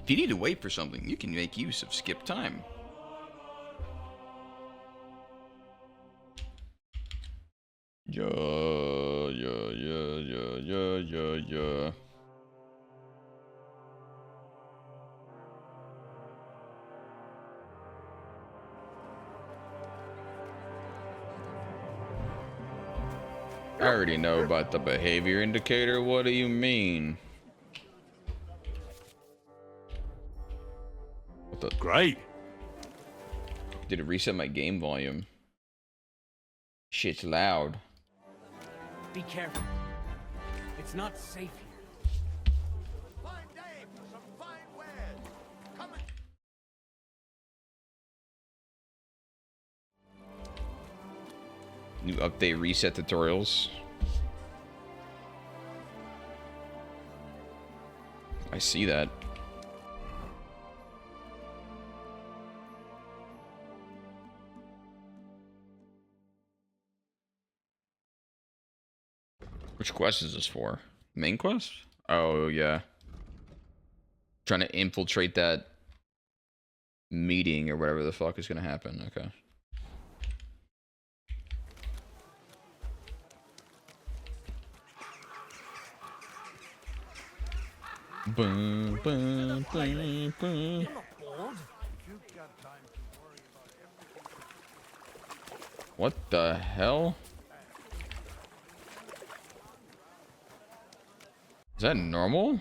If you need to wait for something, you can make use of skip time. Yeah. I already know about the behavior indicator. What do you mean? What the? Great. Did it reset my game volume? Shit's loud. Be careful. It's not safe here. Fine day for some fine wares. Come and... New update reset tutorials. I see that. Which quest is this for? Main quest? Oh, yeah. Trying to infiltrate that meeting or whatever the fuck is gonna happen. Okay. Boom, boom, boom, boom. What the hell? Is that normal?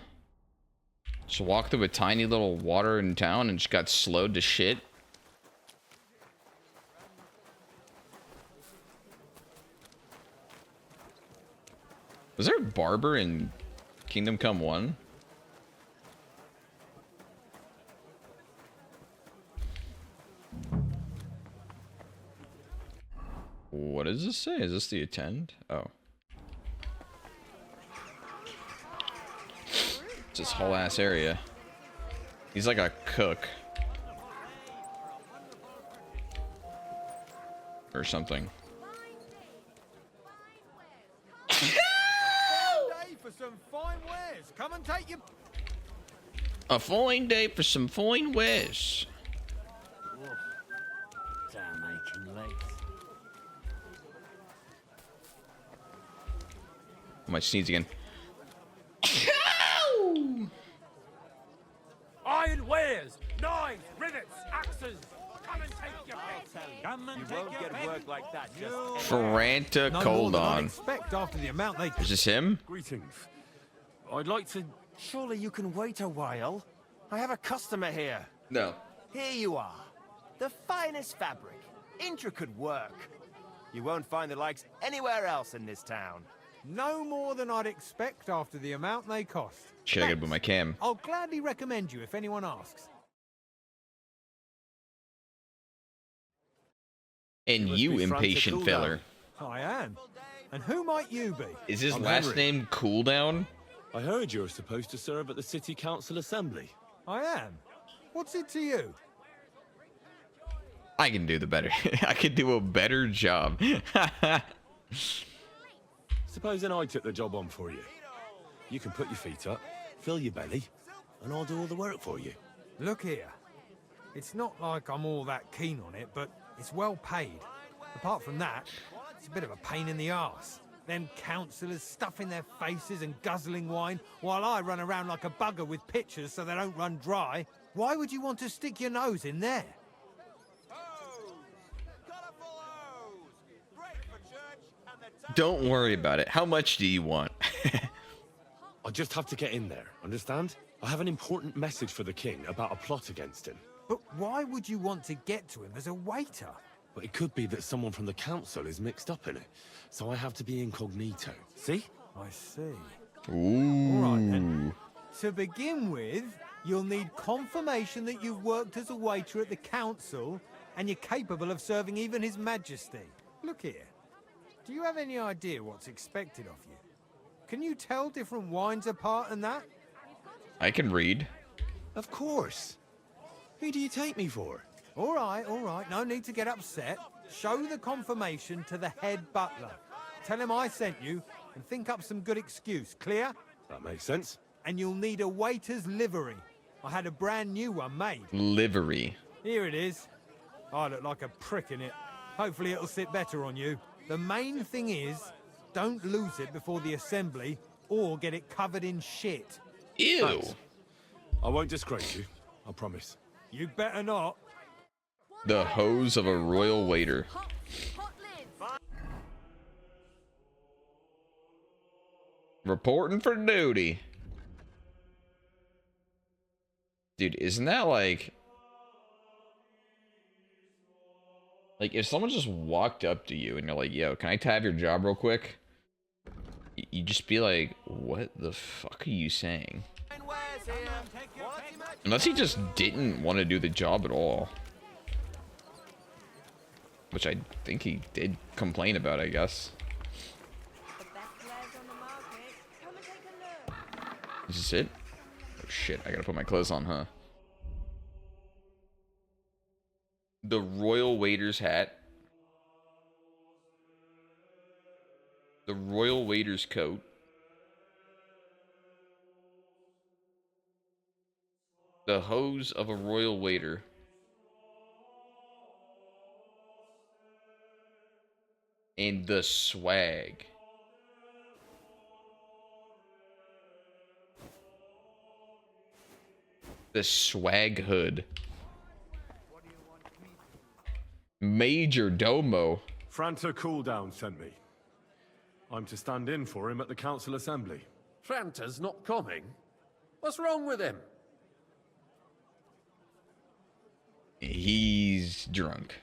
Just walked through a tiny little water in town and just got slowed to shit? Was there a barber in Kingdom Come 1? What does this say? Is this the attend? Oh. It's this whole ass area. He's like a cook. Or something. for some fine wares. Come and take your... A fine day for some fine wares. Damn aching legs. I might sneeze again. Iron wares, knives, rivets, axes. Come and take your pick. Come and You won't get work like that. Just Franta Coldon. expect after the amount they... Is this him? Greetings. I'd like to... Surely you can wait a while. I have a customer here. No. Here you are. The finest fabric. Intricate work. You won't find the likes anywhere else in this town. No more than I'd expect after the amount they cost. Shit, I gotta put my cam. I'll gladly recommend you if anyone asks. And you, be Franta impatient Cooldown. feller. I am. And who might you be? Is his I'm last Henry. name Cooldown? I heard you're supposed to serve at the City Council Assembly. I am. What's it to you? I can do the better. I can do a better job. Supposing I took the job on for you. You can put your feet up, fill your belly, and I'll do all the work for you. Look here. It's not like I'm all that keen on it, but it's well paid. Apart from that, it's a bit of a pain in the arse. Them councillors stuffing their faces and guzzling wine, while I run around like a bugger with pitchers so they don't run dry. Why would you want to stick your nose in there? Don't worry about it. How much do you want? I just have to get in there, understand? I have an important message for the king about a plot against him. But why would you want to get to him as a waiter? But it could be that someone from the council is mixed up in it, so I have to be incognito. See? I see. Ooh. All right, then. To begin with, you'll need confirmation that you've worked as a waiter at the council and you're capable of serving even His Majesty. Look here. Do you have any idea what's expected of you? Can you tell different wines apart and that? I can read. Of course. Who do you take me for? All right, no need to get upset. Show the confirmation to the head butler. Tell him I sent you and think up some good excuse, clear? That makes sense. And you'll need a waiter's livery. I had a brand new one made. Livery. Here it is. I look like a prick in it. Hopefully it'll sit better on you. The main thing is, don't lose it before the assembly or get it covered in shit. Ew. Thanks. I won't disgrace you, I promise. You better not. The hose of a royal waiter. Hot lids. Reporting for duty. Dude, isn't that like if someone just walked up to you and you're like, yo, can I have your job real quick? You just be like, what the fuck are you saying? Unless he just didn't want to do the job at all. Which I think he did complain about, I guess. The best wares on the market. Come and take a look. Is this it? Oh shit, I gotta put my clothes on, huh? The royal waiter's hat. The royal waiter's coat. The hose of a royal waiter. And the swag. The swag hood. Major Domo. Franta Cooldown sent me. I'm to stand in for him at the council assembly. Franta's not coming. What's wrong with him? He's drunk.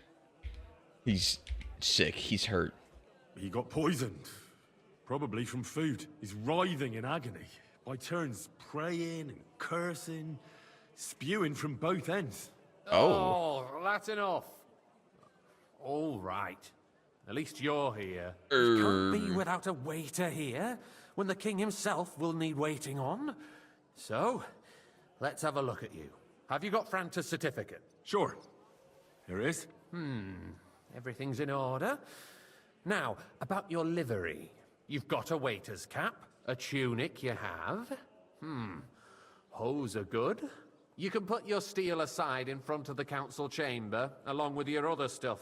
He's sick. He's hurt. He got poisoned. Probably from food. He's writhing in agony. By turns praying and cursing, spewing from both ends. Oh. That's enough. All right. At least you're here. Can't be without a waiter here, when the king himself will need waiting on. So, let's have a look at you. Have you got Franta's certificate? Sure. Here it is. Everything's in order. Now, about your livery. You've got a waiter's cap, a tunic you have. Hose are good. You can put your steel aside in front of the council chamber, along with your other stuff.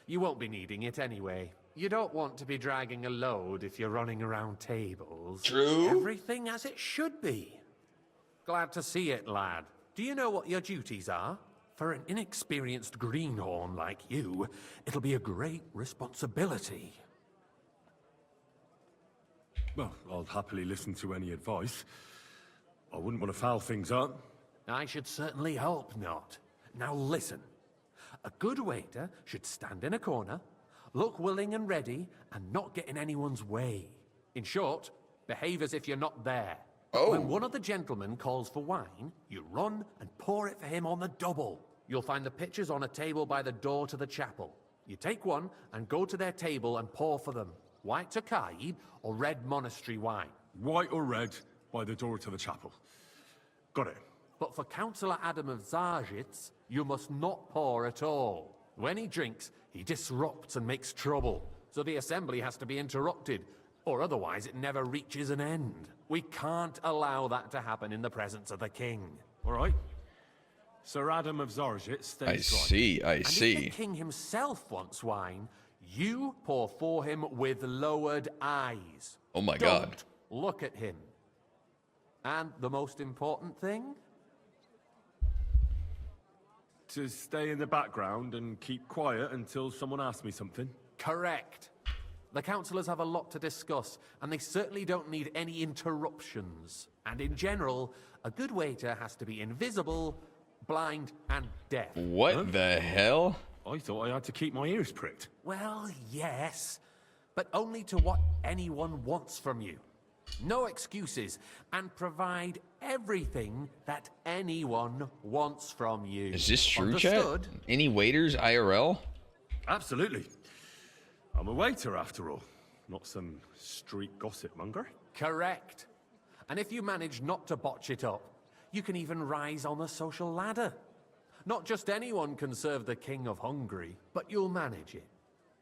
You won't be needing it anyway. You don't want to be dragging a load if you're running around tables. True. Everything as it should be. Glad to see it, lad. Do you know what your duties are? For an inexperienced greenhorn like you, it'll be a great responsibility. Well, I'll happily listen to any advice. I wouldn't want to foul things up. I should certainly hope not. Now listen. A good waiter should stand in a corner, look willing and ready, and not get in anyone's way. In short, behave as if you're not there. Oh. When one of the gentlemen calls for wine, you run and pour it for him on the double. You'll find the pitchers on a table by the door to the chapel. You take one and go to their table and pour for them. White Tokaib or red monastery wine. White or red, by the door to the chapel. Got it. But for Councillor Adam of Zarzhitz, you must not pour at all. When he drinks, he disrupts and makes trouble. So the assembly has to be interrupted, or otherwise it never reaches an end. We can't allow that to happen in the presence of the king. All right. Sir Adam of Zarzhit stays I dry. see. I And if the see. king himself wants wine, you pour for him with lowered eyes. Oh my Don't God. look at him. And the most important thing? To stay in the background and keep quiet until someone asks me something. Correct. The councillors have a lot to discuss, and they certainly don't need any interruptions. And in general, a good waiter has to be invisible, blind, and deaf. What the hell? I thought I had to keep my ears pricked. Well, yes, but only to what anyone wants from you. No excuses, and provide everything that anyone wants from you. Is this true, chat? Understood? Any waiters IRL? Absolutely. I'm a waiter, after all. Not some street gossip monger. Correct. And if you manage not to botch it up, you can even rise on the social ladder. Not just anyone can serve the King of Hungary, but you'll manage it,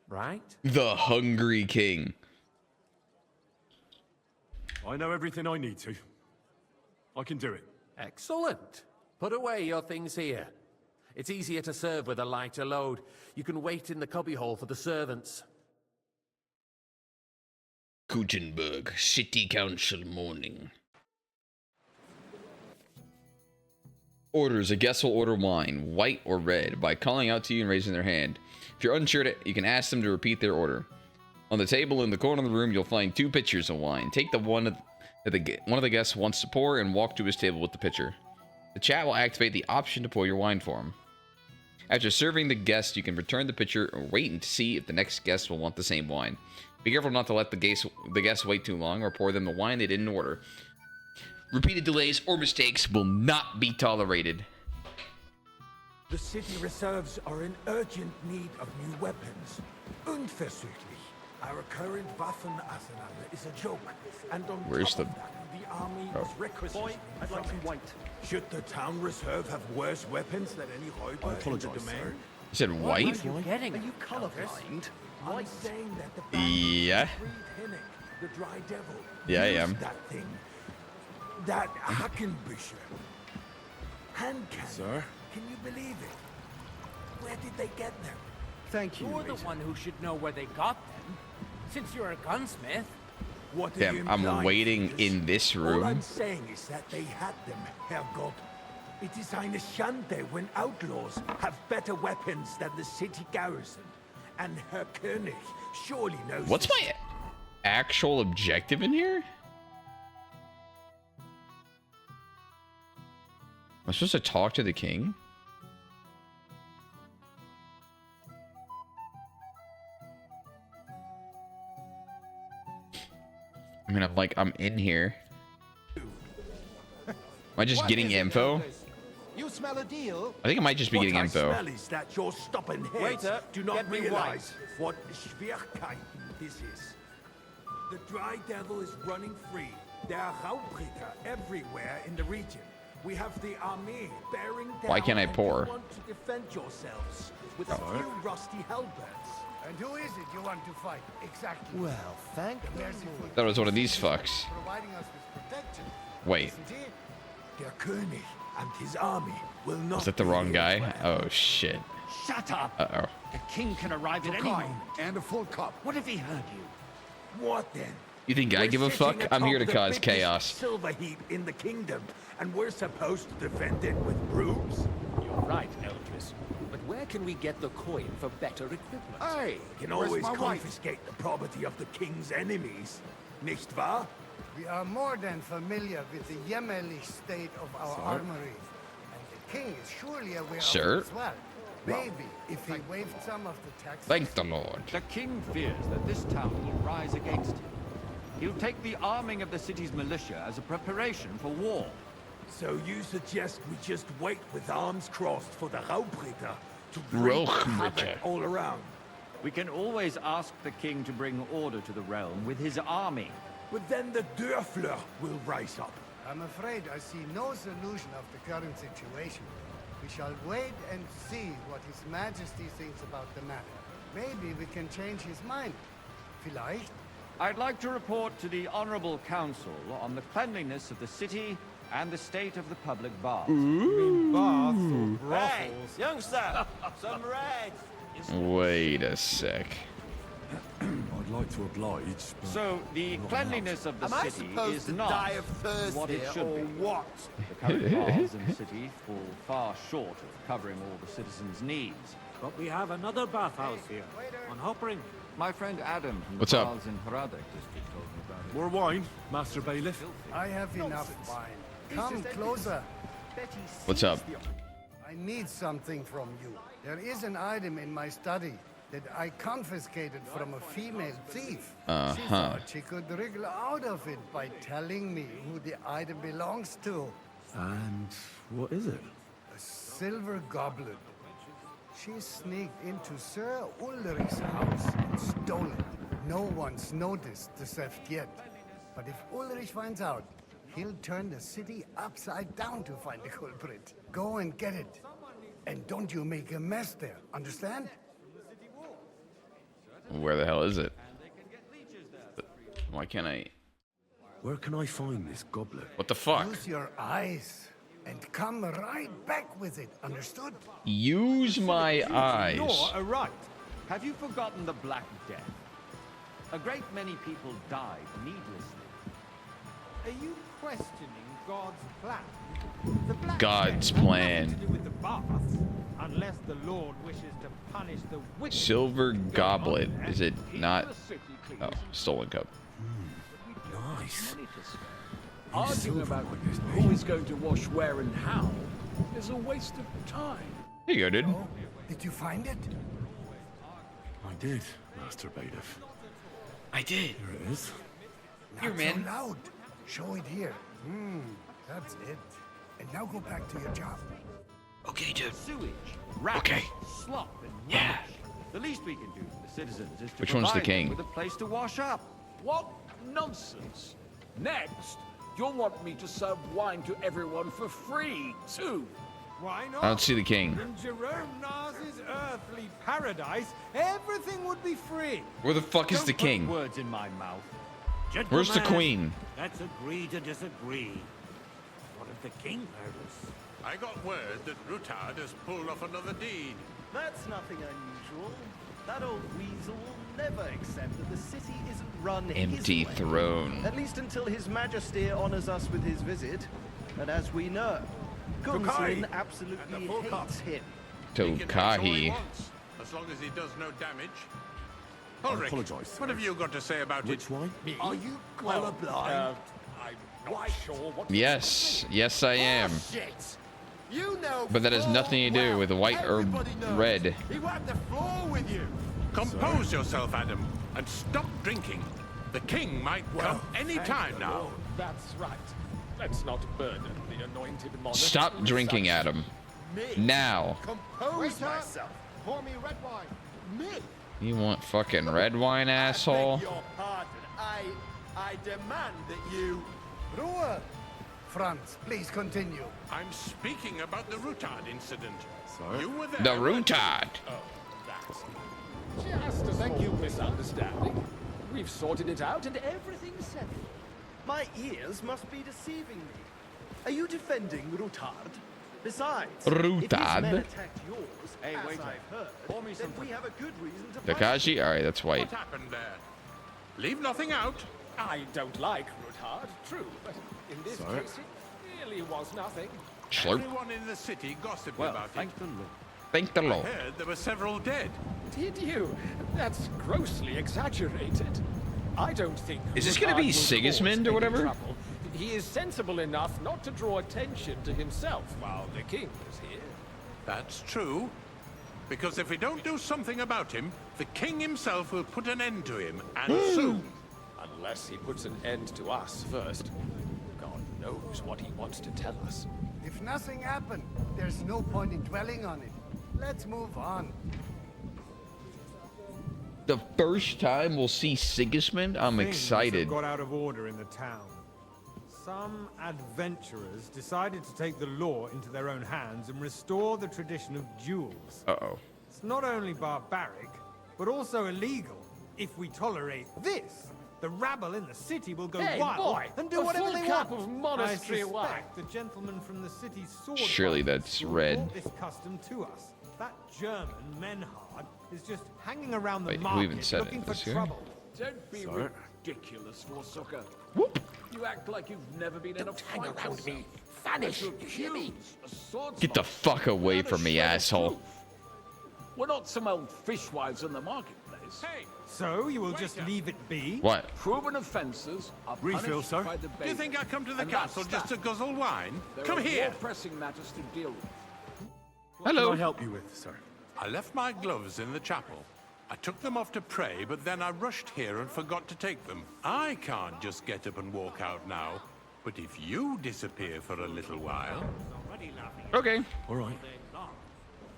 right? The Hungry King. I know everything I need to. I can do it. Excellent. Put away your things here. It's easier to serve with a lighter load. You can wait in the cubbyhole for the servants. Gutenberg, City Council morning. Orders. A guest will order wine, white or red, by calling out to you and raising their hand. If you're unsure, you can ask them to repeat their order. On the table in the corner of the room, you'll find 2 pitchers of wine. Take the one that one of the guests wants to pour and walk to his table with the pitcher. The chat will activate the option to pour your wine for him. After serving the guest, you can return the pitcher or wait to see if the next guest will want the same wine. Be careful not to let the guests wait too long or pour them the wine they didn't order. Repeated delays or mistakes will not be tolerated. The city reserves are in urgent need of new weapons. Unverzüglich. Our current Waffenarsenal is a joke. And on Where's top of that, the army is requisitioning I'd like some white. Should the town reserve have worse weapons than any Räuber in the domain? You said white? Are you colorblind? I'm saying that the Yeah. Hinnick, the dry devil. Yeah, I used am. That thing. That Hackenbücher. Hand cannon. Sir? Can you believe it? Where did they get them? Thank you. You're the one who should know where they got them, since you're a gunsmith. What are Damn, you I'm implying, waiting Fergus? in this All room. I'm saying is that they had them, Herrgott. It is eine Schande when outlaws have better weapons than the city garrison. And Herr König surely knows What's this. my actual objective in here? Am I supposed to talk to the king? I mean, I'm in here. Am I just getting info? You smell a deal? I think I might just be What getting I info. smell is that your stubborn heads Waiter, do not get me realize what Schwierigkeiten this is. The dry devil is running free. There are Raubritter everywhere in the region. We have the army bearing down. Why can't I and pour? You want to defend yourselves with a few rusty halberds. And who is it you want to fight? Exactly. Well, thank the Lord. That was one of these fucks. Providing us with protection. Wait, Isn't it? Der König and his army will not. is that the be wrong here guy? forever. Oh shit. Shut up. Uh-oh. The king can arrive at any Kind moment. and a full cup. What if he heard you? What then? You think I We're give a fuck? sitting I'm here to atop the cause biggest chaos. Silver heap in the kingdom, and we're supposed to defend it with brooms. You're right, Eldris. But where can we get the coin for better equipment? Hey, you can Where's always my wife? confiscate the property of the king's enemies, nicht wahr? We are more than familiar with the jämmerlich state of our armory. And the king is surely aware Sir? of it as well. Maybe if he waived some of the taxes. Thank the Lord. The king fears that this town will rise against him. He'll take the arming of the city's militia as a preparation for war. So you suggest we just wait with arms crossed for the Raubritter to wreak havoc Raubritter. all around? We can always ask the king to bring order to the realm with his army. But then the Dörfler will rise up. I'm afraid I see no solution of the current situation. We shall wait and see what His Majesty thinks about the matter. Maybe we can change his mind. Vielleicht? I'd like to report to the Honorable Council on the cleanliness of the city and the state of the public baths. Baths or Hey, brothels. youngster, some red. Wait a sec. I'd like to oblige, but So, the not cleanliness of the Am I city supposed is to not die of thirst what it here, should or be. what? The current baths in the city fall far short of covering all the citizens' needs. But we have another bathhouse here, on Hoppering. My friend Adam from What's the up? baths in Haradek district told me about it. More wine, Master Bailiff. I have enough wine. Come closer. What's up? I need something from you. There is an item in my study that I confiscated from a female thief. She thought she could wriggle out of it by telling me who the item belongs to. And what is it? A silver goblet. She sneaked into Sir Ulrich's house and stole it. No one's noticed the theft yet. But if Ulrich finds out, he'll turn the city upside down to find the culprit. Go and get it. And don't you make a mess there, understand? Where the hell is it? Why can't I? Where can I find this goblet? What the fuck? Use your eyes. and come right back with it. Understood? Use my eyes. You're right. Have you forgotten the Black Death? A great many people died needlessly. Are you questioning God's plan? The Black God's Death had plan. nothing to do with the baths, unless the Lord wishes to punish the wicked. Silver goblet. Is it not? Oh, stolen cup. Nice. Arguing about who is going to wash where and how is a waste of time. Here you go, dude. Oh, did you find it? I did, Master Bailiff. I did. Here it is. Not so loud. Show it here. That's it. And now go back to your job. Okay, dude. Sewage, rats, Okay. slop, and Yeah. rubbish. The least we can do for the citizens is to Which one's the provide them king? with a place to wash up. What nonsense! Next, you'll want me to serve wine to everyone for free, too. Why not? I don't see the king. In Jerome Nas's earthly paradise, everything would be free. Where the fuck is Don't the put king? words in my mouth. Where's the Gentlemen, queen? Let's agree to disagree. What if the king heard us? I got word that Rutard has pulled off another deed. That's nothing unusual. That old weasel will never accept that the city isn't run Empty his way. throne. At least until His Majesty honors us with his visit. And as we know, Gunslin And absolutely the full cup. hates him. He can tax all he Tokahi. wants, as long as he does no damage. Ulrich, what have you got to say about it? wine? Are you colorblind? I'm not sure what. Yes. Yes, I am. Shit! You know But that has nothing to do with white or red. He wiped the floor with you. Compose yourself, Adam, and stop drinking. The king might come any time now. That's right. Let's not burden the anointed monarch. Stop with drinking, such- Adam. Now. Compose myself. Pour me red wine. Me? You want fucking red wine, asshole? Your pardon. I demand that you... Ruhe! Franz, please continue. I'm speaking about the Rutard incident. You were there. The Rutard. Just a small misunderstanding. We've sorted it out and everything's settled. My ears must be deceiving me. Are you defending Rutard? Besides, if Rutard? his men attacked yours, Hey, as waiter. I've heard, Pour me then some we have a good reason to fight. Takashi? Alright, that's white. What happened there? Leave nothing out. I don't like Rutard, true, but in this case it really was nothing. Slurp. Everyone in the city gossiped Well, about it. thank the Lord. Thank the I Lord. heard there were several dead. Did you? That's grossly exaggerated. I don't think. Is this gonna Rutard be will cause Sigismund or any whatever? trouble. He is sensible enough not to draw attention to himself while the king is here. That's true. Because if we don't do something about him, the king himself will put an end to him, and soon. Unless he puts an end to us first. God knows what he wants to tell us. If nothing happened, there's no point in dwelling on it. Let's move on. The first time we'll see Sigismund, I'm Things excited. have got out of order in the town. Some adventurers decided to take the law into their own hands and restore the tradition of duels. Uh-oh. It's not only barbaric, but also illegal. If we tolerate this, the rabble in the city will go Hey, wild boy, and do a whatever full they cup want. of monastery I wine. suspect the gentleman from the city's sword Surely fighting that's school red. brought this custom to us. That German Menhard is just hanging around the Wait, who market even said it? looking for This guy? trouble. Don't be ridiculous, Forsucker. Whoop. You act like you've never been in a fight. hang around yourself. me. Vanish, To you hear me? accuse a swordsman Get the fuck away without a from me, shred of asshole. proof. We're not some old fishwives in the marketplace. Hey, So you will just leave it be? What? Proven offenses are Refill, punished sir? by the do you think I come to the And that's castle just to that. guzzle wine? There Come are here. more pressing matters to deal with. Hello. Can I help you with, sir? I left my gloves in the chapel. I took them off to pray, but then I rushed here and forgot to take them. I can't just get up and walk out now. But if you disappear for a little while, Okay. All right.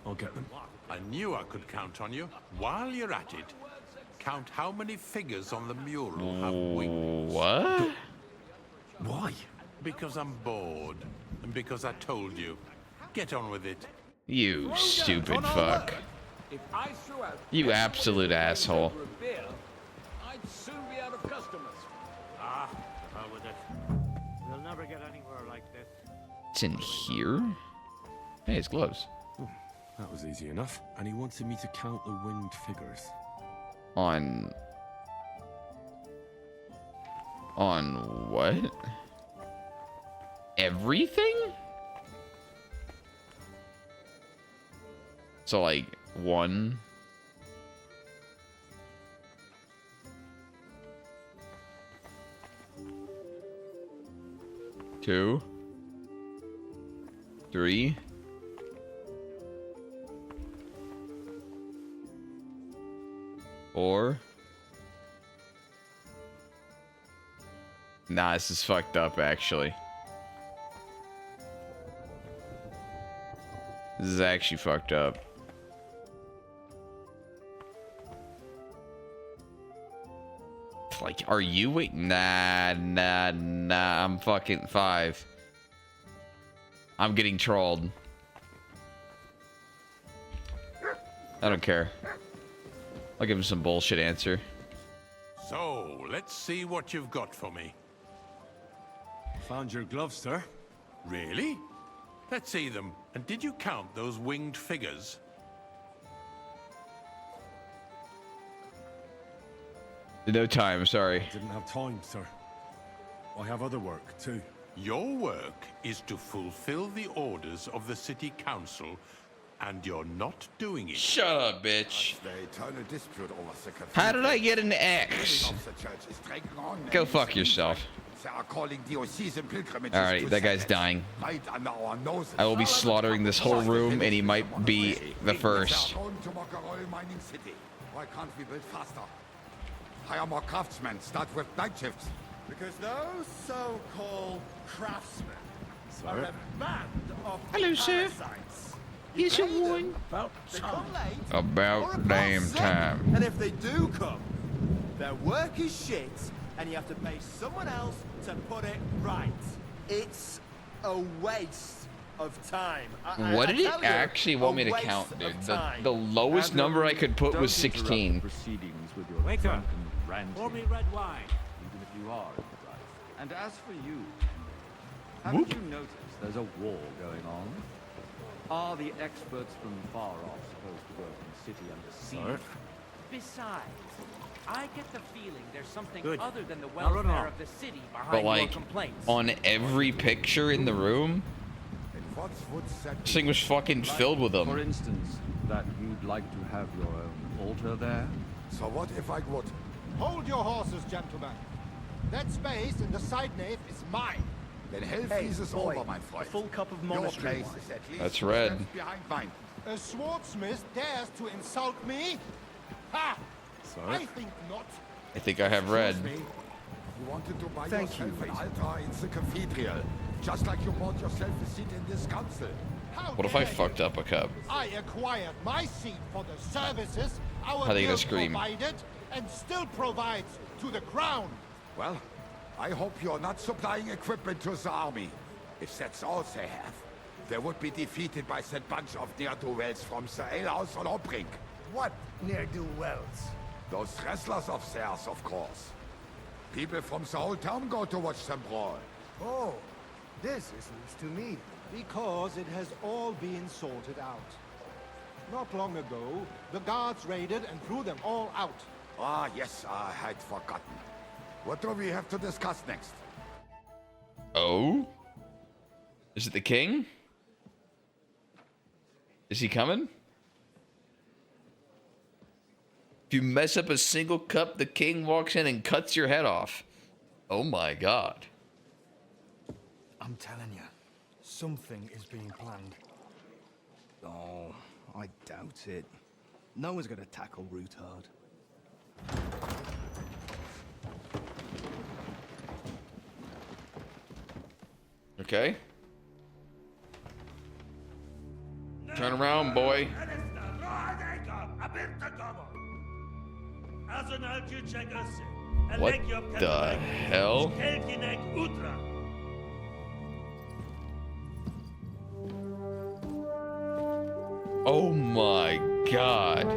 I'll get them. I knew I could count on you. While you're at it, count how many figures on the mural have wings. What? Why? Because I'm bored, and because I told you. Get on with it. You stupid fuck. If I threw out You absolute asshole. over a beer, I'd soon be out of customers. How with it? We'll never get anywhere like this. It's in here? Hey, it's gloves. That was easy enough. And he wanted me to count the winged figures. On what? Everything? So like 1, 2, 3, 4. Nah, this is fucked up, actually. This is actually fucked up. Like, are you wait? Nah. I'm fucking 5. I'm getting trolled. I don't care. I'll give him some bullshit answer. So, let's see what you've got for me. Found your gloves, sir. Really? Let's see them. And did you count those winged figures? No time, sorry. Didn't have time, sir. I have other work, too. Your work is to fulfill the orders of the city council, and you're not doing it. Shut up, bitch. The eternal dispute over the How did I get an X? of the church is dragging on. Go fuck yourself. They are calling diocesan pilgrimages. Alright, that guy's dying. Right under our noses. I will be slaughtering this whole room, and he might be the first. To Mockeroy mining city. Why can't we build faster? Hire more craftsmen. Start with night shifts. Because those so-called craftsmen are a band of Hello, sir. parasites. Here's your wine. About time. About damn time. And if they do come, their work is shit, and you have to pay someone else to put it right. It's a waste of time. What did it tell you, actually want me a to waste count, of dude? time. The lowest number I could put was 16. Proceedings with your Waiter, drunken ranting, pour me red wine. even if you are in the right. And as for you, haven't you noticed there's a war going on? Are the experts from far off supposed to work in the city under siege? Besides, I get the feeling there's something Good. other than the Now run welfare on. of the city But behind your like, complaints. on every picture in the room, this thing was fucking filled with For them. instance, that you'd like to have your own altar there? So what if I would? Hold your horses, gentlemen. That space in the side nave is mine. Then hell freezes over, my friend. A full cup of Your monastery place wine. is at least That's 2 red. steps behind mine. A swordsmith dares to insult me? Ha! I think not. I think I have red. You wanted to buy yourself an altar in the cathedral, just like you bought yourself a seat in this council. How What if I dare you? fucked up a cup? I acquired my seat for the services our How they gonna guild scream? provided and still provides to the crown. Well, I hope you're not supplying equipment to the army. If that's all they have, they would be defeated by that bunch of ne'er-do-wells from the alehouse on Hopbrink. What ne'er-do-wells? Those wrestlers of theirs, of course. People from the whole town go to watch them brawl. Oh, this is news to me. Because it has all been sorted out. Not long ago, the guards raided and threw them all out. Ah, yes, I had forgotten. What do we have to discuss next? Oh? Is it the king? Is he coming? If you mess up a single cup, the king walks in and cuts your head off. Oh my god. I'm telling you, something is being planned. Oh, I doubt it. No one's gonna tackle Rootard. Okay. Turn around, boy. What the hell? Oh my god.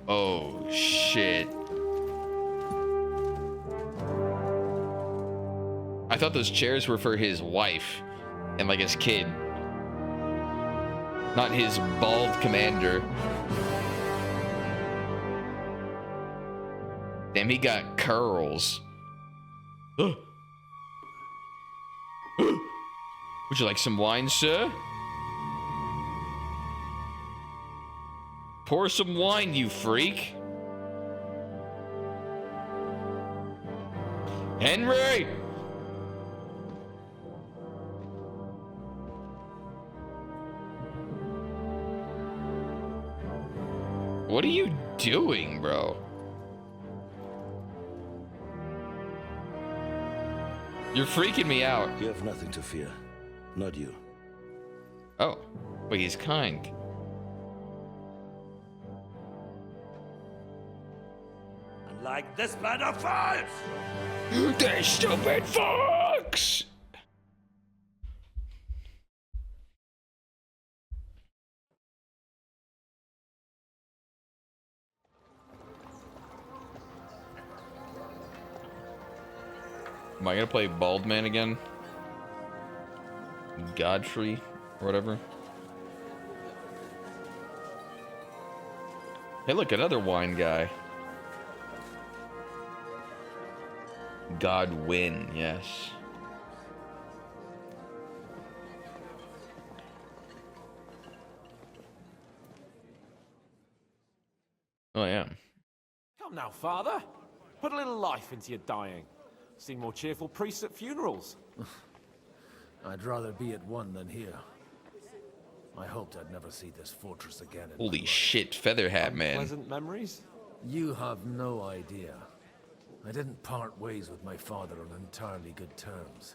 Oh shit. I thought those chairs were for his wife and like his kid. Not his bald commander. Damn, he got curls. Would you like some wine, sir? Pour some wine, you freak. Henry! What are you doing, bro? You're freaking me out. You have nothing to fear. Not you. Oh, but he's kind. Like this band of fires! They stupid fucks! Am I gonna play Bald Man again? Godfrey, or whatever. Hey, look, another wine guy. Godwin, yes. Oh, I am. Come now, Father. Put a little life into your dying. Seen more cheerful priests at funerals. I'd rather be at one than here. I hoped I'd never see this fortress again. Holy shit, Featherhat, man. Pleasant memories? You have no idea. I didn't part ways with my father on entirely good terms.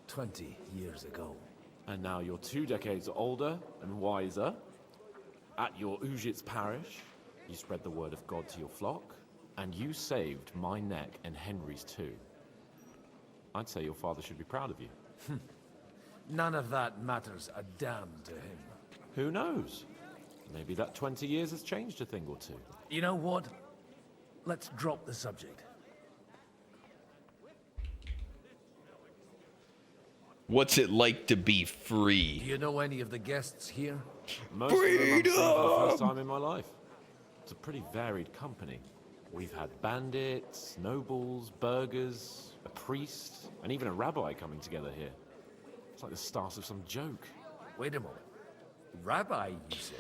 20 years ago. And now you're 2 decades older and wiser. At your Ujit's parish, you spread the word of God to your flock, and you saved my neck and Henry's too. I'd say your father should be proud of you. None of that matters a damn to him. Who knows? Maybe that 20 years has changed a thing or two. You know what? Let's drop the subject. What's it like to be free? Do you know any of the guests here? Most of them I'm seeing for the first time in my life. It's a pretty varied company. We've had bandits, nobles, burghers, a priest, and even a rabbi coming together here. It's like the start of some joke. Wait a moment. Rabbi, you say?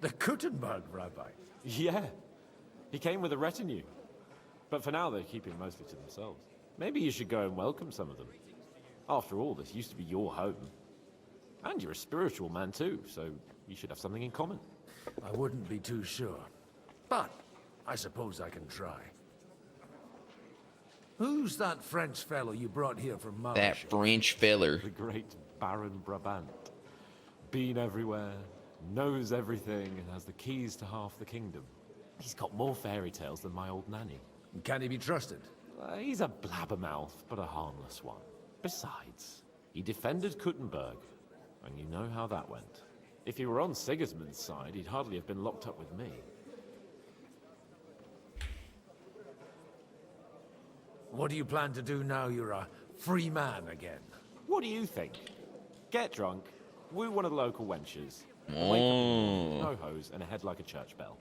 The Kuttenberg rabbi? Yeah. He came with a retinue. But for now, they're keeping mostly to themselves. Maybe you should go and welcome some of them. After all, this used to be your home. And you're a spiritual man too, so you should have something in common. I wouldn't be too sure. But I suppose I can try. Who's that French fellow you brought here from Marsh? That French feller. The great Baron Brabant. Been everywhere, knows everything, and has the keys to half the kingdom. He's got more fairy tales than my old nanny. Can he be trusted? He's a blabbermouth, but a harmless one. Besides, he defended Kuttenberg, and you know how that went. If he were on Sigismund's side, he'd hardly have been locked up with me. What do you plan to do now you're a free man again? What do you think? Get drunk, woo one of the local wenches, wake up no hose, and a head like a church bell.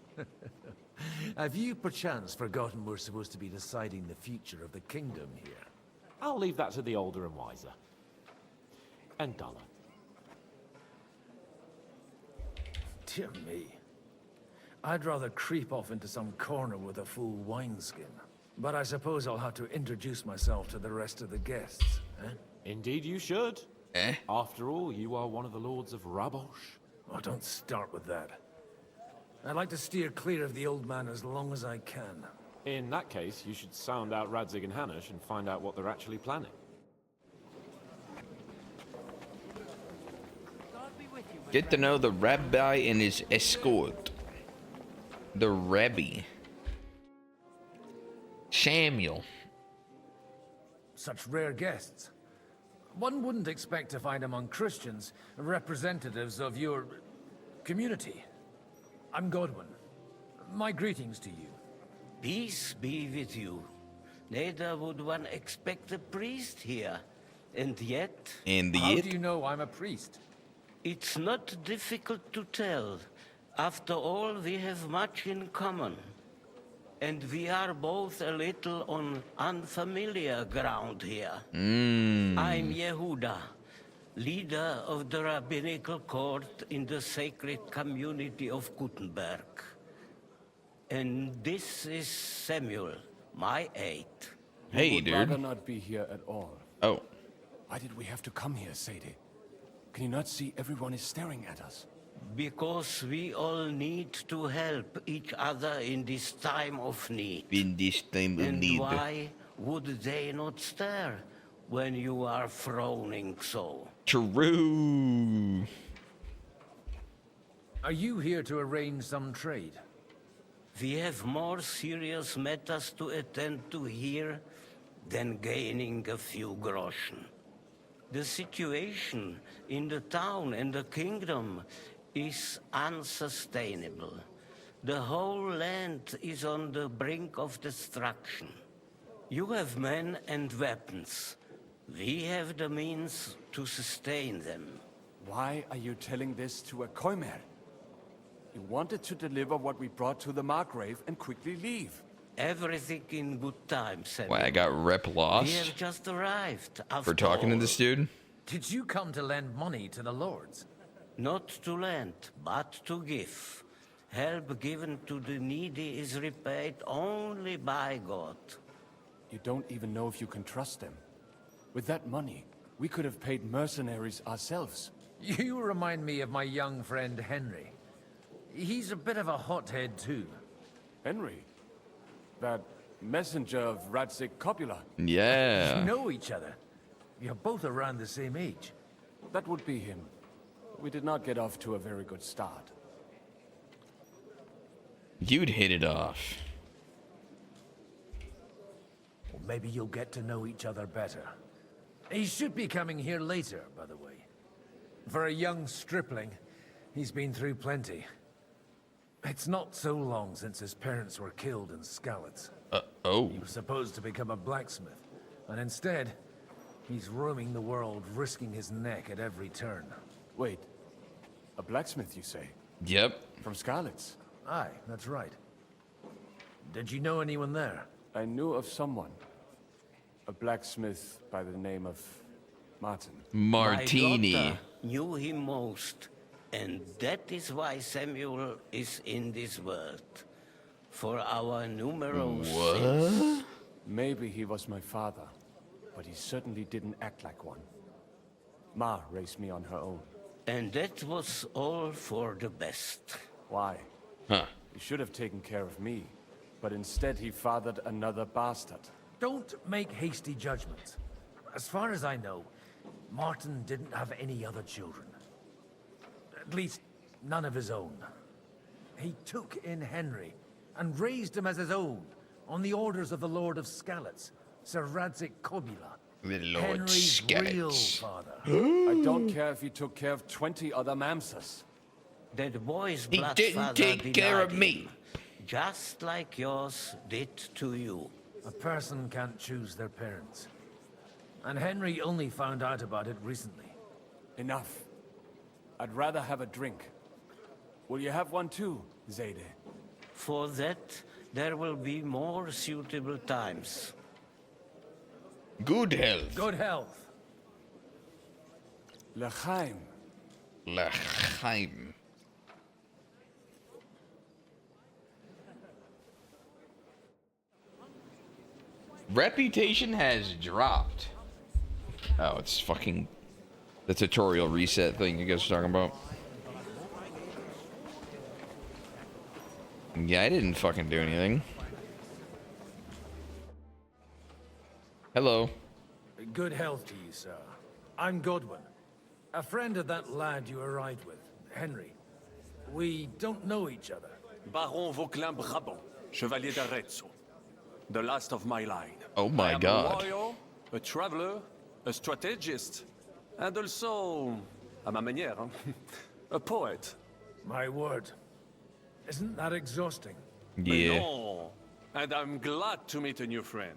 Have you perchance forgotten we're supposed to be deciding the future of the kingdom here? I'll leave that to the older and wiser. And duller. Dear me. I'd rather creep off into some corner with a full wineskin. But I suppose I'll have to introduce myself to the rest of the guests, eh? Indeed you should. Eh? After all, you are one of the lords of Rabosh. Oh, don't start with that. I'd like to steer clear of the old man as long as I can. In that case, you should sound out Radzig and Hanush and find out what they're actually planning. Get to know the rabbi and his escort. The Rebbe. Samuel. Such rare guests. One wouldn't expect to find among Christians representatives of your community. I'm Godwin. My greetings to you. Peace be with you. Neither would one expect a priest here. And yet... How do you know I'm a priest? It's not difficult to tell. After all, we have much in common. And we are both a little on unfamiliar ground here. I'm Yehuda, leader of the rabbinical court in the sacred community of Gutenberg. And this is Samuel, my aide. Hey, would dude. rather not be here at all. Oh. Why did we have to come here, Sadie? Can you not see everyone is staring at us? Because we all need to help each other in this time of need. In this time of need. And why would they not stare when you are frowning so? True. Are you here to arrange some trade? We have more serious matters to attend to here than gaining a few groschen. The situation in the town and the kingdom is unsustainable. The whole land is on the brink of destruction. You have men and weapons. We have the means to sustain them. Why are you telling this to a Koimer? You wanted to deliver what we brought to the Margrave and quickly leave. Everything in good time, Samuel. Why, I got rep We lost have just arrived. for talking to this dude? Did you come to lend money to the lords? Not to lend, but to give. Help given to the needy is repaid only by God. You don't even know if you can trust them. With that money, we could have paid mercenaries ourselves. You remind me of my young friend Henry. He's a bit of a hothead too. Henry? That messenger of Radzik Copula? Yeah. You know each other. You're both around the same age. That would be him. We did not get off to a very good start. You'd hit it off. Well, maybe you'll get to know each other better. He should be coming here later, by the way. For a young stripling, he's been through plenty. It's not so long since his parents were killed in Skalitz. Oh. He was supposed to become a blacksmith, and instead, he's roaming the world, risking his neck at every turn. Wait, a blacksmith, you say? Yep. From Skalitz? Aye, that's right. Did you know anyone there? I knew of someone. A blacksmith by the name of Martin. Martini. My daughter knew him most, and that is why Samuel is in this world. For our numerous sins. Maybe he was my father, but he certainly didn't act like one. Ma raised me on her own. And that was all for the best. Why? Huh. He should have taken care of me, but instead he fathered another bastard. Don't make hasty judgments. As far as I know, Martin didn't have any other children. At least, none of his own. He took in Henry and raised him as his own, on the orders of the Lord of Skalitz, Sir Radzik Copula. The Lord Henry's real Skalitz. father. I don't care if he took care of 20 other Mamsas. That boy's He blood didn't father take care of denied me. him, just like yours did to you. A person can't choose their parents. And Henry only found out about it recently. Enough. I'd rather have a drink. Will you have one too, Zayde? For that, there will be more suitable times. Good health. Good health. L'chaim. L'chaim. Reputation has dropped. Oh, it's fucking the tutorial reset thing you guys are talking about. Yeah, I didn't fucking do anything. Hello. Good health to you, sir. I'm Godwin, a friend of that lad you arrived with, Henry. We don't know each other. Baron Vauquelin Brabant, Chevalier d'Arezzo. The last of my line. Oh my I am God. a warrior, a traveler, a strategist, and also, à ma manière, a poet. My word. Isn't that exhausting? Yeah. No. And I'm glad to meet a new friend.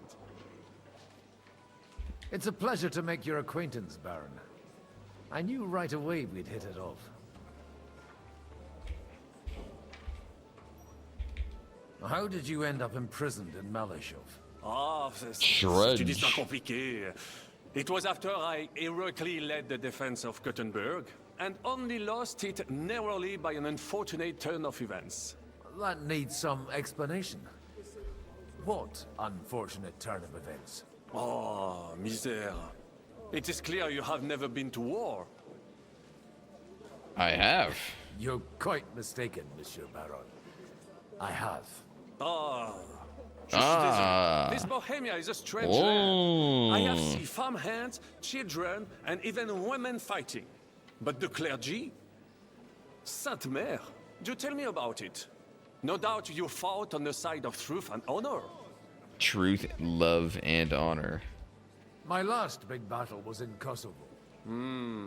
It's a pleasure to make your acquaintance, Baron. I knew right away we'd hit it off. How did you end up imprisoned in Malashov? Ah, Shreds. it is not complicated. It was after I heroically led the defense of Gothenburg, and only lost it narrowly by an unfortunate turn of events. That needs some explanation. What unfortunate turn of events? Oh, misère. It is clear you have never been to war. I have. You're quite mistaken, Monsieur Baron. I have. This Bohemia is a strange land. I have seen farmhands, children, and even women fighting. But the clergy? Sainte Mère, do tell me about it. No doubt you fought on the side of truth and honor. Truth, love, and honor. My last big battle was in Kosovo.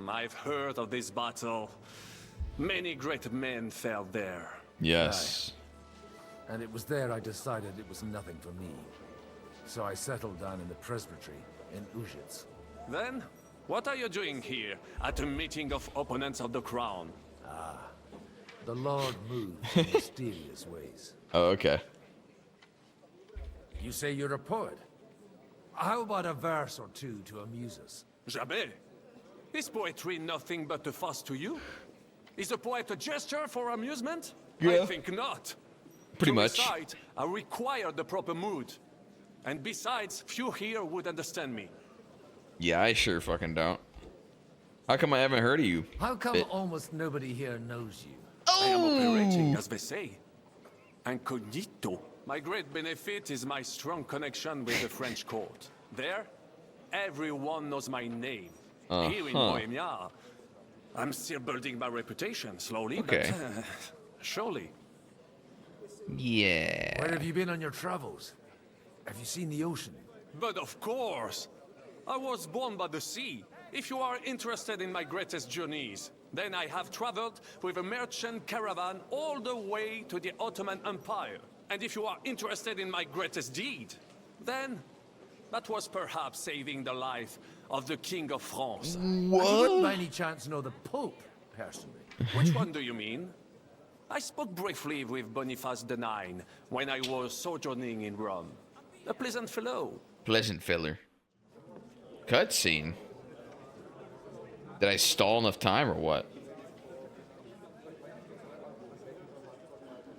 I've heard of this battle. Many great men fell there. Yes. Aye. And it was there I decided it was nothing for me. So I settled down in the presbytery in Ujits. Then, what are you doing here at a meeting of opponents of the crown? The Lord moves in mysterious ways. Oh, okay. You say you're a poet? How about a verse or two to amuse us? Jamais. Is poetry nothing but a fuss to you? Is a poet a gesture for amusement? Yeah. I think not. Pretty to much. recite, I require the proper mood. And besides, few here would understand me. Yeah, I sure fucking don't. How come I haven't heard of you? How come almost nobody here knows you? I am operating, as they say. Incognito. My great benefit is my strong connection with the French court. There, everyone knows my name. Here in Bohemia, I'm still building my reputation, slowly, Okay. but surely. Yeah. Where have you been on your travels? Have you seen the ocean? But of course! I was born by the sea. If you are interested in my greatest journeys, then I have traveled with a merchant caravan all the way to the Ottoman Empire. And if you are interested in my greatest deed, then that was perhaps saving the life of the King of France. What? And you wouldn't by any chance know the Pope, personally? Which one do you mean? I spoke briefly with Boniface IX when I was sojourning in Rome. A pleasant fellow. Pleasant filler. Cutscene. Did I stall enough time or what?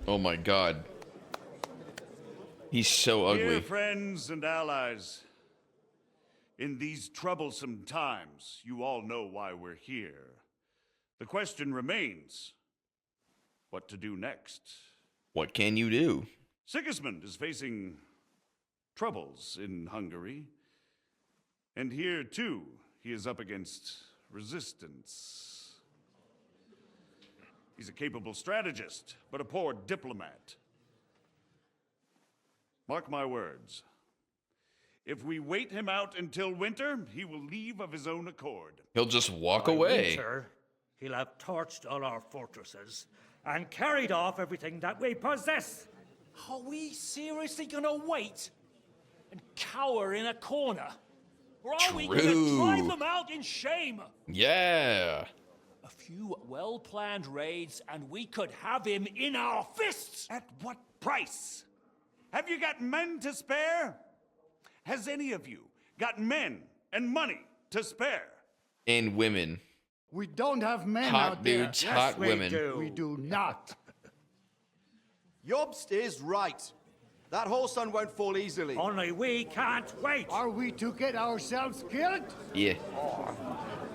Oh my god. He's so ugly. Dear friends and allies, in these troublesome times, you all know why we're here. The question remains, what to do next? What can you do? Sigismund is facing troubles in Hungary. And here, too, he is up against resistance. He's a capable strategist, but a poor diplomat. Mark my words. If we wait him out until winter, he will leave of his own accord. He'll just walk By away. winter, he'll have torched all our fortresses and carried off everything that we possess. Are we seriously gonna wait and cower in a corner? Or are we gonna drive them out in shame? Yeah. A few well-planned raids and we could have him in our fists! At what price? Have you got men to spare? Has any of you got men and money to spare? And women. We don't have men Hot out there. dudes, hot women. We do not. Jobst is right. That whole sun won't fall easily. Only we can't wait. Are we to get ourselves killed? Yeah. Or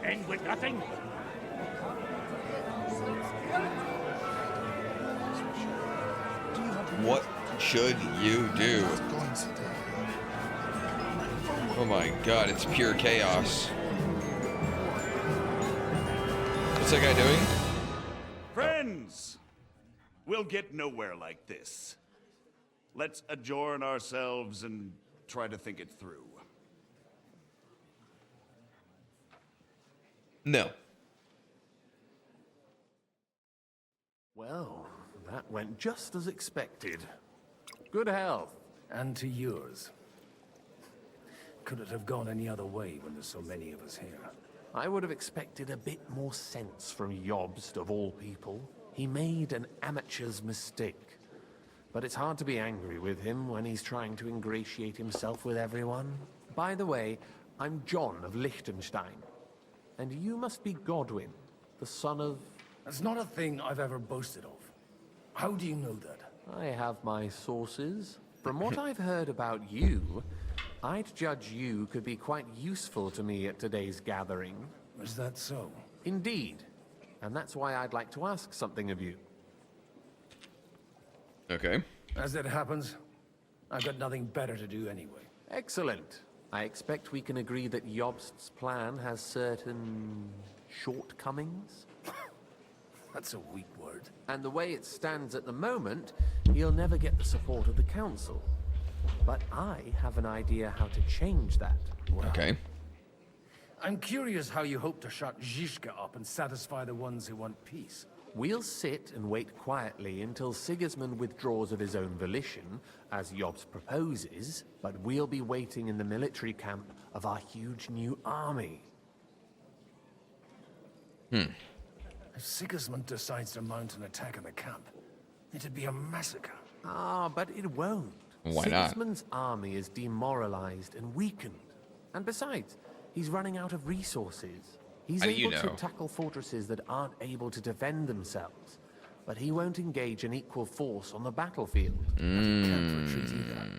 end with nothing? What should you do? Oh my god, it's pure chaos. What's that guy doing? Friends, we'll get nowhere like this. Let's adjourn ourselves and try to think it through. No. Well, that went just as expected. Good health. And to yours. Could it have gone any other way when there's so many of us here? I would have expected a bit more sense from Jobst, of all people. He made an amateur's mistake. But it's hard to be angry with him when he's trying to ingratiate himself with everyone. By the way, I'm John of Liechtenstein. And you must be Godwin, the son of... That's not a thing I've ever boasted of. How do you know that? I have my sources. From what I've heard about you, I'd judge you could be quite useful to me at today's gathering. Is that so? Indeed. And that's why I'd like to ask something of you. Okay. As it happens, I've got nothing better to do anyway. Excellent. I expect we can agree that Jobst's plan has certain shortcomings? That's a weak word. And the way it stands at the moment, he'll never get the support of the council. But I have an idea how to change that. Well, okay. I'm curious how you hope to shut Zizka up and satisfy the ones who want peace. We'll sit and wait quietly until Sigismund withdraws of his own volition, as Jobst proposes, but we'll be waiting in the military camp of our huge new army. If Sigismund decides to mount an attack on the camp, it'd be a massacre. Ah, but it won't. Why not? Sigismund's army is demoralized and weakened. And besides, he's running out of resources. He's How do you able to know? tackle fortresses that aren't able to defend themselves. But he won't engage an equal force on the battlefield. But he can't retreat either.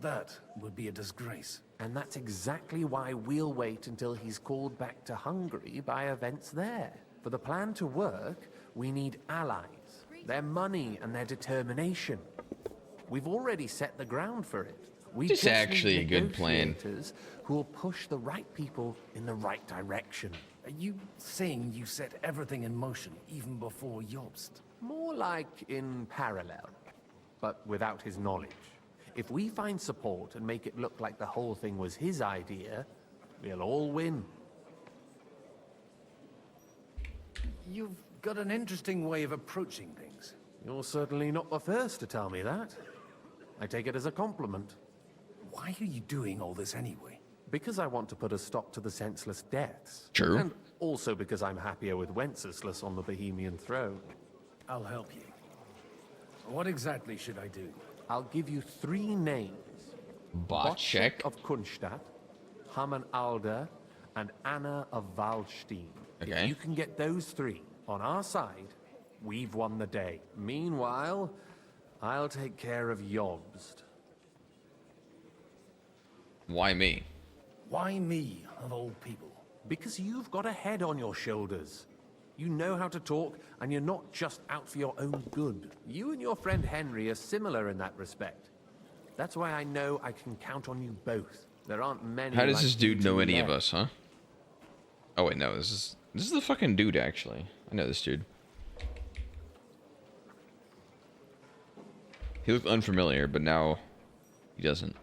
That would be a disgrace. And that's exactly why we'll wait until he's called back to Hungary by events there. For the plan to work, we need allies, their money and their determination. We've already set the ground for it. We This is just actually need a good plan. negotiators who will push the right people in the right direction. Are you saying you set everything in motion even before Jobst? More like in parallel, but without his knowledge. If we find support and make it look like the whole thing was his idea, we'll all win. You've got an interesting way of approaching things. You're certainly not the first to tell me that. I take it as a compliment. Why are you doing all this anyway? Because I want to put a stop to the senseless deaths. True. And also because I'm happier with Wenceslas on the Bohemian throne. I'll help you. What exactly should I do? I'll give you 3 names. Botchek of Kunstadt, Haman Alder, and Anna of Waldstein. Okay. If you can get those 3 on our side, we've won the day. Meanwhile, I'll take care of Jobst. Why me? Why me, of all people? Because you've got a head on your shoulders. You know how to talk, and you're not just out for your own good. You and your friend Henry are similar in that respect. That's why I know I can count on you both. There aren't many. How does like this dude you know two any of left. us, huh? Oh wait, no, this is the fucking dude actually. I know this dude. He looked unfamiliar, but now he doesn't.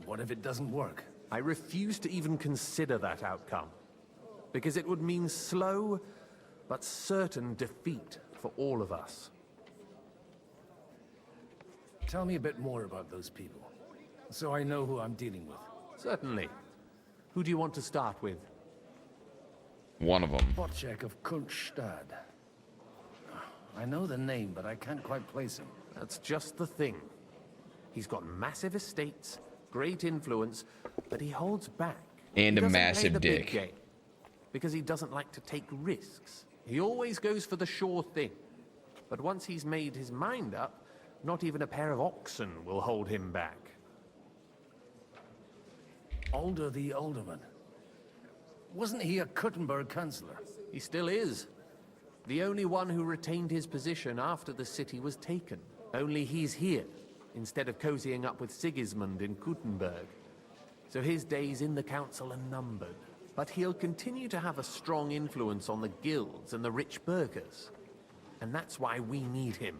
What if it doesn't work? I refuse to even consider that outcome. Because it would mean slow, but certain defeat for all of us. Tell me a bit more about those people, so I know who I'm dealing with. Certainly. Who do you want to start with? One of them. Botchek of Kunststadt. I know the name, but I can't quite place him. That's just the thing. He's got massive estates, great influence, but he holds back. And He a doesn't play massive the big dick. game, because he doesn't like to take risks. He always goes for the sure thing. But once he's made his mind up, not even a pair of oxen will hold him back. Alder the Alderman. Wasn't he a Kuttenberg councillor? He still is. The only one who retained his position after the city was taken. Only he's here, instead of cozying up with Sigismund in Kuttenberg. So his days in the council are numbered. But he'll continue to have a strong influence on the guilds and the rich burghers. And that's why we need him.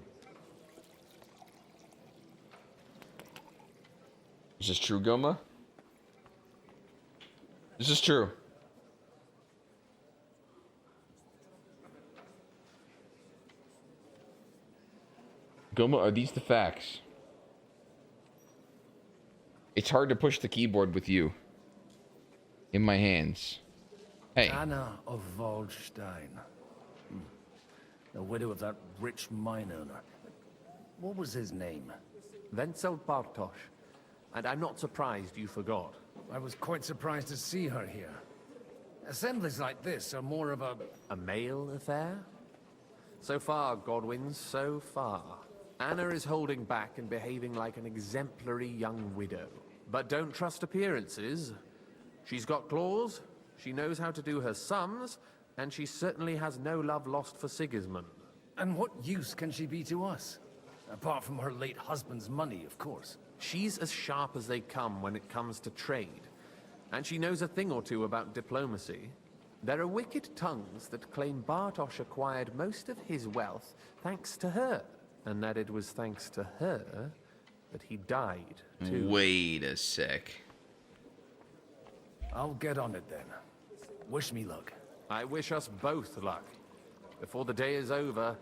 Is this true, Goma? This is true. Goma, are these the facts? It's hard to push the keyboard with you in my hands. Hey. Anna of Waldstein. The widow of that rich mine owner. What was his name? Wenzel Bartosz. And I'm not surprised you forgot. I was quite surprised to see her here. Assemblies like this are more of a... A male affair? So far, Godwin, so far. Anna is holding back and behaving like an exemplary young widow. But don't trust appearances. She's got claws, she knows how to do her sums, and she certainly has no love lost for Sigismund. And what use can she be to us? Apart from her late husband's money, of course. She's as sharp as they come when it comes to trade. And she knows a thing or two about diplomacy. There are wicked tongues that claim Bartosz acquired most of his wealth thanks to her. And that it was thanks to her that he died, too. Wait a sec. I'll get on it then. Wish me luck. I wish us both luck. Before the day is over,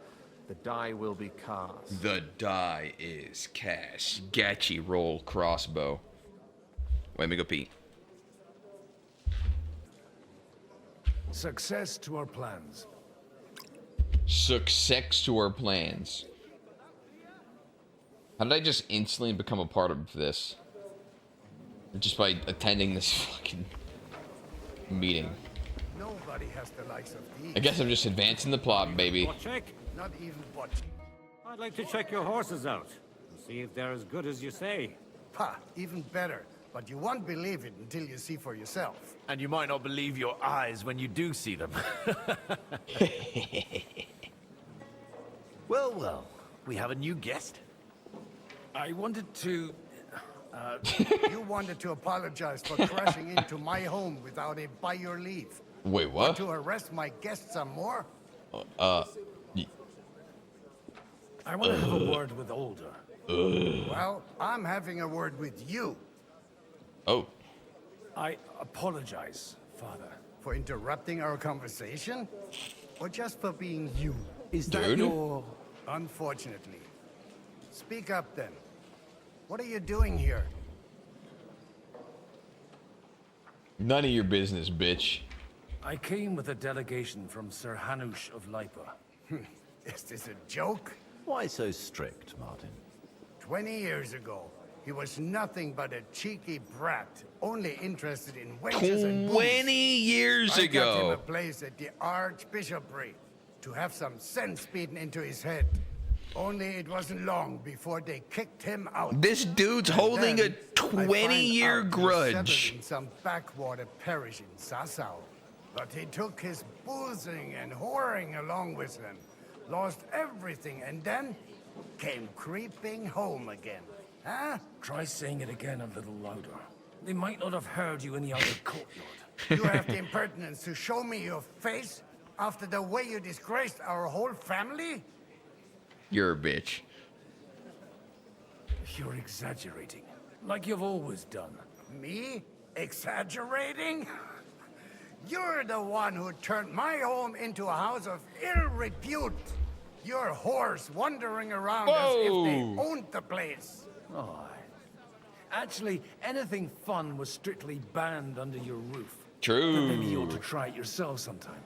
the die will be cast. The die is cast. Gatchy roll crossbow. Wait, let me go pee. Success to our plans. Success to our plans. How did I just instantly become a part of this? Just by attending this fucking meeting. Nobody has the likes of these. I guess I'm just advancing the plot, baby. Check. Not even but. I'd like to check your horses out and see if they're as good as you say. Ha, even better. But you won't believe it until you see for yourself. And you might not believe your eyes when you do see them. Well, well, we have a new guest. I wanted to... You wanted to apologize for crashing into my home without it by your leave. Wait, what? Want to arrest my guests some more? I want to have a word with Older. Well, I'm having a word with you. Oh. I apologize, Father. For interrupting our conversation? Or just for being you? Is that your... Unfortunately. Speak up then. What are you doing here? None of your business, bitch. I came with a delegation from Sir Hanush of Lipa. Is this a joke? Why so strict, Martin? 20 years ago, he was nothing but a cheeky brat, only interested in wenches and booze. 20 years I got him ago. a place at the Archbishopric to have some sense beaten into his head. Only it wasn't long before they kicked him out. This dude's And holding a then I find 20-year out he grudge. settled in some backwater parish in Sassau. But he took his boozing and whoring along with him, lost everything, and then came creeping home again. Huh? Try saying it again a little louder. They might not have heard you in the outer courtyard. You have the impertinence to show me your face after the way you disgraced our whole family? You're a bitch. You're exaggerating, like you've always done. Me? Exaggerating? You're the one who turned my home into a house of ill repute. Your whores wandering around as if they owned the place. Oh, actually, anything fun was strictly banned under your roof. True. But maybe you ought to try it yourself sometime.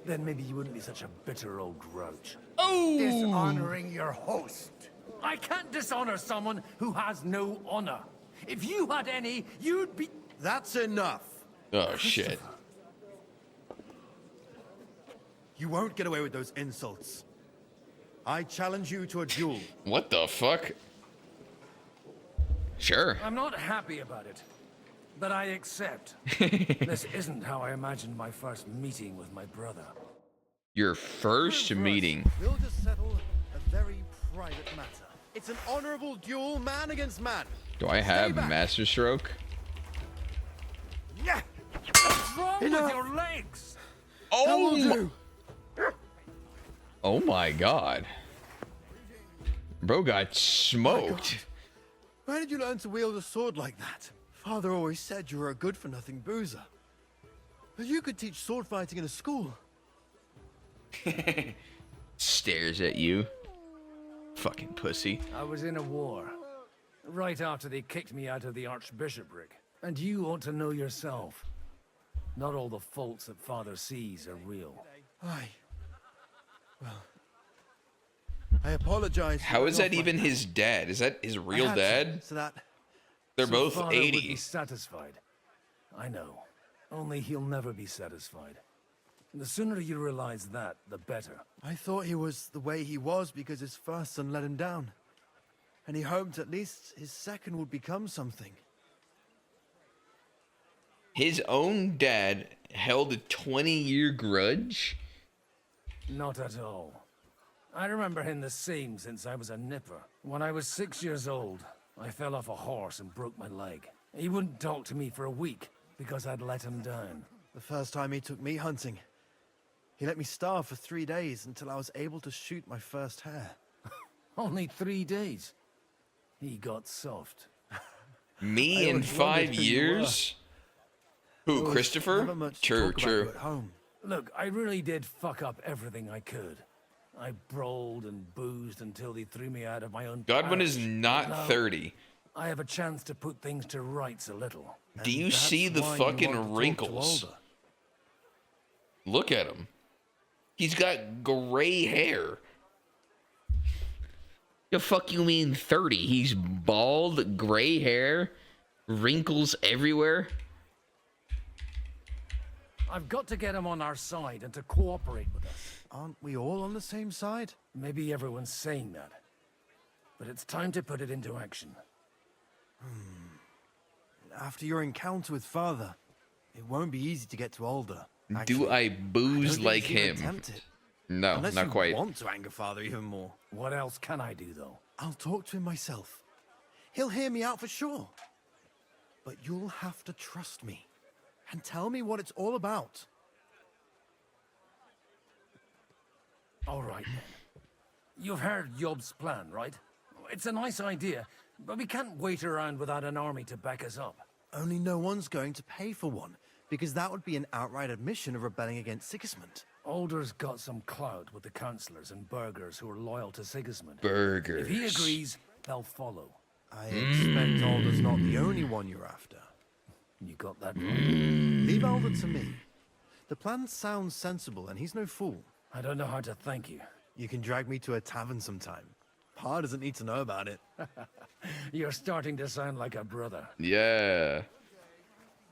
Then maybe you wouldn't be such a bitter old grouch. Oh! Dishonoring your host. I can't dishonor someone who has no honor. If you had any, you'd be... That's enough. Oh, shit. You won't get away with those insults. I challenge you to a duel. What the fuck? Sure. I'm not happy about it, but I accept. This isn't how I imagined my first meeting with my brother. Your first meeting. We'll just settle a very private matter. It's an honorable duel, man against man. Do I have Master Stroke? Yeah. What's wrong with your legs? Oh my god. Bro got smoked. Where did you learn to wield a sword like that? Father always said you were a good-for-nothing boozer. But you could teach sword fighting in a school. Stares at you. Fucking pussy. I was in a war. Right after they kicked me out of the archbishopric. And you ought to know yourself. Not all the faults that Father sees are real. I apologize. How is that even his dad? Is that his real dad? They're both Father 80. would be satisfied. I know. Only he'll never be satisfied. The sooner you realize that, the better. I thought he was the way he was because his first son let him down. And he hoped at least his second would become something. His own dad held a 20-year grudge? Not at all. I remember him the same since I was a nipper. When I was 6 years old, I fell off a horse and broke my leg. He wouldn't talk to me for a week because I'd let him down. The first time he took me hunting, he let me starve for 3 days until I was able to shoot my first hare. Only 3 days? He got soft. Me in 5 years? Who, Christopher? True. Look, I really did fuck up everything I could. I brawled and boozed until they threw me out of my own Godwin parish. is not Now, 30. I have a chance to put things to rights a little. Do you And see that's the why you want to fucking talk to wrinkles? Alda. Look at him. He's got gray hair. The fuck you mean 30? He's bald, gray hair, wrinkles everywhere. I've got to get him on our side and to cooperate with us. Aren't we all on the same side? Maybe everyone's saying that. But it's time to put it into action. After your encounter with Father, it won't be easy to get to Alda. Do I booze like him? No, Unless not you quite. want to anger Father even more. What else can I do, though? I'll talk to him myself. He'll hear me out for sure. But you'll have to trust me and tell me what it's all about. All right, then. You've heard Yob's plan, right? It's a nice idea, but we can't wait around without an army to back us up. Only no one's going to pay for one, because that would be an outright admission of rebelling against Sigismund. Alder's got some clout with the councillors and burghers who are loyal to Sigismund. Burghers. If he agrees, they'll follow. I expect Alder's not the only one you're after. You got that right. Leave Alder to me. The plan sounds sensible, and he's no fool. I don't know how to thank you. You can drag me to a tavern sometime. Pa doesn't need to know about it. You're starting to sound like a brother. Yeah.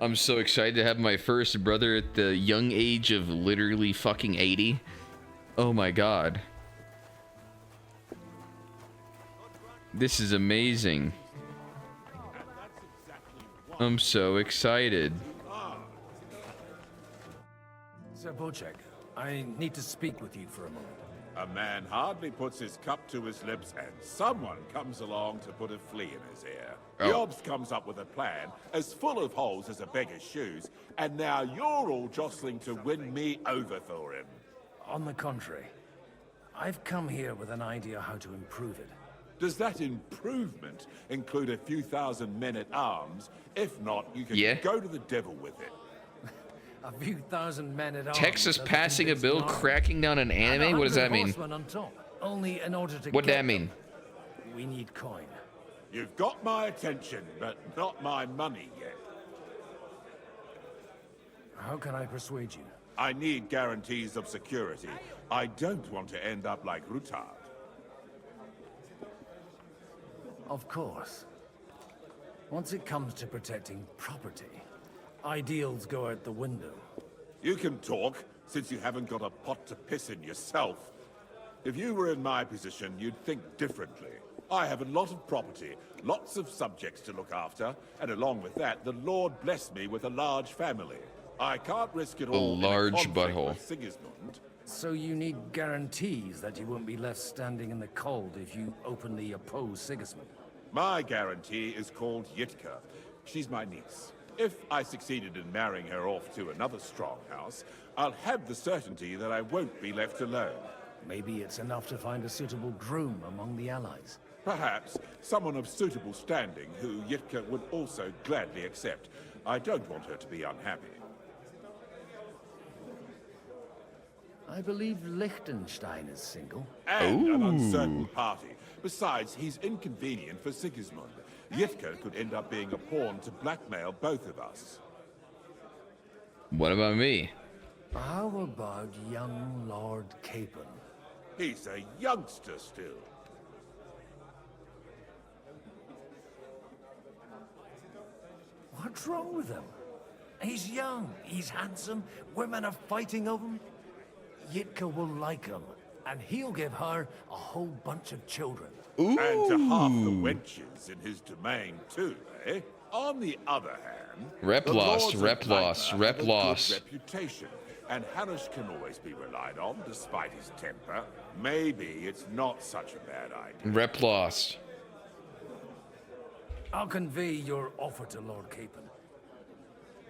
I'm so excited to have my first brother at the young age of literally fucking 80. Oh my god. This is amazing. I'm so excited. Sir Bocek, I need to speak with you for a moment. A man hardly puts his cup to his lips and someone comes along to put a flea in his ear. Jobs comes up with a plan as full of holes as a beggar's shoes, and now you're all jostling to win me over for him. On the contrary, I've come here with an idea how to improve it. Does that improvement include a few thousand men-at-arms? If not, you can go to the devil with it. A few thousand men at arms. Texas passing a bill cracking down an anime? What does that mean? On top. Only in order to What does that mean? We need coin. You've got my attention, but not my money yet. How can I persuade you? I need guarantees of security. I don't want to end up like Rutard. Of course. Once it comes to protecting property, ideals go out the window. You can talk, since you haven't got a pot to piss in yourself. If you were in my position, you'd think differently. I have a lot of property, lots of subjects to look after, and along with that, the Lord blessed me with a large family. I can't risk it all in a large conflict butthole. with Sigismund. So you need guarantees that you won't be left standing in the cold if you openly oppose Sigismund. My guarantee is called Yitka. She's my niece. If I succeeded in marrying her off to another strong house, I'll have the certainty that I won't be left alone. Maybe it's enough to find a suitable groom among the allies. Perhaps someone of suitable standing who Yitka would also gladly accept. I don't want her to be unhappy. I believe Liechtenstein is single. And an uncertain party. Besides, he's inconvenient for Sigismund. Yivka could end up being a pawn to blackmail both of us. What about me? How about young Lord Capon? He's a youngster still. What's wrong with him? He's young, he's handsome, women are fighting over him. Yitka will like him, and he'll give her a whole bunch of children. And to half the wenches in his domain too, eh? On the other hand, Rep the lost, lords of rep lost, Nightmare rep have a good lost. reputation, and Hanush can always be relied on, despite his temper. Maybe it's not such a bad idea. Rep lost. I'll convey your offer to Lord Capon.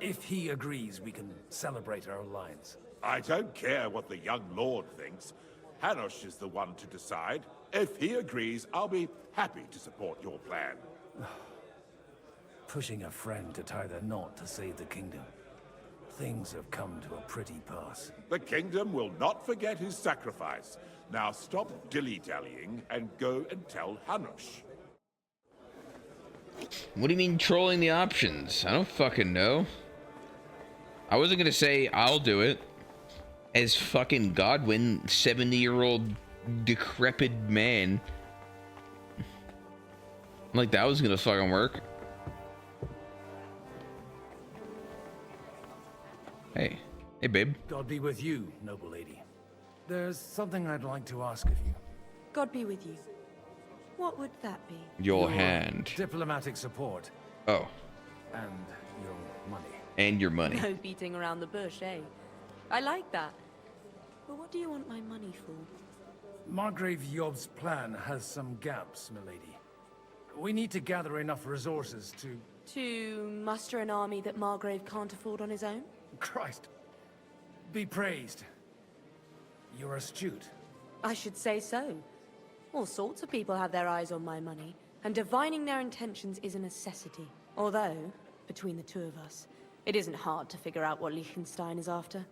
If he agrees, we can celebrate our alliance. I don't care what the young lord thinks. Hanush is the one to decide. If he agrees, I'll be happy to support your plan. Pushing a friend to tie the knot to save the kingdom. Things have come to a pretty pass. The kingdom will not forget his sacrifice. Now stop dilly-dallying and go and tell Hanush. What do you mean trolling the options? I don't fucking know. I wasn't gonna say I'll do it. As fucking Godwin, 70-year-old decrepit man. Like that was gonna fucking work. Hey. Hey, babe. God be with you, noble lady. There's something I'd like to ask of you. God be with you. What would that be? Your hand. Diplomatic support. Oh. And your money. And your money. No beating around the bush, eh? I like that. But what do you want my money for? Margrave Yob's plan has some gaps, milady. We need to gather enough resources to... To muster an army that Margrave can't afford on his own? Christ. Be praised. You're astute. I should say so. All sorts of people have their eyes on my money, and divining their intentions is a necessity. Although, between the two of us, it isn't hard to figure out what Liechtenstein is after.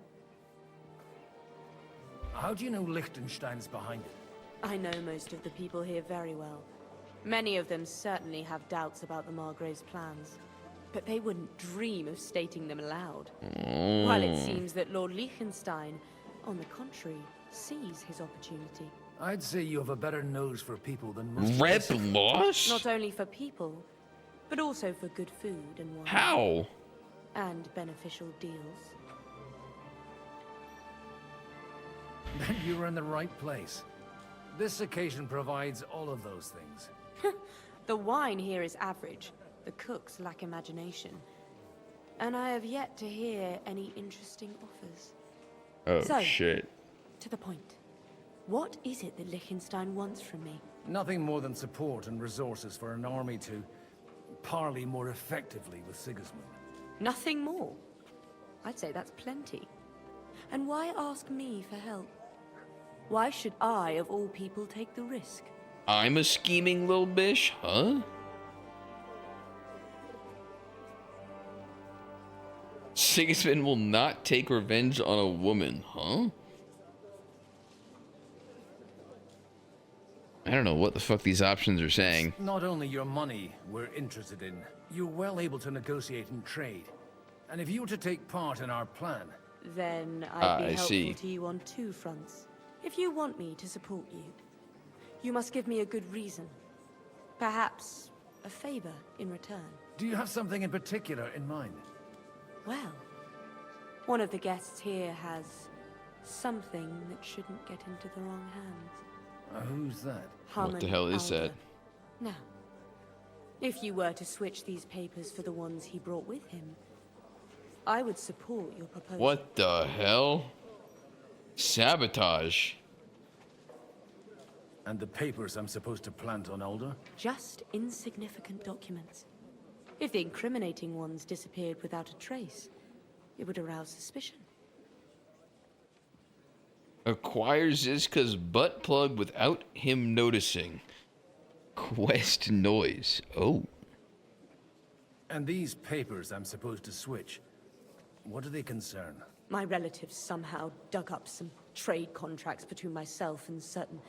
How do you know Liechtenstein's behind it? I know most of the people here very well. Many of them certainly have doubts about the Margrave's plans, but they wouldn't dream of stating them aloud. While it seems that Lord Liechtenstein, on the contrary, sees his opportunity. I'd say you have a better nose for people than most. Rep lost? Not only for people, but also for good food and wine. How? And beneficial deals. Then you're in the right place. This occasion provides all of those things. The wine here is average. The cooks lack imagination. And I have yet to hear any interesting offers. Oh, so, shit. To the point. What is it that Liechtenstein wants from me? Nothing more than support and resources for an army to parley more effectively with Sigismund. Nothing more? I'd say that's plenty. And why ask me for help? Why should I, of all people, take the risk? I'm a scheming little bish, huh? Sigismund will not take revenge on a woman, huh? I don't know what the fuck these options are saying. It's not only your money we're interested in, you're well able to negotiate and trade. And if you were to take part in our plan... Then I'd be helpful see. to you on two fronts. If you want me to support you, you must give me a good reason. Perhaps a favor in return. Do you have something in particular in mind? Well, one of the guests here has something that shouldn't get into the wrong hands. Who's that? What the hell is that? Now, if you were to switch these papers for the ones he brought with him, I would support your proposal. What the hell? Sabotage. And the papers I'm supposed to plant on Alder? Just insignificant documents. If the incriminating ones disappeared without a trace, it would arouse suspicion. Acquire Zizka's butt plug without him noticing. Quest noise. Oh. And these papers I'm supposed to switch, what do they concern? My relatives somehow dug up some trade contracts between myself and certain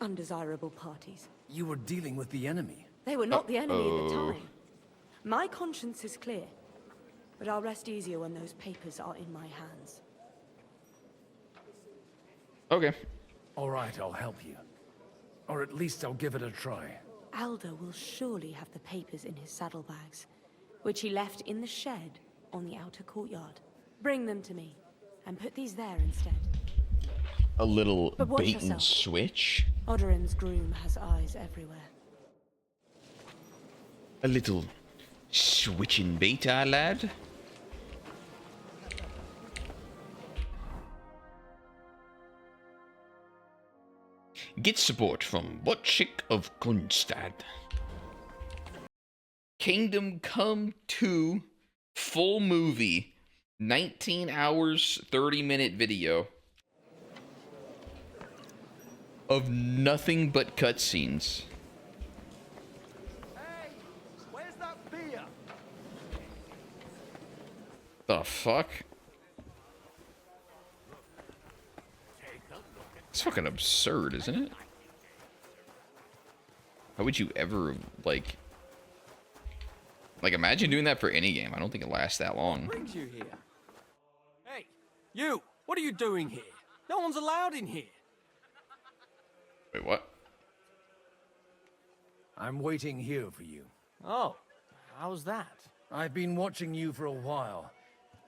undesirable parties. You were dealing with the enemy. They were not the enemy at the time. My conscience is clear, but I'll rest easier when those papers are in my hands. Okay. All right, I'll help you. Or at least I'll give it a try. Aldo will surely have the papers in his saddlebags, which he left in the shed on the outer courtyard. Bring them to me, and put these there instead. A little But watch bait and yourself. switch. Odoran's groom has eyes everywhere. A little switching beta, lad. Get support from Wojciech of Kunstad. Kingdom Come 2 full movie. 19 hours, 30-minute video. Of nothing but cutscenes. Hey, where's that beer? The fuck? It's fucking absurd, isn't it? How would you ever, like imagine doing that for any game? I don't think it lasts that long. Brings you here? Hey, you! What are you doing here? No one's allowed in here. Wait, what? I'm waiting here for you. Oh, how's that? I've been watching you for a while,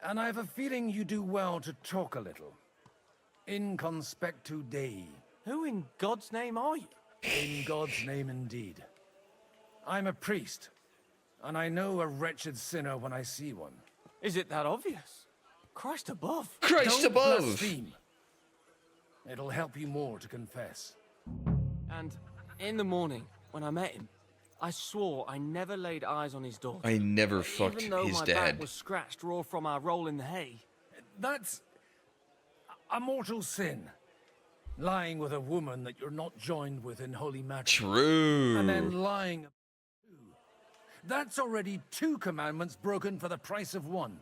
and I have a feeling you do well to talk a little. In conspectu Dei. Who in God's name are you? In God's name indeed. I'm a priest, and I know a wretched sinner when I see one. Is it that obvious? Christ above. Christ Don't above! blaspheme. It'll help you more to confess. And in the morning, when I met him, I swore I never laid eyes on his daughter. I never fucked Even though his my dad. back was scratched raw from our roll in the hay. That's a mortal sin. Lying with a woman that you're not joined with in holy matrimony. True. And then lying. That's already 2 commandments broken for the price of 1.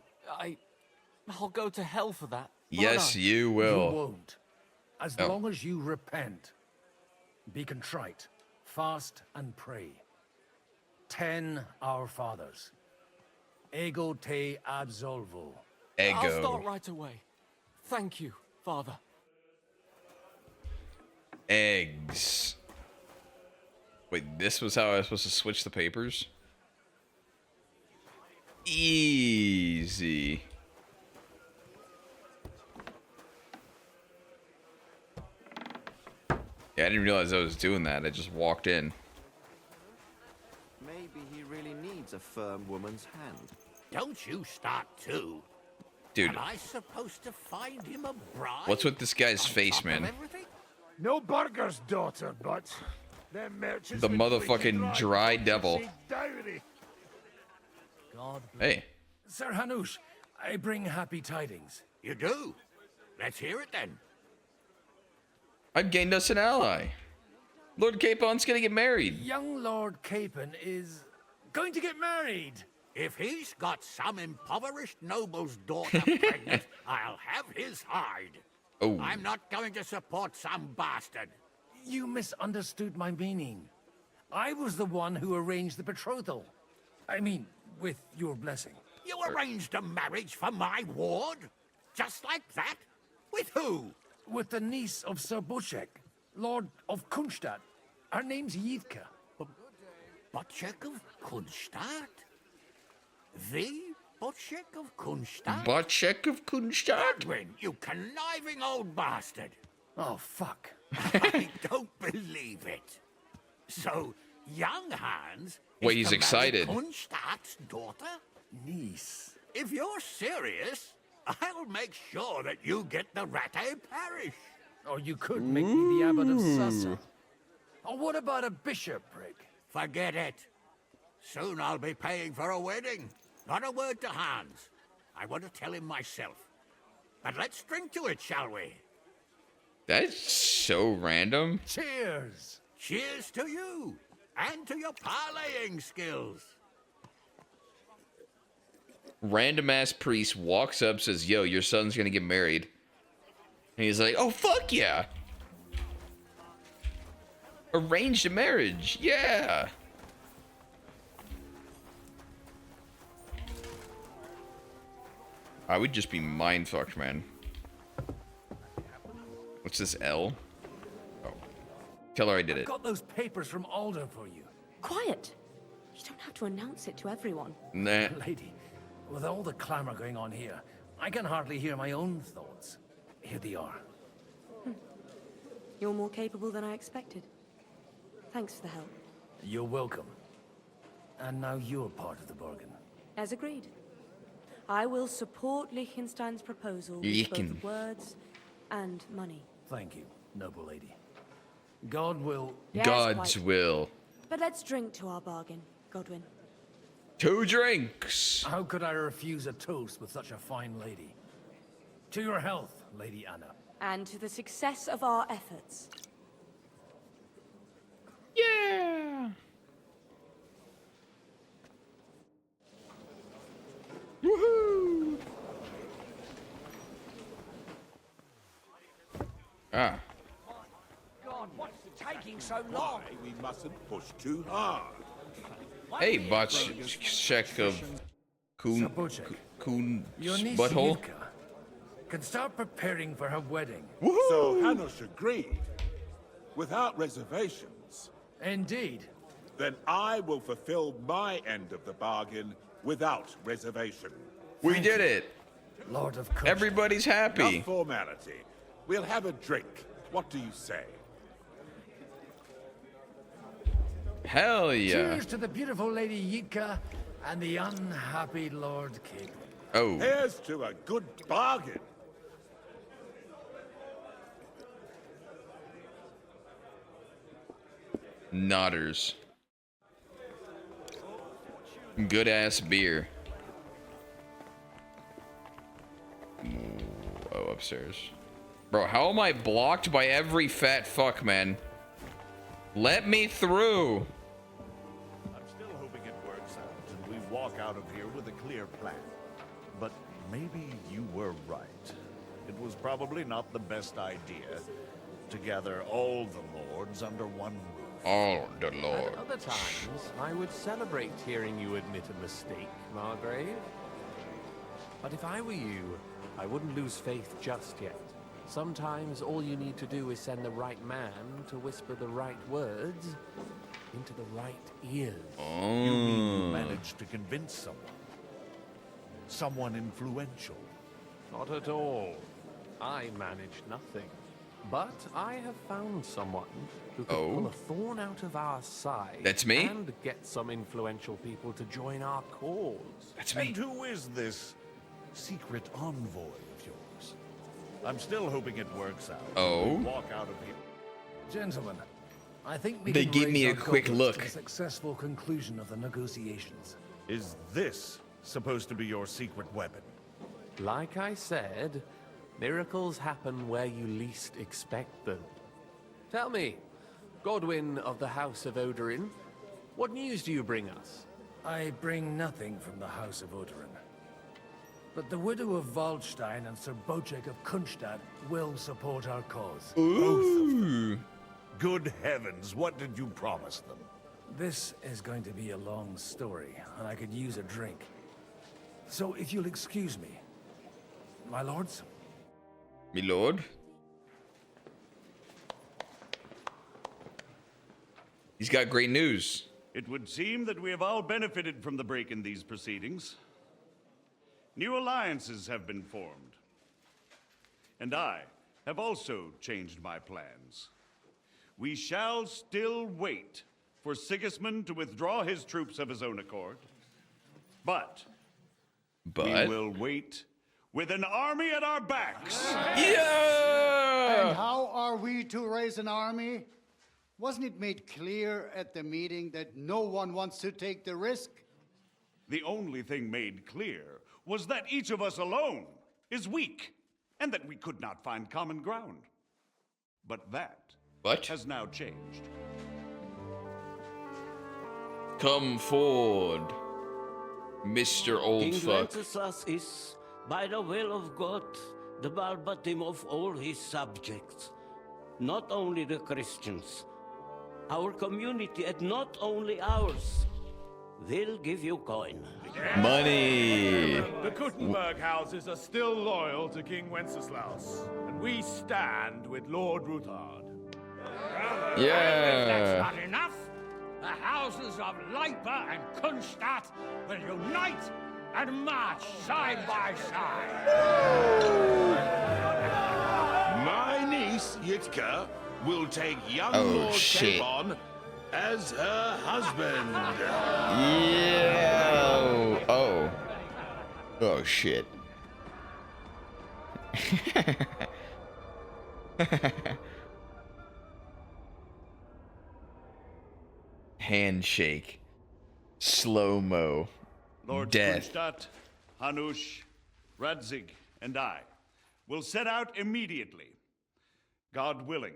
I'll go to hell for that. Yes, won't I? you will. You won't. As Oh. long as you repent. Be contrite. Fast and pray. 10 Our Fathers. Ego te absolvo. I'll Ego. start right away. Thank you, Father. Eggs. Wait, this was how I was supposed to switch the papers? Easy. Yeah, I didn't realize I was doing that. I just walked in. Maybe he really needs a firm woman's hand. Don't you start too. Dude. Am I supposed to find him a bride? What's with this guy's on face, top of man? everything? No burger's daughter, but them merchants The been motherfucking wicked dry right. devil. See dowry. God. Hey. Sir Hanush, I bring happy tidings. You do? Let's hear it then. I've gained us an ally. Lord Capon's gonna get married. Young Lord Capon is going to get married. If he's got some impoverished noble's daughter pregnant, I'll have his hide. Oh. I'm not going to support some bastard. You misunderstood my meaning. I was the one who arranged the betrothal. I mean, with your blessing. You arranged a marriage for my ward? Just like that? With who? With the niece of Sir Bushek, Lord of Kunstad. Her name's Yivka. Bushek of Kunstad? The Bushek of Kunstad? Bushek of Kunstad? Edwin, you conniving old bastard. Oh, fuck. I don't believe it. So, young Hans Wait, is he's to excited. marry Kunstad's daughter? Niece. If you're serious, I'll make sure that you get the Rattay parish. Or you could make me the abbot of Sassa. Or what about a bishopric? Forget it. Soon I'll be paying for a wedding. Not a word to Hans. I want to tell him myself. But let's drink to it, shall we? That's so random. Cheers! Cheers to you, and to your parlaying skills. Random ass priest walks up, says, "Yo, your son's gonna get married." And he's like, "Oh, fuck yeah. Arranged a marriage. Yeah." I would just be mind fucked, man. What's this L? Oh. Tell her I did it. I've got those papers from Alder for you. Quiet! You don't have to announce it to everyone. Nah. Lady, with all the clamor going on here, I can hardly hear my own thoughts. Here they are. You're more capable than I expected. Thanks for the help. You're welcome. And now you're part of the bargain. As agreed. I will support Liechtenstein's proposal with both words and money. Thank you, noble lady. God will... Yes, God's quite. will. But let's drink to our bargain, Godwin. 2 drinks. How could I refuse a toast with such a fine lady? To your health, Lady Anna. And to the success of our efforts. Yeah! Woohoo! Ah. God, what's taking so long? We mustn't push too hard. Hey, botch check of Coon's Your niece butthole. Yilka can start preparing for her wedding. So Hanush agreed, without reservations. Indeed. Then I will fulfill my end of the bargain without reservation. We did it. Lord of Everybody's happy. Enough formality. We'll have a drink. What do you say? Hell yeah. Cheers to the beautiful Lady Yilka and the unhappy Lord King. Oh. Here's to a good bargain. Nodders. Good ass beer. Oh, upstairs. Bro, how am I blocked by every fat fuck, man? Let me through. I'm still hoping it works out and we walk out of here with a clear plan. But maybe you were right. It was probably not the best idea to gather all the lords under one roof. All the lords. At other times, I would celebrate hearing you admit a mistake, Margrave. But if I were you, I wouldn't lose faith just yet. Sometimes all you need to do is send the right man to whisper the right words into the right ears. You mean you managed to convince someone? Someone influential? Not at all. I managed nothing. But I have found someone who can pull a thorn out of our side. That's me? And get some influential people to join our cause. That's me. And who is this secret envoy of yours? I'm still hoping it works out. Oh? We walk out of here. Gentlemen, I think we They can give raise me a our quick goblets look. to the successful conclusion of the negotiations. Is this supposed to be your secret weapon? Like I said, miracles happen where you least expect them. Tell me, Godwin of the House of Odorin, what news do you bring us? I bring nothing from the House of Odorin. But the widow of Waldstein and Sir Bocek of Kunstadt will support our cause. Ooh. Good heavens, what did you promise them? This is going to be a long story, and I could use a drink. So if you'll excuse me, my lords? Me lord? He's got great news. It would seem that we have all benefited from the break in these proceedings. New alliances have been formed. And I have also changed my plans. We shall still wait for Sigismund to withdraw his troops of his own accord. But we will wait with an army at our backs. Yeah! And how are we to raise an army? Wasn't it made clear at the meeting that no one wants to take the risk? The only thing made clear was that each of us alone is weak, and that we could not find common ground. But that has now changed. Come forward, Mr. Old King Fuck. Wenceslas is, by the will of God, the Balbatim of all his subjects. Not only the Christians, our community, and not only ours. we'll give you coin. Money. The Kuttenberg houses are still loyal to King Wenceslaus, and we stand with Lord Ruthard. Yeah. If that's not enough, the houses of Leipa and Kunstadt will unite and march side by side. My niece, Yitka, will take young Oh, Lord shit. Capon as her husband. Yeah. Oh. Oh, shit. Handshake. Slow-mo. Lord Death. Kunstadt, Hanush, Radzig, and I will set out immediately. God willing,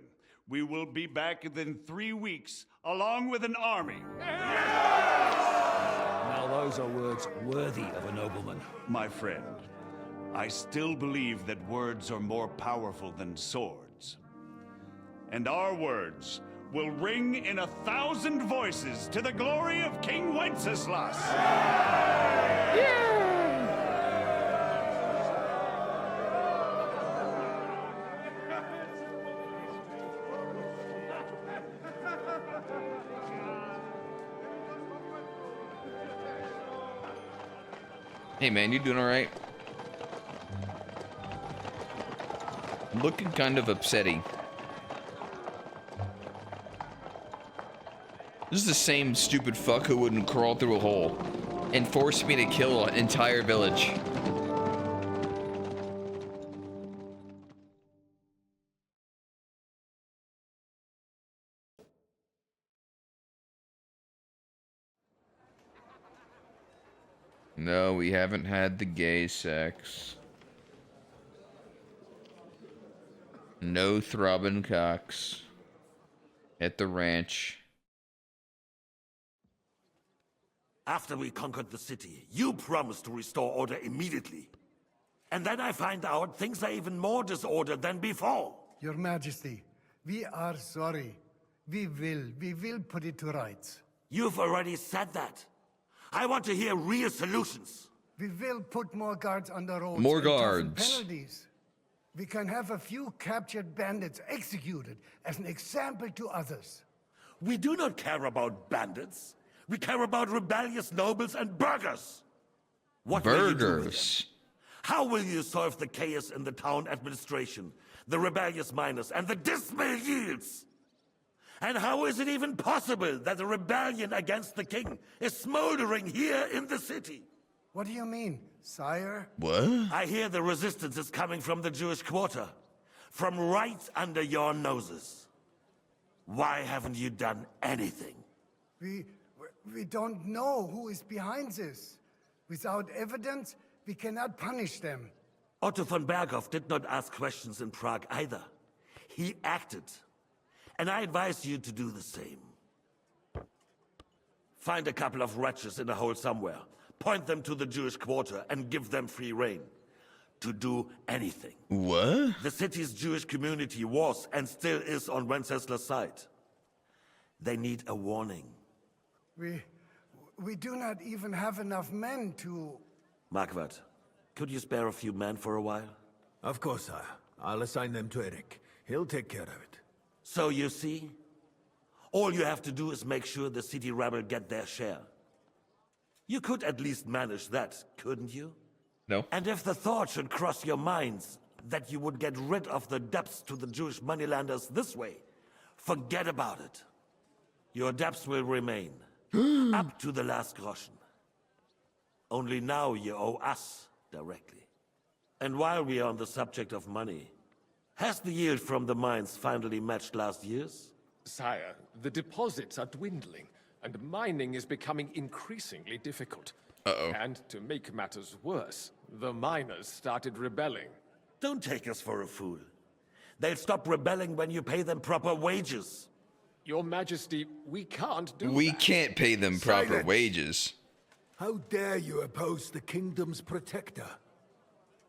we will be back within 3 weeks, along with an army. Now those are words worthy of a nobleman. My friend, I still believe that words are more powerful than swords. And our words will ring in 1,000 voices to the glory of King Wenceslas. Hey man, you doing alright? Looking kind of upsetting. This is the same stupid fuck who wouldn't crawl through a hole and force me to kill an entire village. No, we haven't had the gay sex. No throbbing cocks at the ranch. After we conquered the city, you promised to restore order immediately. And then I find out things are even more disordered than before. Your Majesty, we are sorry. We will put it to rights. You've already said that. I want to hear real solutions. We will put more guards on the roads. More and toughen guards. penalties. We can have a few captured bandits executed as an example to others. We do not care about bandits. We care about rebellious nobles and burghers. What will you do with them? How will you solve the chaos in the town administration, the rebellious miners, and the dismal yields? And how is it even possible that a rebellion against the king is smoldering here in the city? What do you mean, sire? What? I hear the resistance is coming from the Jewish quarter, from right under your noses. Why haven't you done anything? We don't know who is behind this. Without evidence, we cannot punish them. Otto von Berghoff did not ask questions in Prague either. He acted. And I advise you to do the same. Find a couple of wretches in a hole somewhere, point them to the Jewish quarter, and give them free rein to do anything. What? The city's Jewish community was and still is on Wenceslas' side. They need a warning. We do not even have enough men to... Marquardt, could you spare a few men for a while? Of course, sire. I'll assign them to Eric. He'll take care of it. So you see, all you have to do is make sure the city rebel get their share. You could at least manage that, couldn't you? No. And if the thought should cross your minds that you would get rid of the debts to the Jewish moneylenders this way, forget about it. Your debts will remain, up to the last groschen. Only now you owe us directly. And while we are on the subject of money, has the yield from the mines finally matched last year's? Sire, the deposits are dwindling, and mining is becoming increasingly difficult. Uh-oh. And to make matters worse, the miners started rebelling. Don't take us for a fool. They'll stop rebelling when you pay them proper wages. Your Majesty, we can't do We that. can't pay them proper Silence. wages. How dare you oppose the kingdom's protector?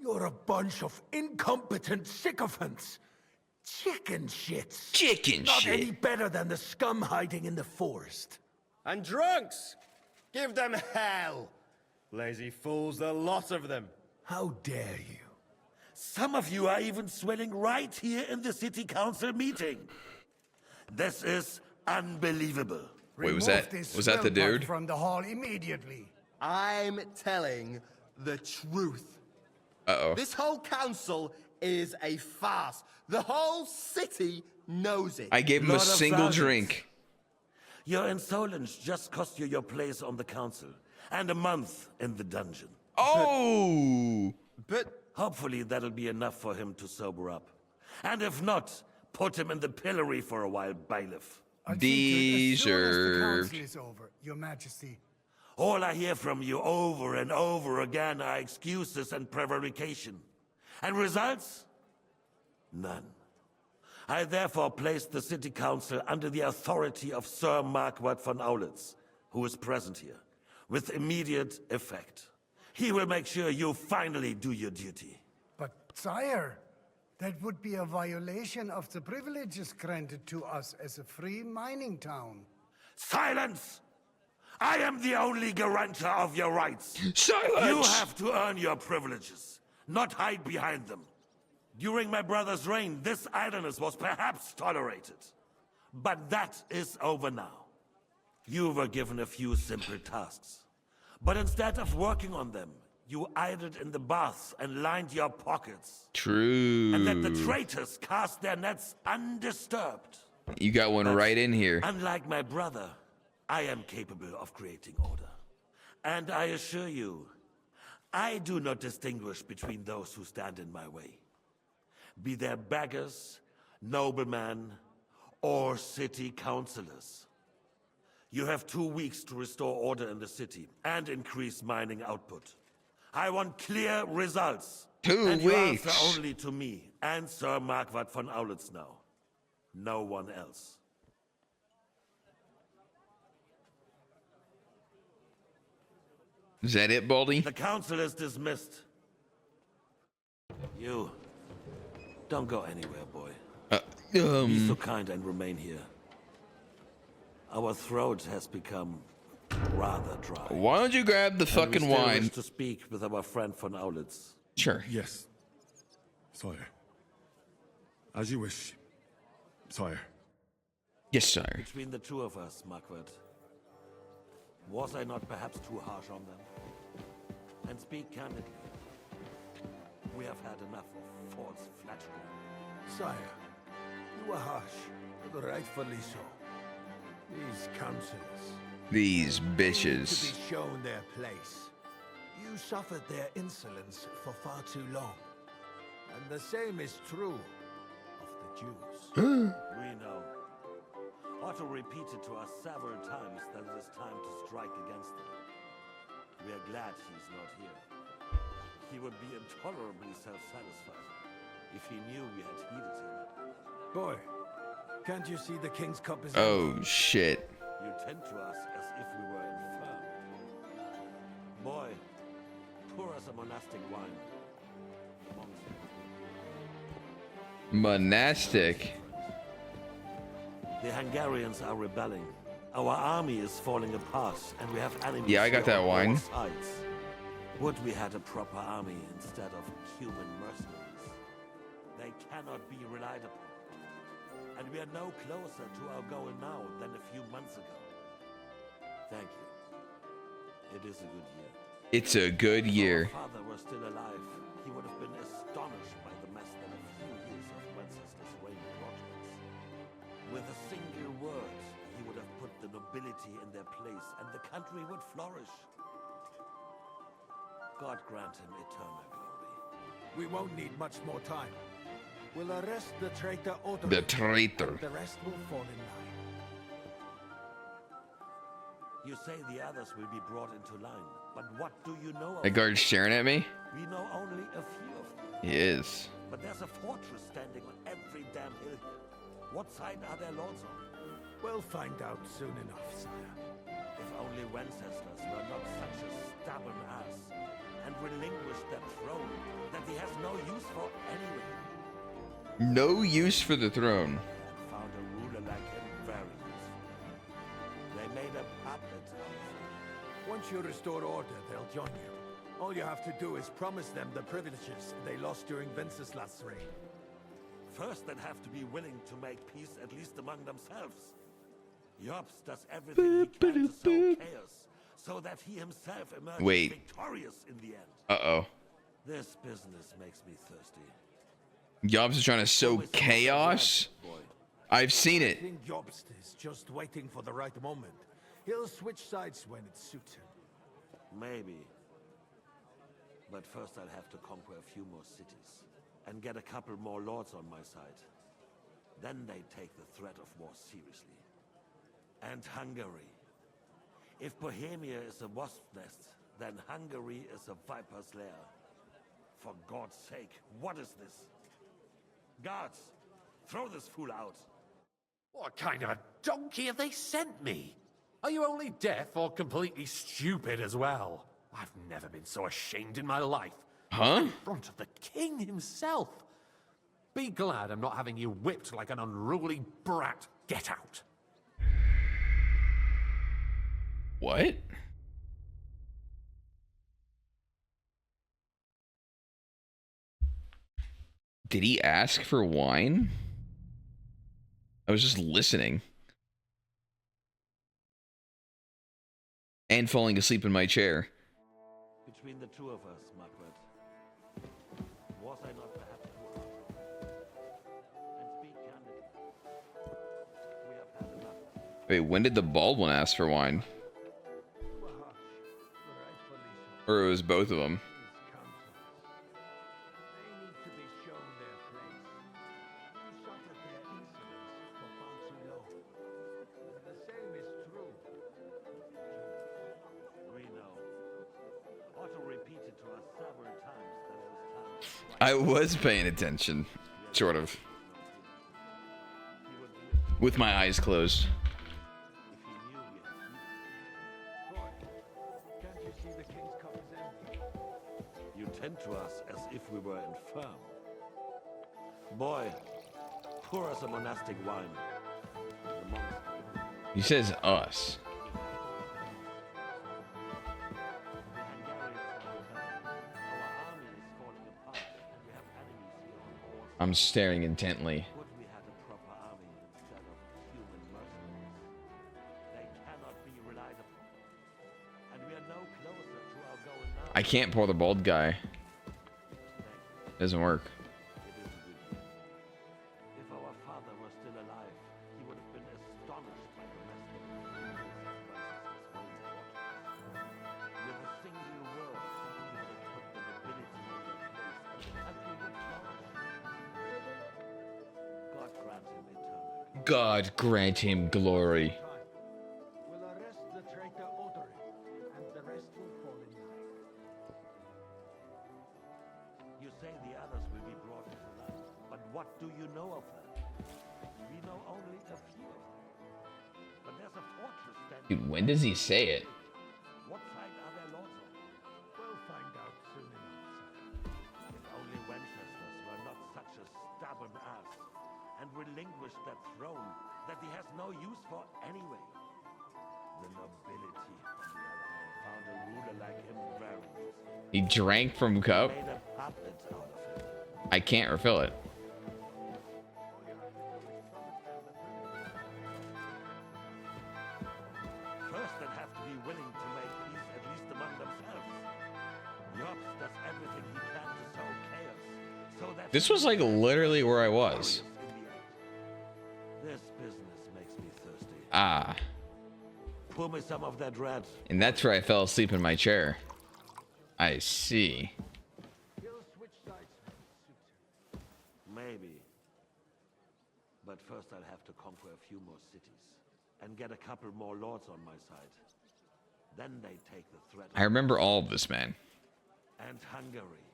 You're a bunch of incompetent sycophants. Chicken shits. Chicken Not shit. any better than the scum hiding in the forest. And drunks! Give them hell! Lazy fools, the lot of them. How dare you? Some of you are even swelling right here in the city council meeting. This is unbelievable. Wait, was Remove that this the swell dude? part from the hall immediately. I'm telling the truth. Uh-oh. This whole council is a farce. The whole city knows it. I gave him a Lord of single Thousands. drink. Your insolence just cost you your place on the council and a month in the dungeon. Oh! But hopefully that'll be enough for him to sober up. And if not, put him in the pillory for a while, bailiff. I'll see to it as soon as the Deserved. council is over, Your Majesty. All I hear from you over and over again are excuses and prevarication. And results? None. I therefore place the city council under the authority of Sir Marquardt von Aulitz, who is present here, with immediate effect. He will make sure you finally do your duty. But, sire, that would be a violation of the privileges granted to us as a free mining town. Silence! I am the only guarantor of your rights. Silence! You have to earn your privileges, not hide behind them. During my brother's reign, this idleness was perhaps tolerated. But that is over now. You were given a few simple tasks. But instead of working on them, you idled in the baths and lined your pockets. True. And let the traitors cast their nets undisturbed. You got one right in here. Unlike my brother, I am capable of creating order. And I assure you, I do not distinguish between those who stand in my way. Be they beggars, noblemen, or city councillors. You have 2 weeks to restore order in the city and increase mining output. I want clear results. 2 and you weeks. answer only to me and Sir Marquardt von Aulitz now. No one else. Is that it, Baldy? The council is dismissed. You, don't go anywhere, boy. Be so kind and remain here. Our throat has become rather dry. Why don't you grab the And fucking we still wine? wish to speak with our friend von Aulitz. Sure. Yes, sire. As you wish, sire. Yes, sire. Between the two of us, Marquardt, was I not perhaps too harsh on them? And speak candidly, we have had enough of false flattery. Sire, you were harsh, but rightfully so. These councillors These to bitches. be shown their place. You suffered their insolence for far too long. And the same is true of the Jews. We know. Otto repeated to us several times that it is time to strike against them. We are glad he's not here. He would be intolerably self-satisfied if he knew we had heeded him. Boy, can't you see the King's Cup is Oh, shit. You tend to us as if we were infirm. Boy, pour us a monastic wine. Monastic. The Hungarians are rebelling. Our army is falling apart, and we have enemies. Yeah, I got here that on wine. all sides. Would we had a proper army instead of human mercenaries? They cannot be relied upon. And we are no closer to our goal now than a few months ago. Thank you. It is a good year. It's a good year. If our father were still alive, he would have been astonished by the mess that a few years of Wenceslaus' reign brought us. With a single word, he would have put the nobility in their place, and the country would flourish. God grant him eternal glory. We won't need much more time. We'll arrest the traitor Otto. The traitor. The rest will fall in line. You say the others will be brought into line, but what do you know of That guard's staring at me? We know only a few of them. He is. But there's a fortress standing on every damn hill here. What side are their lords on? We'll find out soon enough, sire. If only Wenceslas were not such a stubborn ass and relinquished that throne that he has no use for anyway. No use for the throne. Found a ruler like him very useful. They made a puppet of him. Once you restore order, they'll join you. All you have to do is promise them the privileges they lost during Wenceslas' reign. First, they'd have to be willing to make peace, at least among themselves. Jobs does everything he can to sow chaos, so that he himself emerges victorious in the end. Uh-oh. This business makes me thirsty. Jobs is trying to sow chaos? I've seen it. I think Jobst is just waiting for the right moment. He'll switch sides when it suits him. Maybe. But first I'll have to conquer a few more cities, and get a couple more lords on my side. Then they take the threat of war seriously. And Hungary. If Bohemia is a wasp's nest, then Hungary is a viper's lair. For God's sake, what is this? Guards, throw this fool out. What kind of donkey have they sent me? Are you only deaf or completely stupid as well? I've never been so ashamed in my life. Huh? In front of the king himself. Be glad I'm not having you whipped like an unruly brat. Get out. What? Did he ask for wine? I was just listening. And falling asleep in my chair. Between the two of us, Margaret, was I not perhaps too harsh? And speak candidly. We have had enough. Wait, when did the bald one ask for wine? Or it was both of them? I was paying attention, sort of. With my eyes closed. You tend to us as if we were infirm. Boy, pour us a monastic wine. The monks. He says us. I'm staring intently. Would we had a proper army instead of human mercenaries? They cannot be relied upon. And we are no closer to our goal now. I can't pour the bald guy. Doesn't work. If our father were still alive, he would have been astonished by the massive with a single word, he would have put the nobility in their place, and the country would flourish. God grant him eternal. God grant him glory. We'll arrest the traitor Odoric, and the rest will fall in line. You say the others will be brought to light, but what do you know of them? We know only a few of them. But there's a fortress standing. Dude, when does he say it? What side are their lords on? We'll find out soon enough, sir. If only Wenceslas were not such a stubborn ass, and relinquished that throne that he has no use for anyway. The nobility, on the other hand, found a ruler like him very useful. He drank from cup? Made a puppet out of him. I can't refill it. First, they'd have to be willing to make peace, at least among themselves. Jobs does everything he can to sow chaos, so that This was like literally where I was. this business makes me thirsty. Ah. Pour me some of that red. And that's where I fell asleep in my chair. I see. Maybe. But first I'll have to conquer a few more cities, and get a couple more lords on my side. Then they take the threat. I remember all of this, man. And Hungary.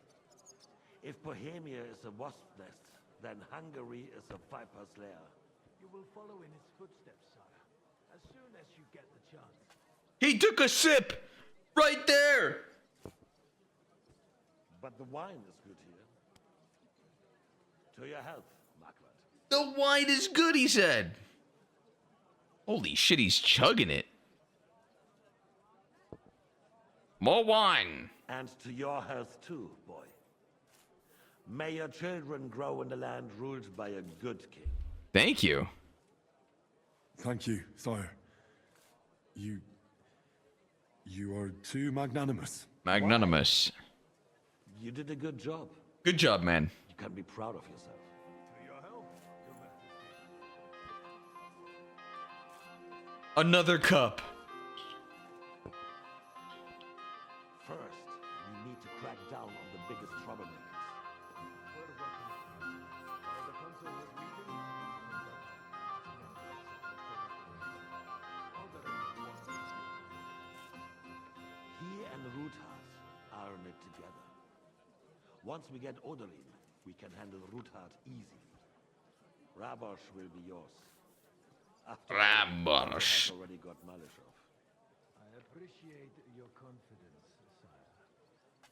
If Bohemia is a wasp's nest, then Hungary is a viper's lair. You will follow in his footsteps, sire, as soon as you get the chance. He took a sip! Right there! But the wine is good here. To your health, Margaret. The wine is good, he said. Holy shit, he's chugging it. More wine. And to your health too, boy. May your children grow in a land ruled by a good king. Thank you. Thank you, sire. You are too magnanimous. Magnanimous. You did a good job. Good job, man. You can be proud of yourself. Another cup. First, we need to crack down on the biggest troublemakers. He and Ruthard are in it together. Once we get Oderlin, we can handle Ruthard easy. Rabosh will be yours. After Rabosh. all, already got Malishov. I appreciate your confidence, sire.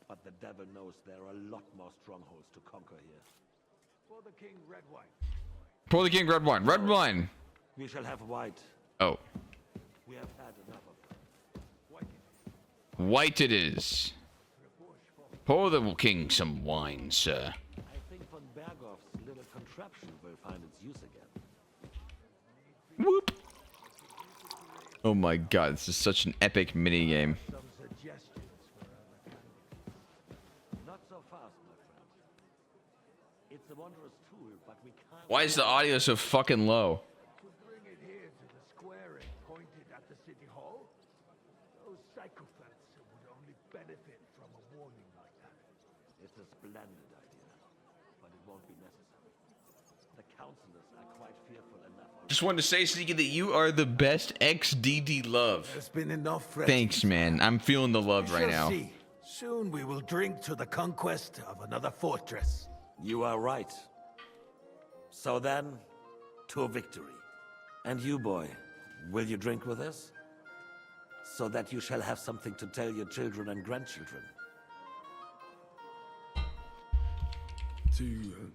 But the devil knows there are a lot more strongholds to conquer here. For the king, red wine. Pour the king red wine. Red wine. We shall have white. Oh. We have had enough of them. White it is. Pour the king some wine, sir. I think von Berghoff's little contraption will find its use again. Whoop. Oh my god, this is such an epic minigame. Some suggestions for other candidates. Not so fast, my friend. It's a wondrous tool, but we can't... Why is the audio so fucking low? To bring it here to the square and point it at the city hall? Those psychopaths would only benefit from a warning like that. It's a splendid idea, but it won't be necessary. The councillors are quite fearful enough. Just wanted to say, Sneaky, that you are the best XDD love. There's been enough Thanks, man. I'm feeling the love right now. See. Soon we will drink to the conquest of another fortress. You are right. So then, to victory. And you, boy, will you drink with us? So that you shall have something to tell your children and grandchildren. To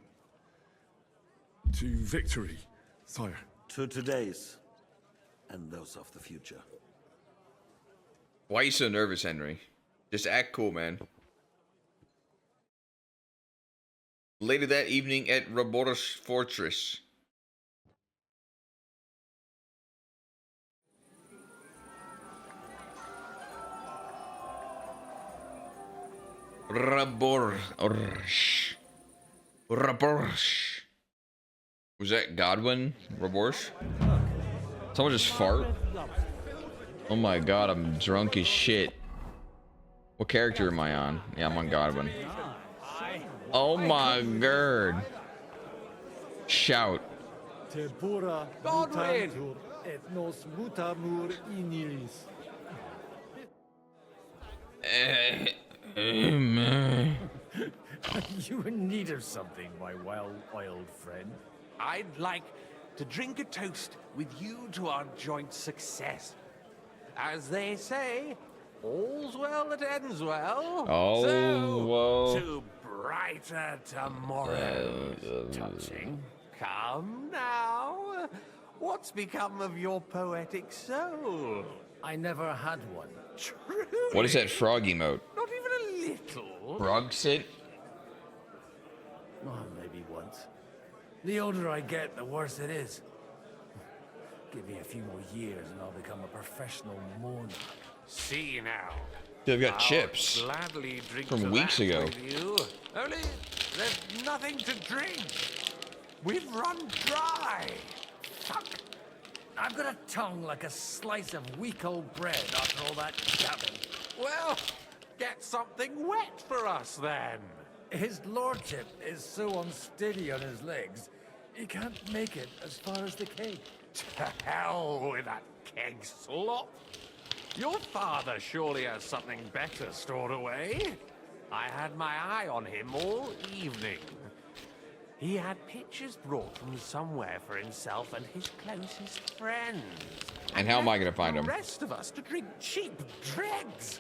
victory, sire. To today's, and those of the future. Why are you so nervous, Henry? Just act cool, man. Later that evening at Raboros Fortress. Raboros. Raboros. Was that Godwin? Raboros? Someone just fart? Oh my god, I'm drunk as shit. What character am I on? Yeah, I'm on Godwin. Oh my god. Shout. Godwin! Et nos mutamur iniris. Are you in need of something, my well-oiled friend? I'd like to drink a toast with you to our joint success. As they say, all's well that ends well. Oh, so, whoa. to brighter tomorrows. Touching. Come now. What's become of your poetic soul? I never had one. True. What is that frog emote? Not even a little. Frog sit? Oh, maybe once. The older I get, the worse it is. Give me a few more years and I'll become a professional mourner. See now. They've got I'll chips gladly drink from to weeks that ago. with you. Only there's nothing to drink. We've run dry. Fuck! I've got a tongue like a slice of week-old bread after all that gabbing. Well, get something wet for us then. His lordship is so unsteady on his legs, he can't make it as far as the keg. To hell with that keg slop. Your father surely has something better stored away. I had my eye on him all evening. He had pictures brought from somewhere for himself and his closest friends. And how am I gonna find the them? rest of us to drink cheap dregs.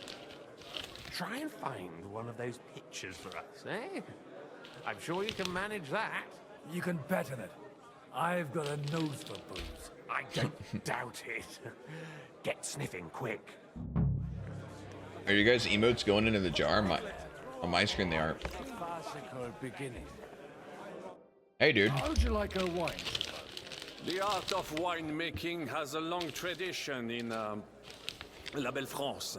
Try and find one of those pictures for us, eh? I'm sure you can manage that. You can bet on it. I've got a nose for booze. I don't doubt it. Get sniffing quick. Are you guys emotes going into the jar? On my screen they aren't. Farcical beginning. Hey, dude. How would you like a wine? The art of winemaking has a long tradition in La Belle France.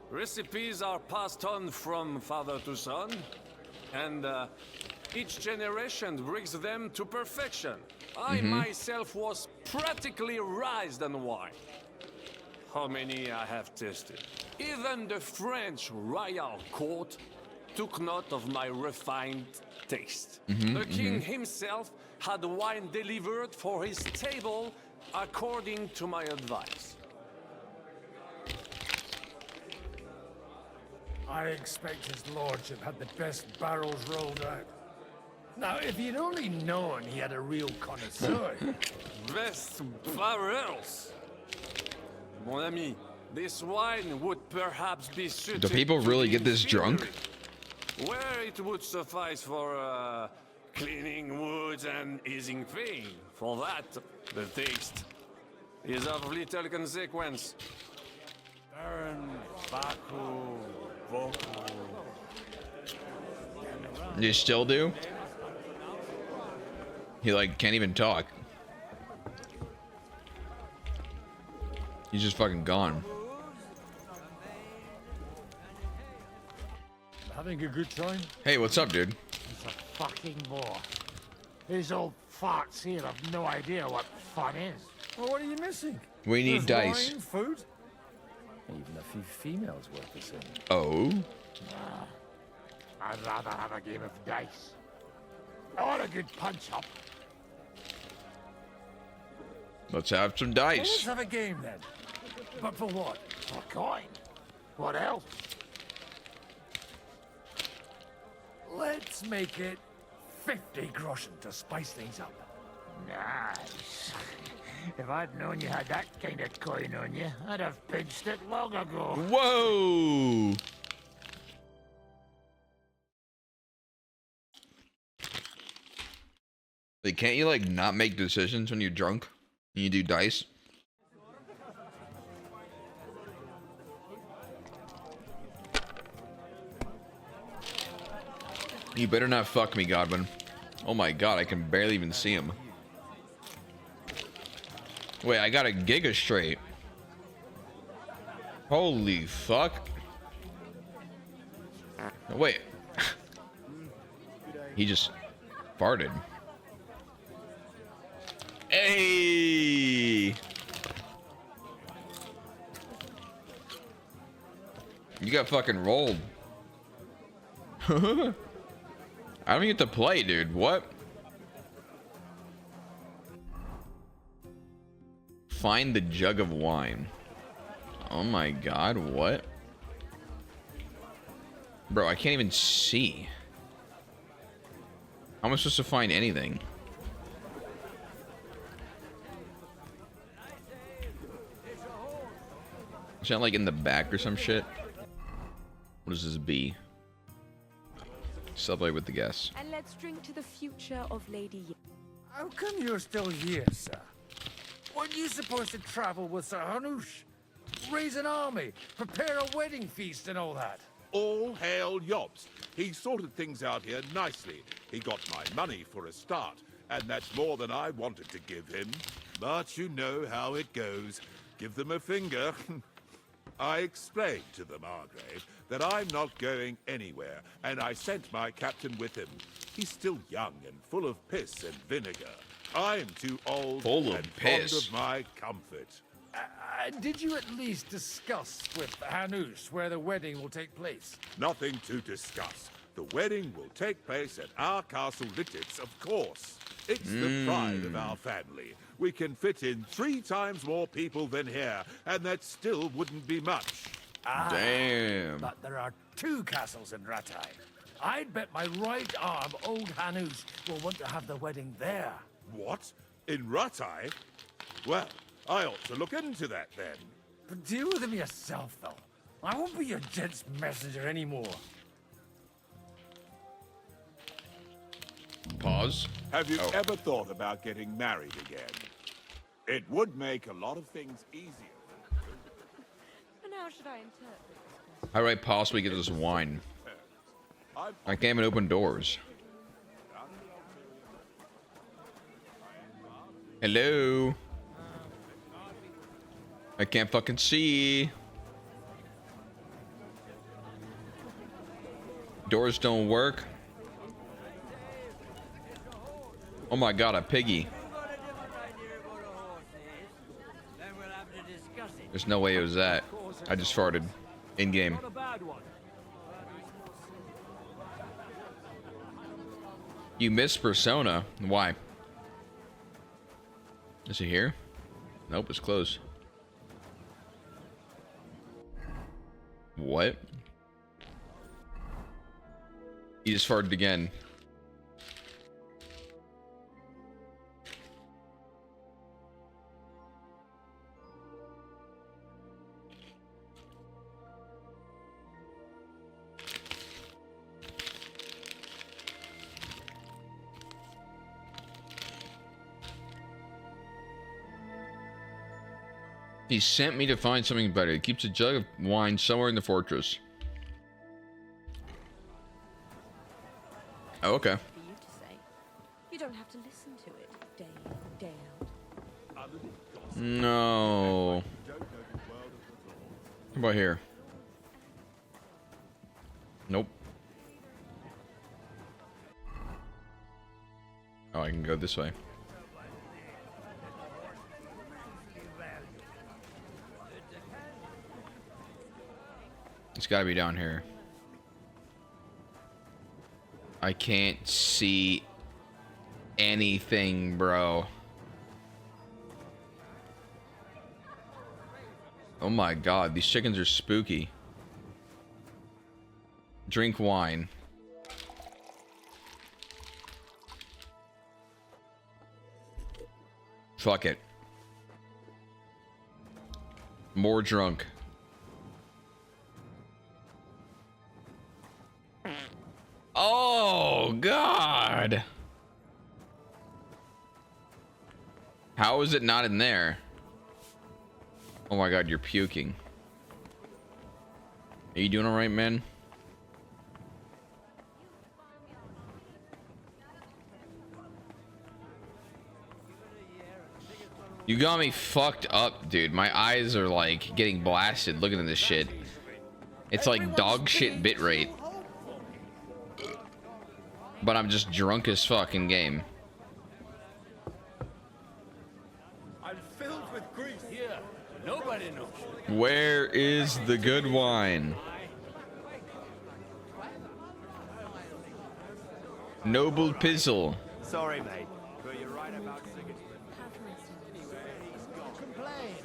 Recipes are passed on from father to son, and each generation brings them to perfection. I myself was practically raised on wine. How many I have tasted. Even the French royal court took note of my refined taste. The king himself had wine delivered for his table according to my advice. I expect his lordship had the best barrels rolled out. Now, if he'd only known he had a real connoisseur. Best barrels! Mon ami, this wine would perhaps be suited Do people really get this drunk? where it would suffice for cleaning wounds and easing pain. For that, the taste is of little consequence. Baron Baku Voku. You still do? He like can't even talk. He's just fucking gone. Having a good time? Hey, what's up, dude? He's a fucking bore. These old farts here have no idea what fun is. Well, what are you missing? We need There's dice. wine, food, even a few females worth the same. Oh. I'd rather have a game of dice. Or a good punch-up. Let's have some Well, let's dice. have a game then. But for what? For coin. What else? Let's make it 50 groschen to spice things up. Nice. If I'd known you had that kind of coin on you, I'd have pinched it long ago. Whoa! Like, can't you like not make decisions when you're drunk? And you do dice? You better not fuck me, Godwin. Oh my god, I can barely even see him. Wait, I got a giga straight. Holy fuck. Wait. He just farted. Hey! You got fucking rolled. I don't even get to play, dude. What? Find the jug of wine. Oh my god, what? Bro, I can't even see. How am I supposed to find anything? Is that like in the back or some shit? What does this be? Celebrate with the guests. And let's drink to the future of Lady Ye. How come you're still here, sir? Weren't you supposed to travel with Sir Hanush? Raise an army, prepare a wedding feast and all that? All hail Yops. He sorted things out here nicely. He got my money for a start, and that's more than I wanted to give him. But you know how it goes. Give them a finger. I explained to the Margrave that I'm not going anywhere, and I sent my captain with him. He's still young and full of piss and vinegar. I'm too old and fond of my comfort. Did you at least discuss with Hanush where the wedding will take place? Nothing to discuss. The wedding will take place at our castle Littitz, of course. It's the pride of our family. We can fit in 3 times more people than here, and that still wouldn't be much. Damn. But there are 2 castles in Ratai. I'd bet my right arm old Hanush will want to have the wedding there. What? In Ratai? Well, I ought to look into that then. But deal with him yourself, though. I won't be your gent's messenger anymore. Pause. Have you ever thought about getting married again? It would make a lot of things easier. And how should I interpret? How do I possibly get this wine? I can't even open doors. Hello? I can't fucking see. Doors don't work. Oh my god, a piggy. There's no way it was that. I just farted. In game. You missed Persona. Why? Is it here? Nope, it's closed. What? He just farted again. He sent me to find something better. He keeps a jug of wine somewhere in the fortress. Oh, okay. For you to say. You don't have to listen to it day in, day out. No. How about here? Nope. Oh, I can go this way. It's gotta be down here. I can't see anything, bro. Oh my god, these chickens are spooky. Drink wine. Fuck it. More drunk. Oh, God. How is it not in there? Oh my God, you're puking. Are you doing all right, man? You got me fucked up, dude. My eyes are like getting blasted looking at this shit. It's like dog shit bitrate. But I'm just drunk as fuck in game. I'm filled with grief here. Nobody knows. Where is the good wine? Noble Pizzle. Sorry, mate, but you're right about Sigismund. Complain.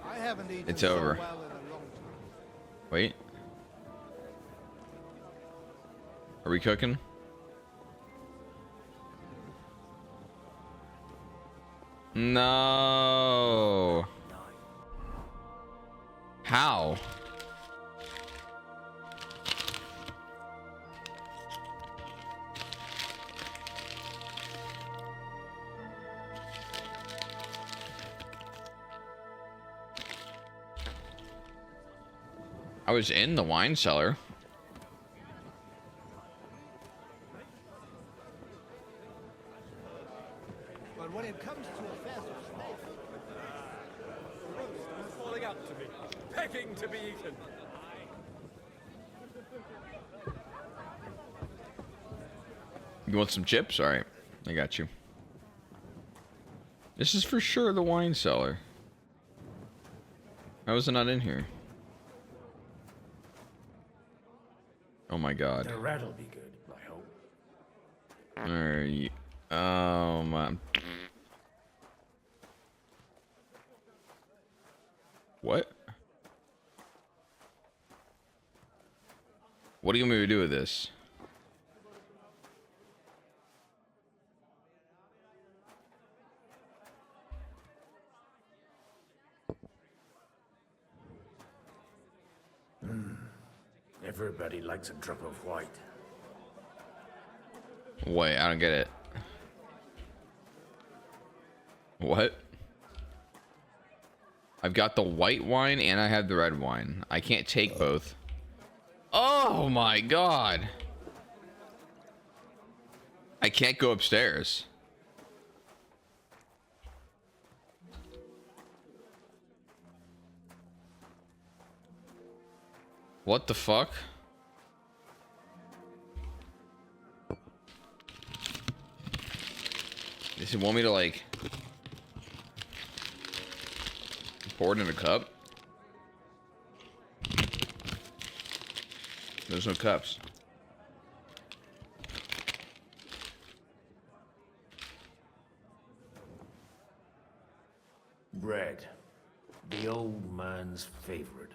I haven't eaten It's so over. well in a long time. Wait. Are we cooking? No. How? I was in the wine cellar. But when it comes to affairs of state, Falling out to me, begging to be eaten. You want some chips? All right, I got you. This is for sure the wine cellar. How is it not in here? Oh my God. The rat'll be good, I hope. Alright. Oh man. What? What do you want me to do with this? Everybody likes a drop of white. Wait, I don't get it. What? I've got the white wine and I have the red wine. I can't take both. Oh my god. I can't go upstairs. What the fuck? Does he want me to like pour it in a cup? There's no cups. Bread. The old man's favorite.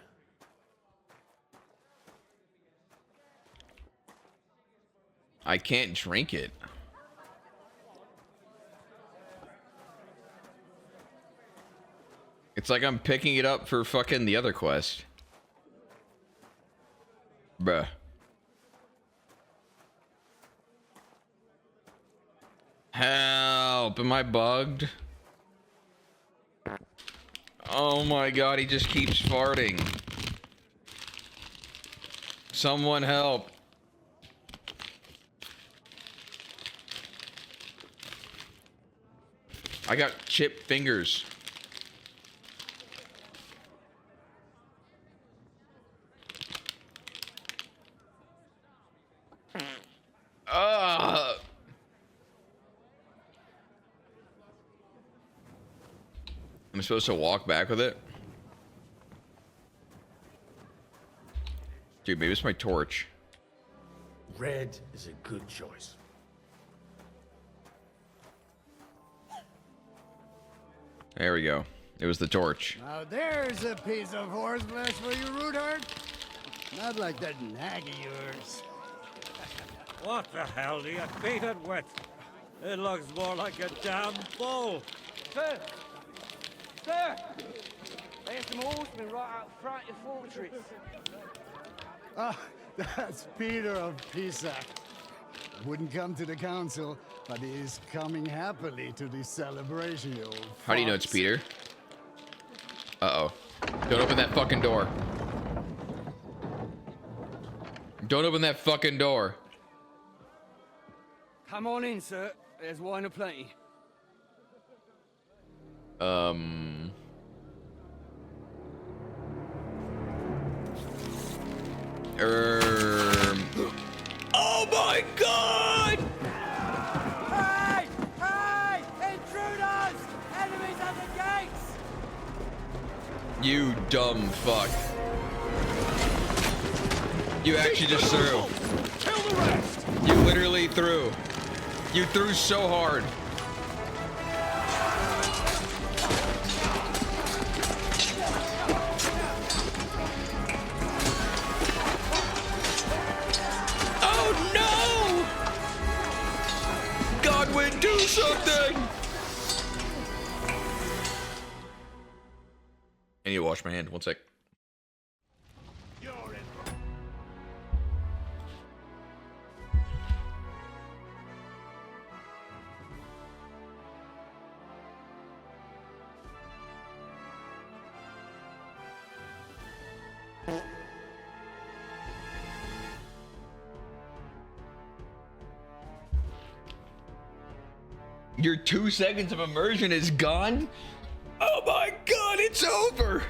I can't drink it. It's like I'm picking it up for fucking the other quest. Bruh. Help, am I bugged? Oh my god, he just keeps farting. Someone help. I got chipped fingers. I'm supposed to walk back with it? Dude, maybe it's my torch. Red is a good choice. There we go. It was the torch. Now there's a piece of horse flesh for you, Rootheart. Not like that nag of yours. What the hell do you beat it with? It looks more like a damn bull. Sir! Sir! There's some horsemen right out front of the fortress. Ah, that's Peter of Pisa. Wouldn't come to the council, but he is coming happily to the celebration, you old How do you know it's fox. Peter? Uh-oh. Don't open that fucking door. Don't open that fucking door. Come on in, sir. There's wine aplenty. Oh my god! Hey! Hey! Intruders! Enemies at the gates! You dumb fuck. You actually just threw. Kill the rest! You literally threw. You threw so hard. Oh no! Godwin, do something! I need to wash my hand. One sec. Your 2 seconds of immersion is gone? Oh my god, it's over!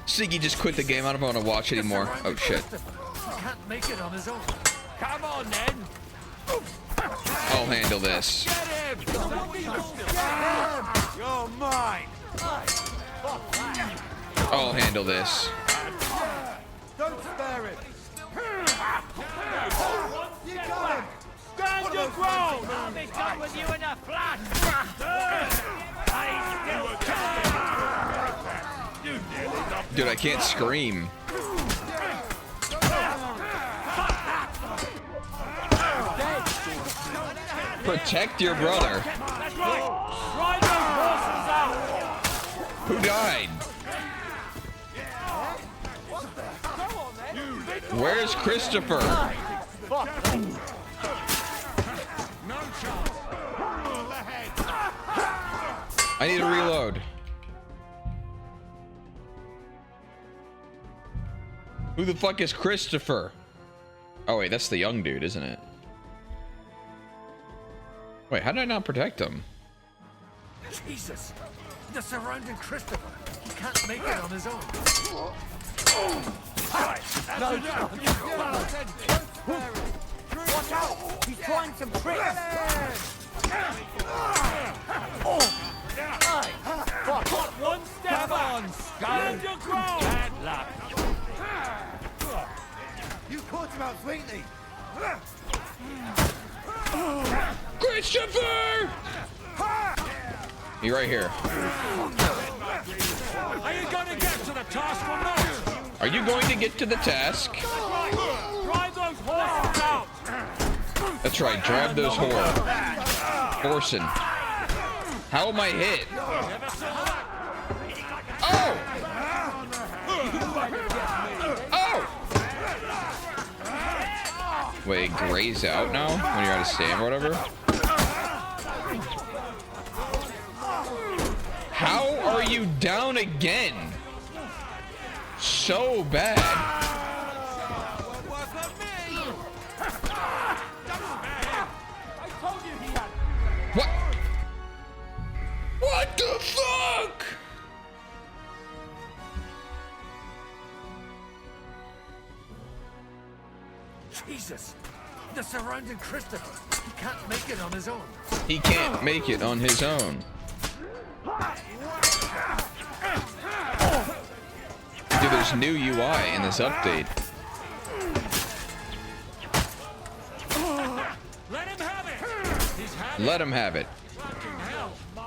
Siggy just quit the game. I don't want to watch anymore. Oh shit. He can't make it on his own. Come on, then. I'll handle this. Get him! You're mine. I'll handle this. Don't spare him! You got him! Stand your ground! I'll be done with you in a flash! Dude, I can't scream. Protect your brother. That's right! Ride those horses out! Who died? Where's Christopher? I need to reload. Who the fuck is Christopher? Oh wait, that's the young dude, isn't it? Wait, how did I not protect him? Jesus! They're surrounding Christopher. He can't make it on his own. Watch out! He's trying some tricks! What? One step on! Stand your ground! Bad luck! You caught him out sweetly! Christopher! You're right here. Are you going to get to the task or not? Are you going to get to the task? Drive those horses out! That's right, drive those whores. Forcing. How am I hit? Oh! Oh! Wait, it grays out now when you're out of stamina or whatever? How are you down again? So bad. What? What the fuck? Jesus! They're surrounding Christopher. He can't make it on his own. He can't make it on his own. Dude, there's new UI in this update. Let him have it! He's had Let him have it.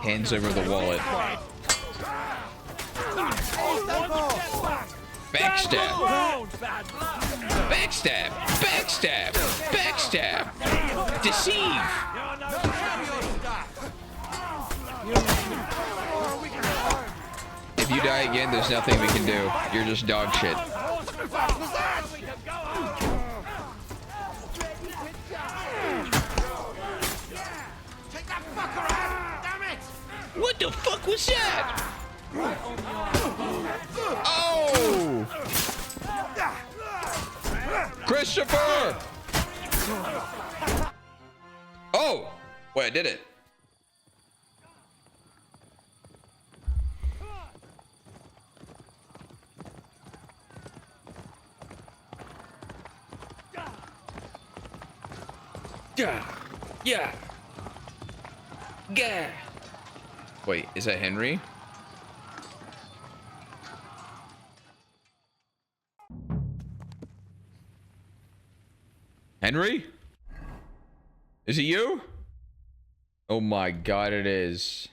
Hands over the wallet. Backstab. Backstab. Backstab. Backstab. Deceive. If you die again, there's nothing we can do. You're just dog shit. What the fuck was that? Oh! Christopher! Oh! Wait, I did it. Yeah. Yeah. Yeah. Wait, is that Henry? Henry? Is it you? Oh my god, it is.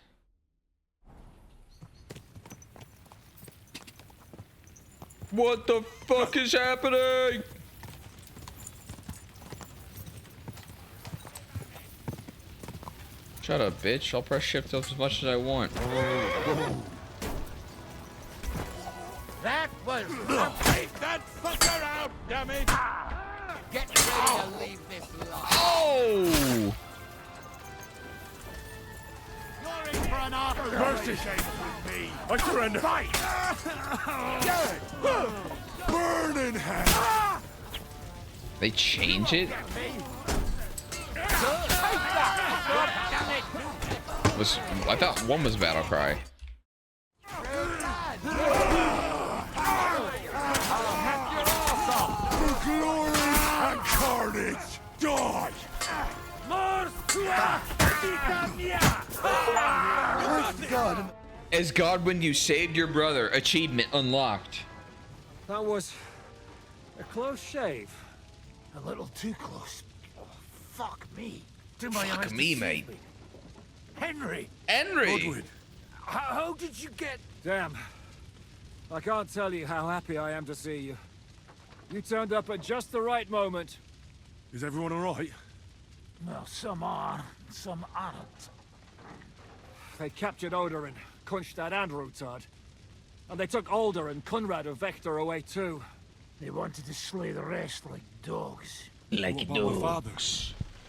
What the fuck is happening? Shut up, bitch. I'll press shift as much as I want. That was... Take that fucker out, dummy! Get ready to leave this life. Oh! You're in for an awful Mercy! with me. I surrender. Fight! Burning hand! They change it? I thought one was battle cry. For glory and carnage, die! As Godwin, you saved your brother. Achievement unlocked. That was a close shave. A little too close. Oh, fuck me. Do my Fuck eyes me, deceive mate. me? Henry! Henry! Godwin, how did you get... Damn. I can't tell you how happy I am to see you. You turned up at just the right moment. Is everyone alright? Well, some are, some aren't. They captured Oder and Kunstad and Rutard. And they took Alder and Kunrad of Vector away too. They wanted to slay the rest like dogs. What about my father?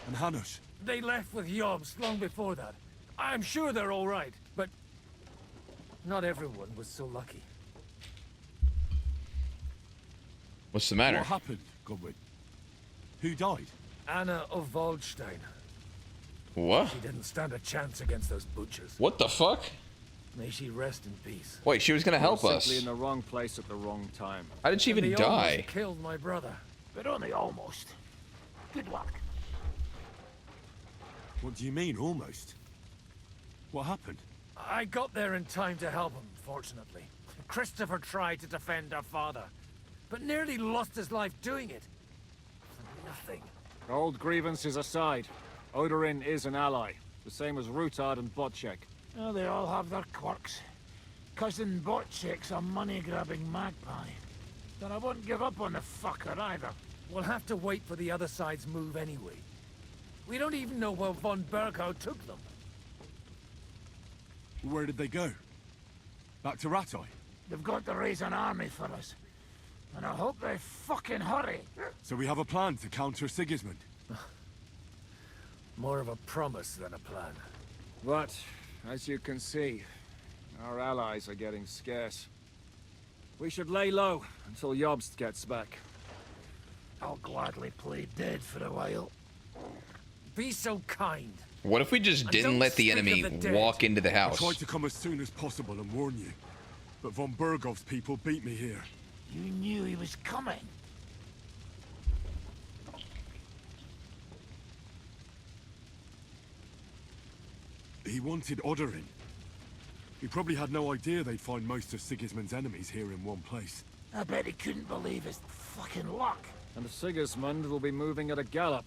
And Hanush? They left with Yobs long before that. I'm sure they're all right, but not everyone was so lucky. What's the matter? What happened, Godwin? Who died? Anna of Waldstein. What? She didn't stand a chance against those butchers. What the fuck? May she rest in peace. Wait, she was gonna help us. Simply in the wrong place at the wrong time. How did she even They die? almost killed my brother. But only almost. Good luck. What do you mean, almost? What happened? I got there in time to help him, fortunately. Christopher tried to defend our father, but nearly lost his life doing it. For nothing. Old grievances aside, Odorin is an ally, the same as Rutard and Bocek. Oh, they all have their quirks. Cousin Botchek's a money-grabbing magpie. But I wouldn't give up on the fucker either. We'll have to wait for the other side's move anyway. We don't even know where von Berghout took them. Where did they go? Back to Rattay? They've got to raise an army for us. And I hope they fucking hurry. So we have a plan to counter Sigismund? More of a promise than a plan. But, as you can see, our allies are getting scarce. We should lay low until Jobst gets back. I'll gladly play dead for a while. Be so kind. What if we just didn't let the enemy walk into the I house? tried to come as soon as possible and warn you, but von Bergov's people beat me here. You knew he was coming. He wanted Odorin. He probably had no idea they'd find most of Sigismund's enemies here in one place. I bet he couldn't believe his fucking luck. And Sigismund will be moving at a gallop.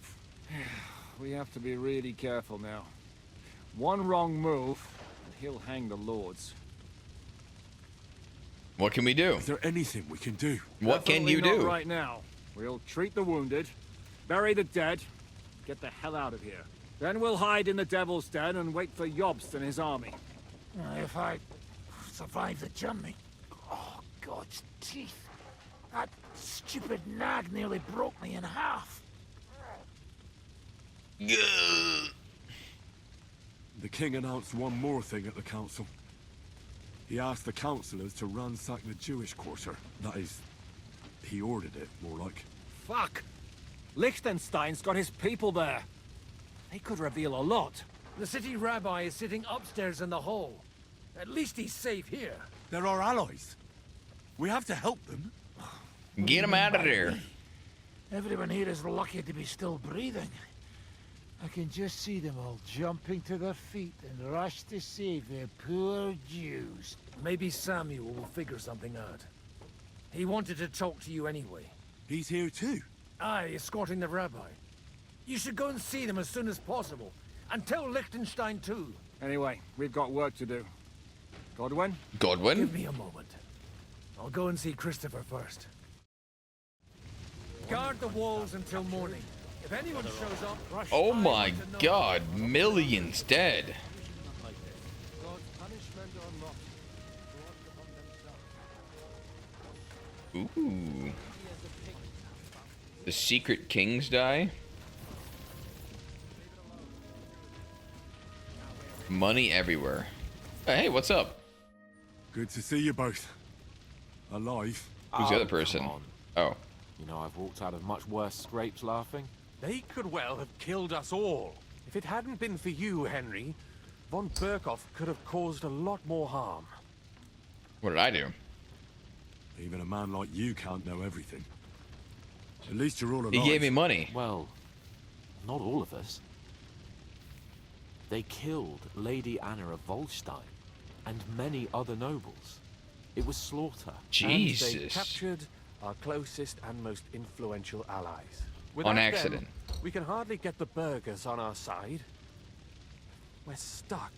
We have to be really careful now. One wrong move, and he'll hang the lords. What can we do? Is there anything we can do? What can you Definitely do? not right now. We'll treat the wounded, bury the dead, get the hell out of here. Then we'll hide in the Devil's Den and wait for Jobst and his army. If I survive the journey. Oh, God's teeth. That stupid nag nearly broke me in half. The king announced one more thing at the council. He asked the councillors to ransack the Jewish quarter. That is, he ordered it, more like. Fuck! Liechtenstein's got his people there. They could reveal a lot. The city rabbi is sitting upstairs in the hall. At least he's safe here. They're our allies. We have to help them. Get him out of there. Everyone here is lucky to be still breathing. I can just see them all jumping to their feet and rush to save their poor Jews. Maybe Samuel will figure something out. He wanted to talk to you anyway. He's here too? Aye, escorting the rabbi. You should go and see them as soon as possible. And tell Liechtenstein too. Anyway, we've got work to do. Godwin? Godwin? Give me a moment. I'll go and see Christopher first. Guard the walls until morning. If anyone shows up, rush. Oh my god, millions dead. Ooh. The secret kings die? Money everywhere. Hey, what's up? Good to see you both. Alive. Who's the other person? Come on. Oh. You know, I've walked out of much worse scrapes laughing. They could well have killed us all. If it hadn't been for you, Henry, von Berkhoff could have caused a lot more harm. What did I do? Even a man like you can't know everything. At least you're all alive. He gave me money. Well, not all of us. They killed Lady Anna of Waldstein and many other nobles. It was slaughter. Jesus. And they captured our closest and most influential allies. On accident. Them, we can hardly get the burghers on our side. We're stuck.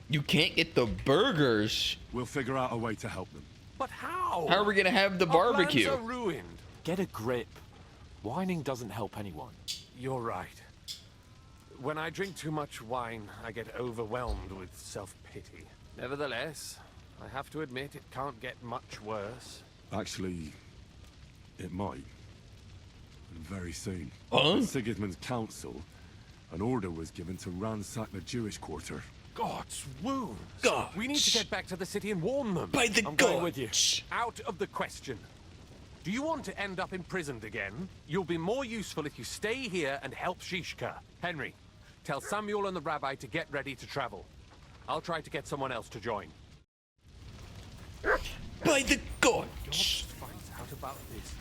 You can't get the burgers. We'll figure out a way to help them. But how? How are we gonna have the Our barbecue? plans are ruined. Get a grip. Whining doesn't help anyone. You're right. When I drink too much wine, I get overwhelmed with self-pity. Nevertheless, I have to admit it can't get much worse. Actually, it might. And very soon. Huh? At Sigismund's council, an order was given to ransack the Jewish quarter. God's wounds! God. We need to get back to the city and warn them. By the I'm gods. going with you. Out of the question. Do you want to end up imprisoned again? You'll be more useful if you stay here and help Shishka. Henry, tell Samuel and the rabbi to get ready to travel. I'll try to get someone else to join. By the gods! Finds out about this.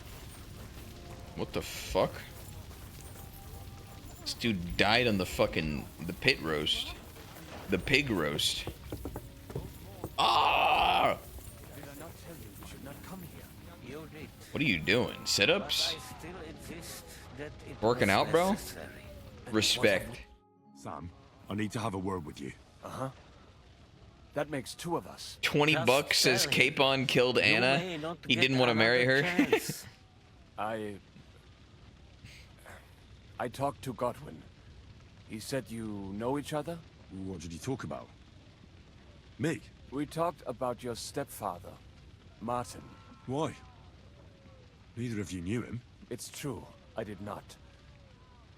What the fuck? This dude died on the pit roast. The pig roast. Ah! Did I not tell you should not come here? You did. What are you doing? Sit-ups? I still insist that it Working was out, bro? necessary. Respect. Sam, I need to have a word with you. Uh-huh. That makes two of us. 20 bucks says Capon killed Anna. He didn't want to marry her. I talked to Godwin. He said you know each other? What did you talk about? Me? We talked about your stepfather, Martin. Why? Neither of you knew him. It's true, I did not.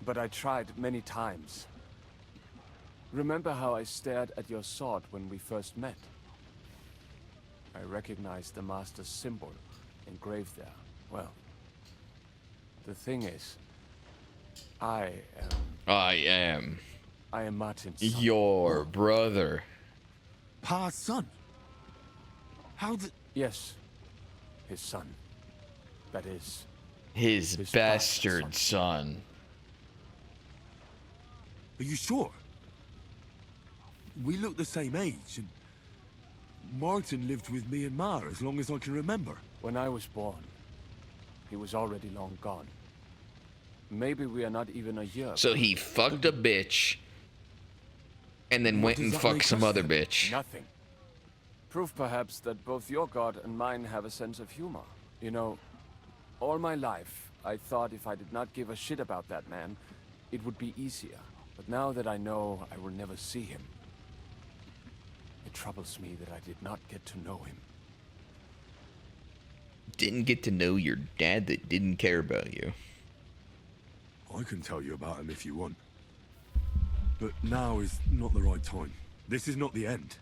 But I tried many times. Remember how I stared at your sword when we first met? I recognized the Master's symbol engraved there. Well, the thing is, I am Martin's son. Your brother. Pa's son? How the... Yes, his son. That is... His bastard son. Are you sure? We look the same age, and Martin lived with me and Ma as long as I can remember. When I was born, he was already long gone. Maybe we are not even a year. So he fucked a bitch, and then went and fucked some other bitch. Nothing. Proof perhaps that both your god and mine have a sense of humor. You know, all my life, I thought if I did not give a shit about that man, it would be easier. But now that I know I will never see him, it troubles me that I did not get to know him. Didn't get to know your dad that didn't care about you. I can tell you about him if you want. But now is not the right time. This is not the end.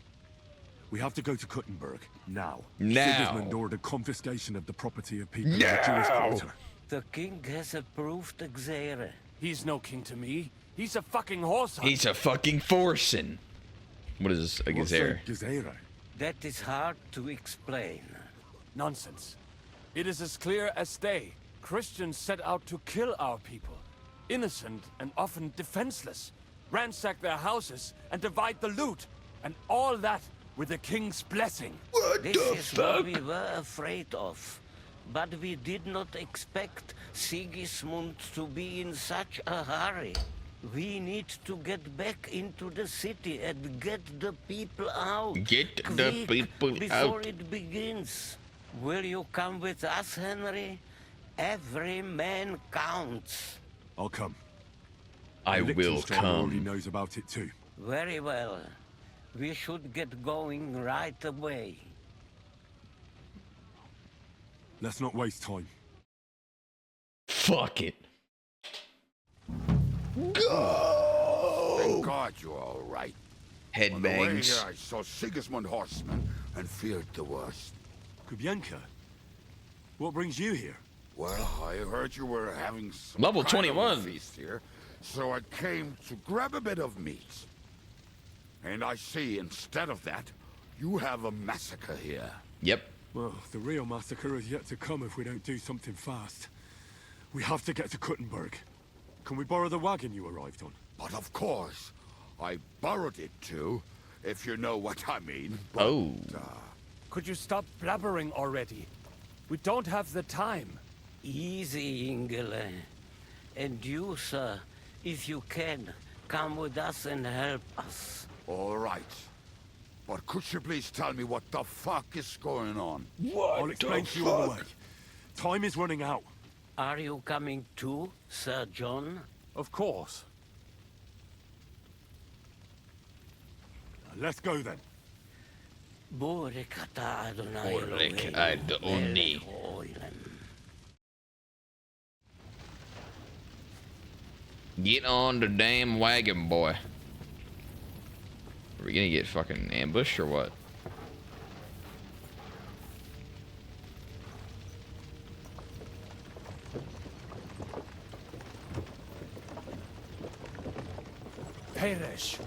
We have to go to Kuttenberg, now. Now. Sigismund ordered confiscation of the property of people in the Jewish quarter. The king has approved Xere. He's no king to me. He's a fucking horse hunter. He's a fucking forcing. What is a gazere? That is hard to explain. Nonsense. It is as clear as day. Christians set out to kill our people. Innocent and often defenseless. Ransack their houses and divide the loot. And all that with the king's blessing. This is what we were afraid of. But we did not expect Sigismund to be in such a hurry. We need to get back into the city and get the people out. Get the people before out. it begins. Will you come with us, Henry? Every man counts. I'll come. I will Liechtenstein already come. knows about it too. Very well. We should get going right away. Let's not waste time. Fuck it. Thank God you're all right. On the way Headbangs. here, I saw Sigismund horsemen and feared the worst. Kubienka, what brings you here? Well, I heard you were having some Level kind of a 21. feast here, so I came to grab a bit of meat. And I see, instead of that, you have a massacre here. Yep. Well, the real massacre is yet to come if we don't do something fast. We have to get to Kuttenberg. Can we borrow the wagon you arrived on? But of course, I borrowed it too, if you know what I mean. But, Oh. Could you stop blabbering already? We don't have the time. Easy, Ingele. And you, sir, if you can, come with us and help us. All right. But could you please tell me what the fuck is going on? I'll explain to you on the way. Time is running out. Are you coming too, Sir John? Of course. Let's go then. Borikata Adonai Borek Elohim, Adoni. Melech Oilem. Get on the damn wagon, boy. Are we gonna get fucking ambushed or what? rubbish.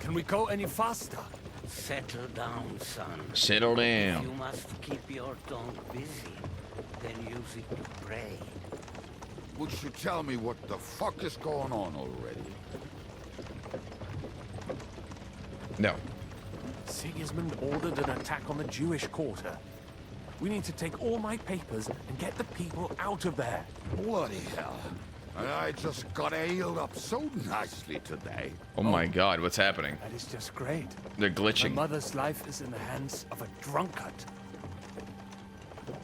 Can we go any faster? Settle down, son. Settle down. You must keep your tongue busy, then use it to pray. Would you tell me what the fuck is going on already? No. Sigismund ordered an attack on the Jewish quarter. We need to take all my papers and get the people out of there. Bloody hell. And I just got ailed up so nicely today. Oh my god, what's happening? That is just great. They're glitching. My mother's life is in the hands of a drunkard.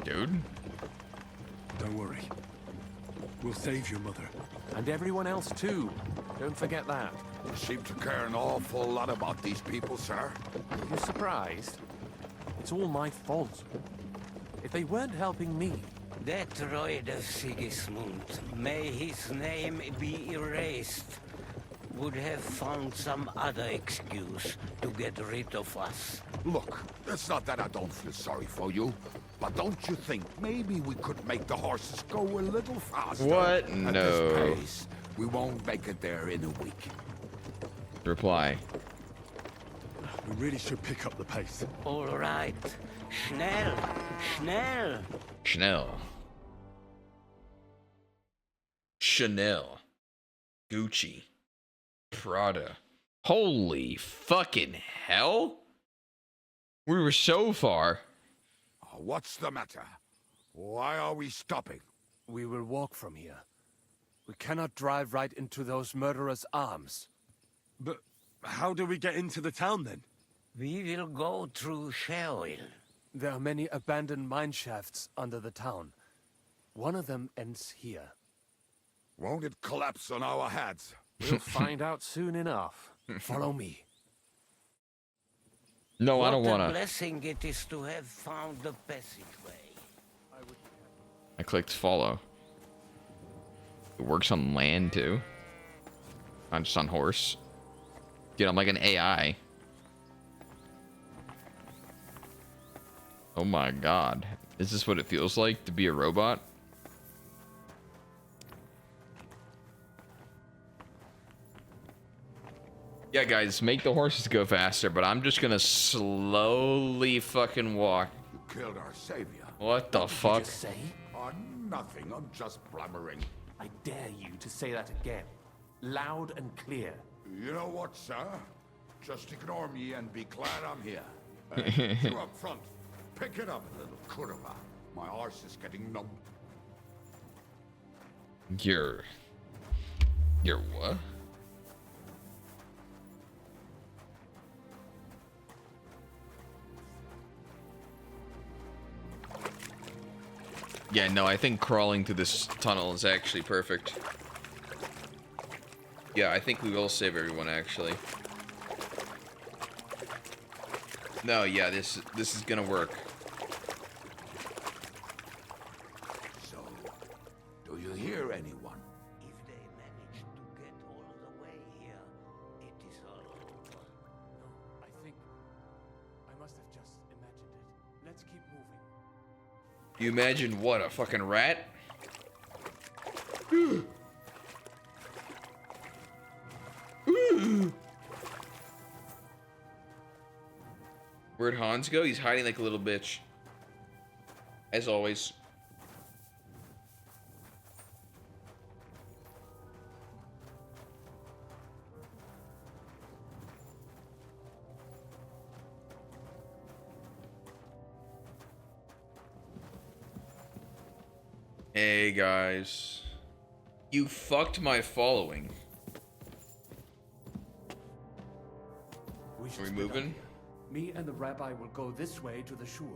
Dude? Don't worry. We'll save your mother. And everyone else too. Don't forget that. You seem to care an awful lot about these people, sir. You're surprised? It's all my fault. If they weren't helping me... That droid of Sigismund, may his name be erased, would have found some other excuse to get rid of us. Look, it's not that I don't feel sorry for you, but don't you think maybe we could make the horses go a little faster? What? At No. this pace, we won't make it there in a week. Reply. We really should pick up the pace. All right. Schnell! Schnell! Chanel. Chanel. Gucci. Prada. Holy fucking hell? We were so far. What's the matter? Why are we stopping? We will walk from here. We cannot drive right into those murderers' arms. But how do we get into the town then? We will go through Sherwill. There are many abandoned mine shafts under the town. One of them ends here. Won't it collapse on our heads? We'll find out soon enough. Follow me. No, I don't What a wanna. blessing it is to have found the passageway. I clicked follow. It works on land too. Not just on horse. Dude, I'm like an AI. Oh my god. Is this what it feels like to be a robot? Yeah, guys, make the horses go faster, but I'm just gonna slowly fucking walk. You killed our savior. What the fuck? Say? Oh, nothing. I'm just blabbering. I dare you to say that again. Loud and clear. You know what, sir? Just ignore me and be glad I'm here. You up front. Pick it up, little kurva. My arse is getting numb. You're what? Yeah, no, I think crawling through this tunnel is actually perfect. Yeah, I think we will save everyone, actually. No, yeah, this is gonna work. So, do you hear anyone? If they manage to get all the way here, it is all over. I think I must have just imagined it. Let's keep moving. You imagine what, a fucking rat? Where'd Hans go? He's hiding like a little bitch. As always. Hey guys. You fucked my following. Are we moving? Me and the rabbi will go this way to the shul.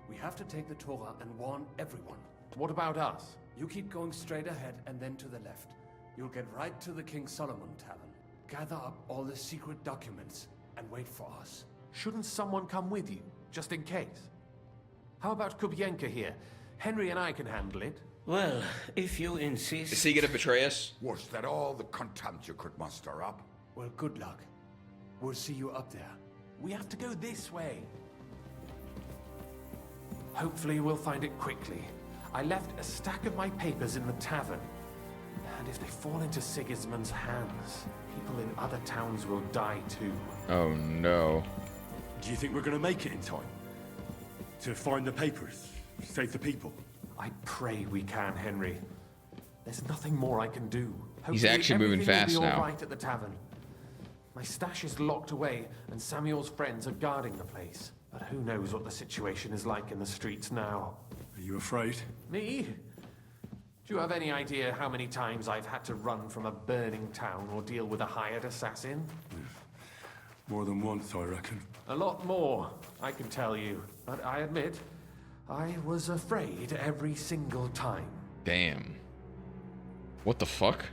We have to take the Torah and warn everyone. What about us? You keep going straight ahead and then to the left. You'll get right to the King Solomon Tavern. Gather up all the secret documents and wait for us. Shouldn't someone come with you, just in case? How about Kubienka here? Henry and I can handle it. Well, if you insist... Is he gonna betray us? Was that all the contempt you could muster up? Well, good luck. We'll see you up there. We have to go this way. Hopefully we'll find it quickly. I left a stack of my papers in the tavern. And if they fall into Sigismund's hands, people in other towns will die too. Oh no. Do you think we're gonna make it in time? To find the papers? Save the people? I pray we can, Henry. There's nothing more I can do. He's Hopefully actually moving everything fast will be now. all right at the tavern. My stash is locked away, and Samuel's friends are guarding the place. But who knows what the situation is like in the streets now? Are you afraid? Me? Do you have any idea how many times I've had to run from a burning town or deal with a hired assassin? More than once, I reckon. A lot more, I can tell you. But I admit, I was afraid every single time. Damn. What the fuck?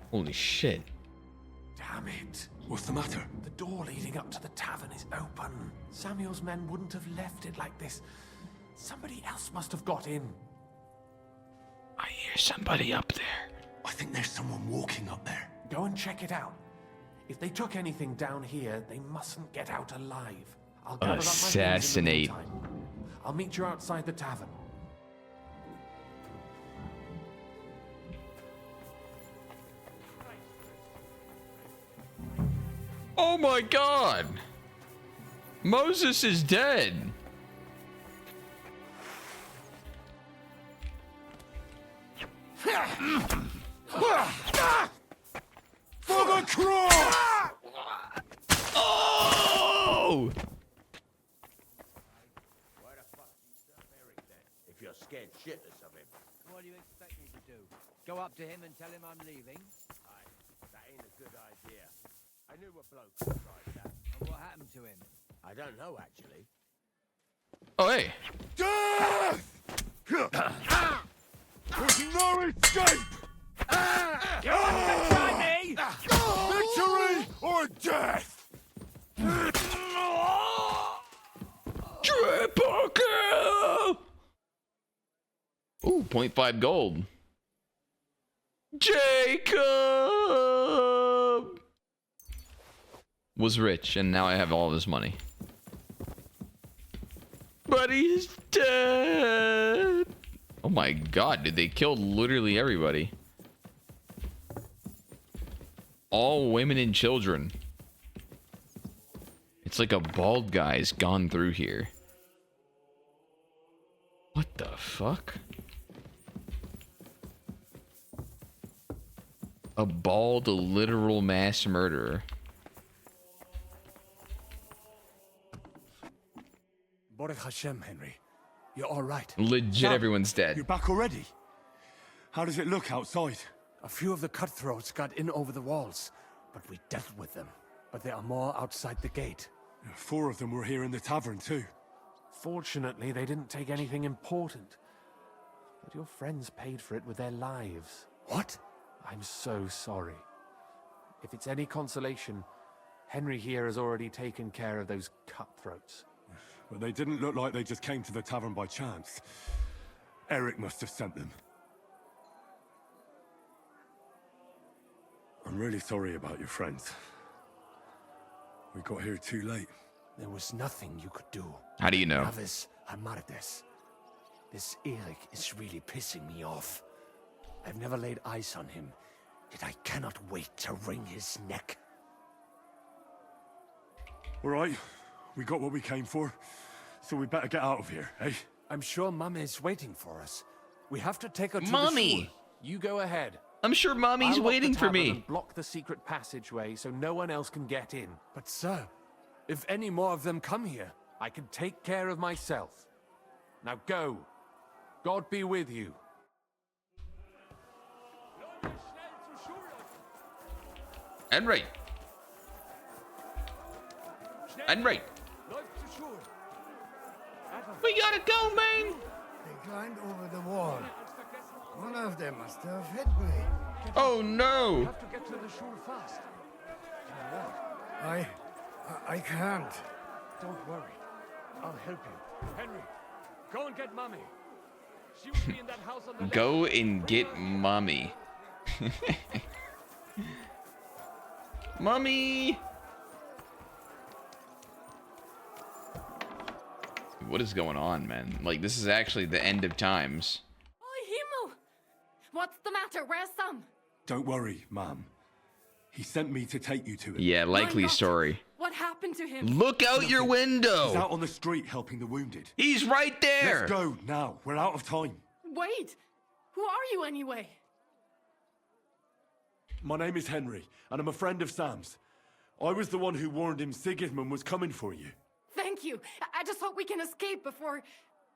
Holy shit. Damn it. What's the matter? The door leading up to the tavern is open. Samuel's men wouldn't have left it like this. Somebody else must have got in. I hear somebody up there. I think there's someone walking up there. Go and check it out. If they took anything down here, they mustn't get out alive. I'll gather up my things in the Assassinate. meantime. I'll meet you outside the tavern. Oh my god! Moses is dead! For the cross! Oh! Why the fuck you serve Eric then, if you're scared shitless of him? What do you expect me to do? Go up to him and tell him I'm leaving? Aye, that ain't a good idea. I knew a bloke who tried that. And what happened to him? I don't know, actually. Oh, hey. Death! There's no escape! You want to try me? Victory or death! Triple kill! Ooh, 0.5 gold. Jacob was rich, and now I have all of his money. But he's dead. Oh my god, dude, they killed literally everybody. All women and children. It's like a bald guy's gone through here. What the fuck? A bald, literal mass murderer. Baruch Hashem, Henry. You're all right. Legit, Sam, everyone's dead. You're back already? How does it look outside? A few of the cutthroats got in over the walls, but we dealt with them. But there are more outside the gate. 4 of them were here in the tavern too. Fortunately, they didn't take anything important. But your friends paid for it with their lives. What? I'm so sorry. If it's any consolation, Henry here has already taken care of those cutthroats. But they didn't look like they just came to the tavern by chance. Eric must have sent them. I'm really sorry about your friends. We got here too late. There was nothing you could do. How do you know? Avis Amardes. This Eric is really pissing me off. I've never laid eyes on him, yet I cannot wait to wring his neck. All right, we got what we came for, so we better get out of here, eh? I'm sure Mum is waiting for us. We have to take her to the Mommy! shore. You go ahead. I'm sure Mommy's I'll lock waiting the for tavern me. and block the secret passageway so no one else can get in. But sir, if any more of them come here, I can take care of myself. Now go. God be with you. And right. And right. We gotta go, man. They climbed over the wall. One of them must have hit me. Oh no. have to get to the shore fast. I can't. Don't worry. I'll help you. Henry, go and get Mummy. She will be in that house on the left. Go and get Mommy. Mommy! What is going on, man? Like, this is actually the end of times. Oh, Himmel! What matter? Where's Sam? Don't worry, ma'am. He sent me to take you to him. Yeah, likely story. What happened to him? Look out your window! He's out on the street helping the wounded. He's right there! Let's go, now. We're out of time. Wait! Who are you anyway? My name is Henry, and I'm a friend of Sam's. I was the one who warned him Sigismund was coming for you. Thank you. I just hope we can escape before...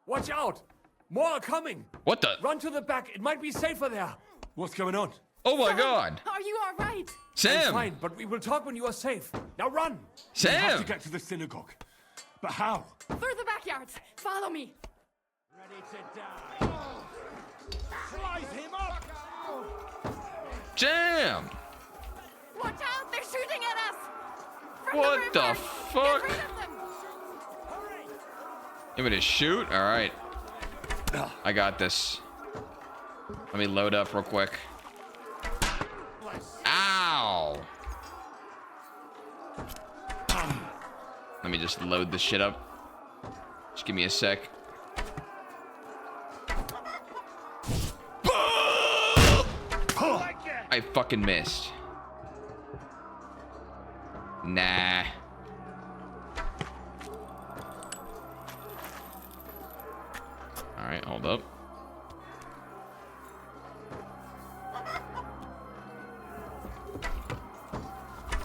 Watch out! More are coming! What the? Run to the back. It might be safer there. What's going on? Oh my god! Are you all right? Sam! I'm fine, but we will talk when you are safe. Now run! Sam! We have to get to the synagogue. But how? Through the backyards. Follow me. Ready to die. Slice him up! Jam! Watch out! They're shooting at us! From What the the river. fuck? Get rid of them. You want me to shoot? Alright. I got this. Let me load up real quick. Ow! Let me just load this shit up. Just give me a sec. I fucking missed. Nah. Alright, hold up.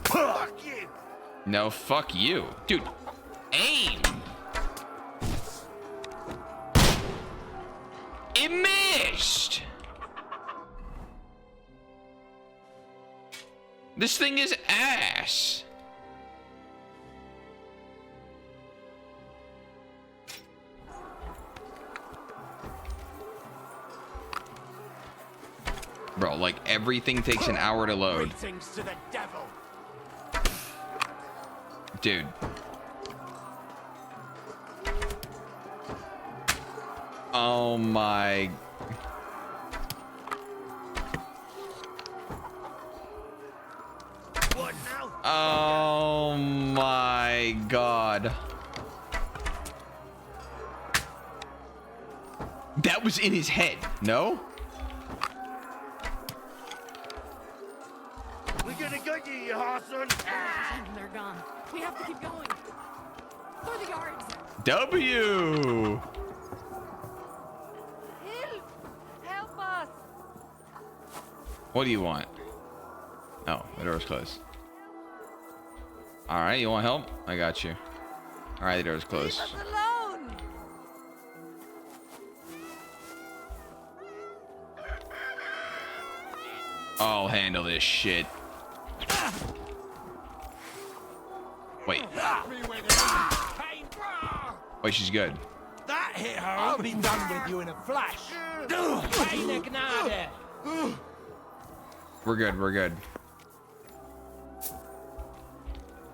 Fuck you! No, fuck you. Dude, aim! It missed! This thing is ass. Bro, like everything takes an hour to load. Greetings to the devil. Dude. Oh my. What now? Oh my god. That was in his head, no? We're gonna get you, you Hassan. They're gone. We have to keep going. Through the yards. W. Help us. What do you want? Oh, the door's closed. Alright, you want help? I got you. Alright, the door's closed. Leave us alone. I'll handle this shit. Wait. Wait, she's good. That hit her. I'll be done with you in a flash. We're good, we're good.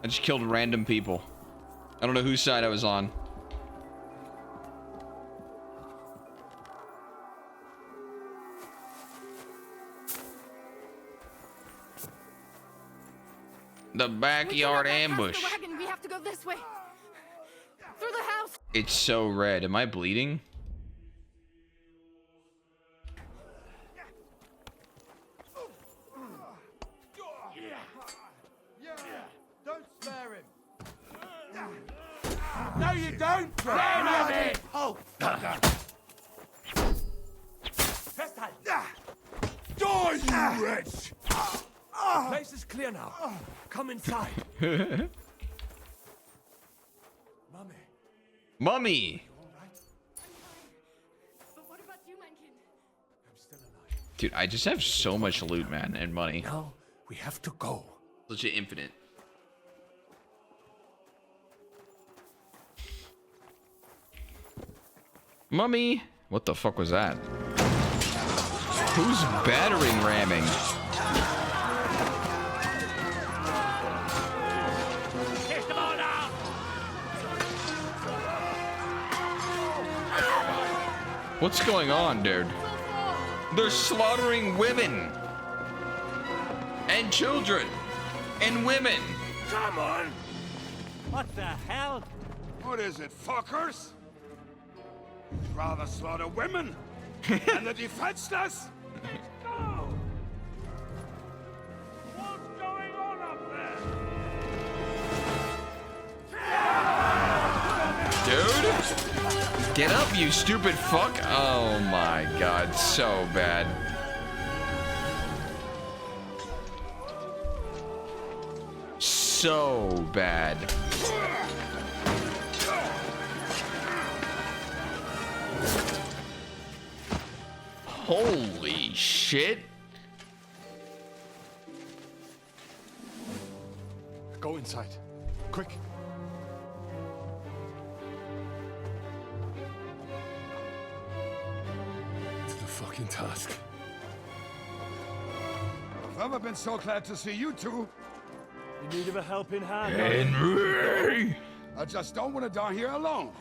I just killed random people. I don't know whose side I was on. The backyard ambush. The wagon. We have to go this way. Through the house. It's so red. Am I bleeding? Don't spare him. No, you don't. Damn it! Oh, fucker. Die, you wretch! The place is clear now. Come inside. Mummy! But what about you, Mankin? Dude, I just have so much loot, man, and money. Now we have to go. Legit infinite. Mummy! What the fuck was that? Who's battering ramming? What's going on, dude? They're slaughtering women and children and women. Come on. What the hell? What is it, fuckers? Rather slaughter women and the defenseless? Go! Get up, you stupid fuck. Oh my god, so bad. So bad. Holy shit. Go inside. Quick. To the fucking task. I've never been so glad to see you two. In need of a helping hand? Henry! I just don't want to die here alone.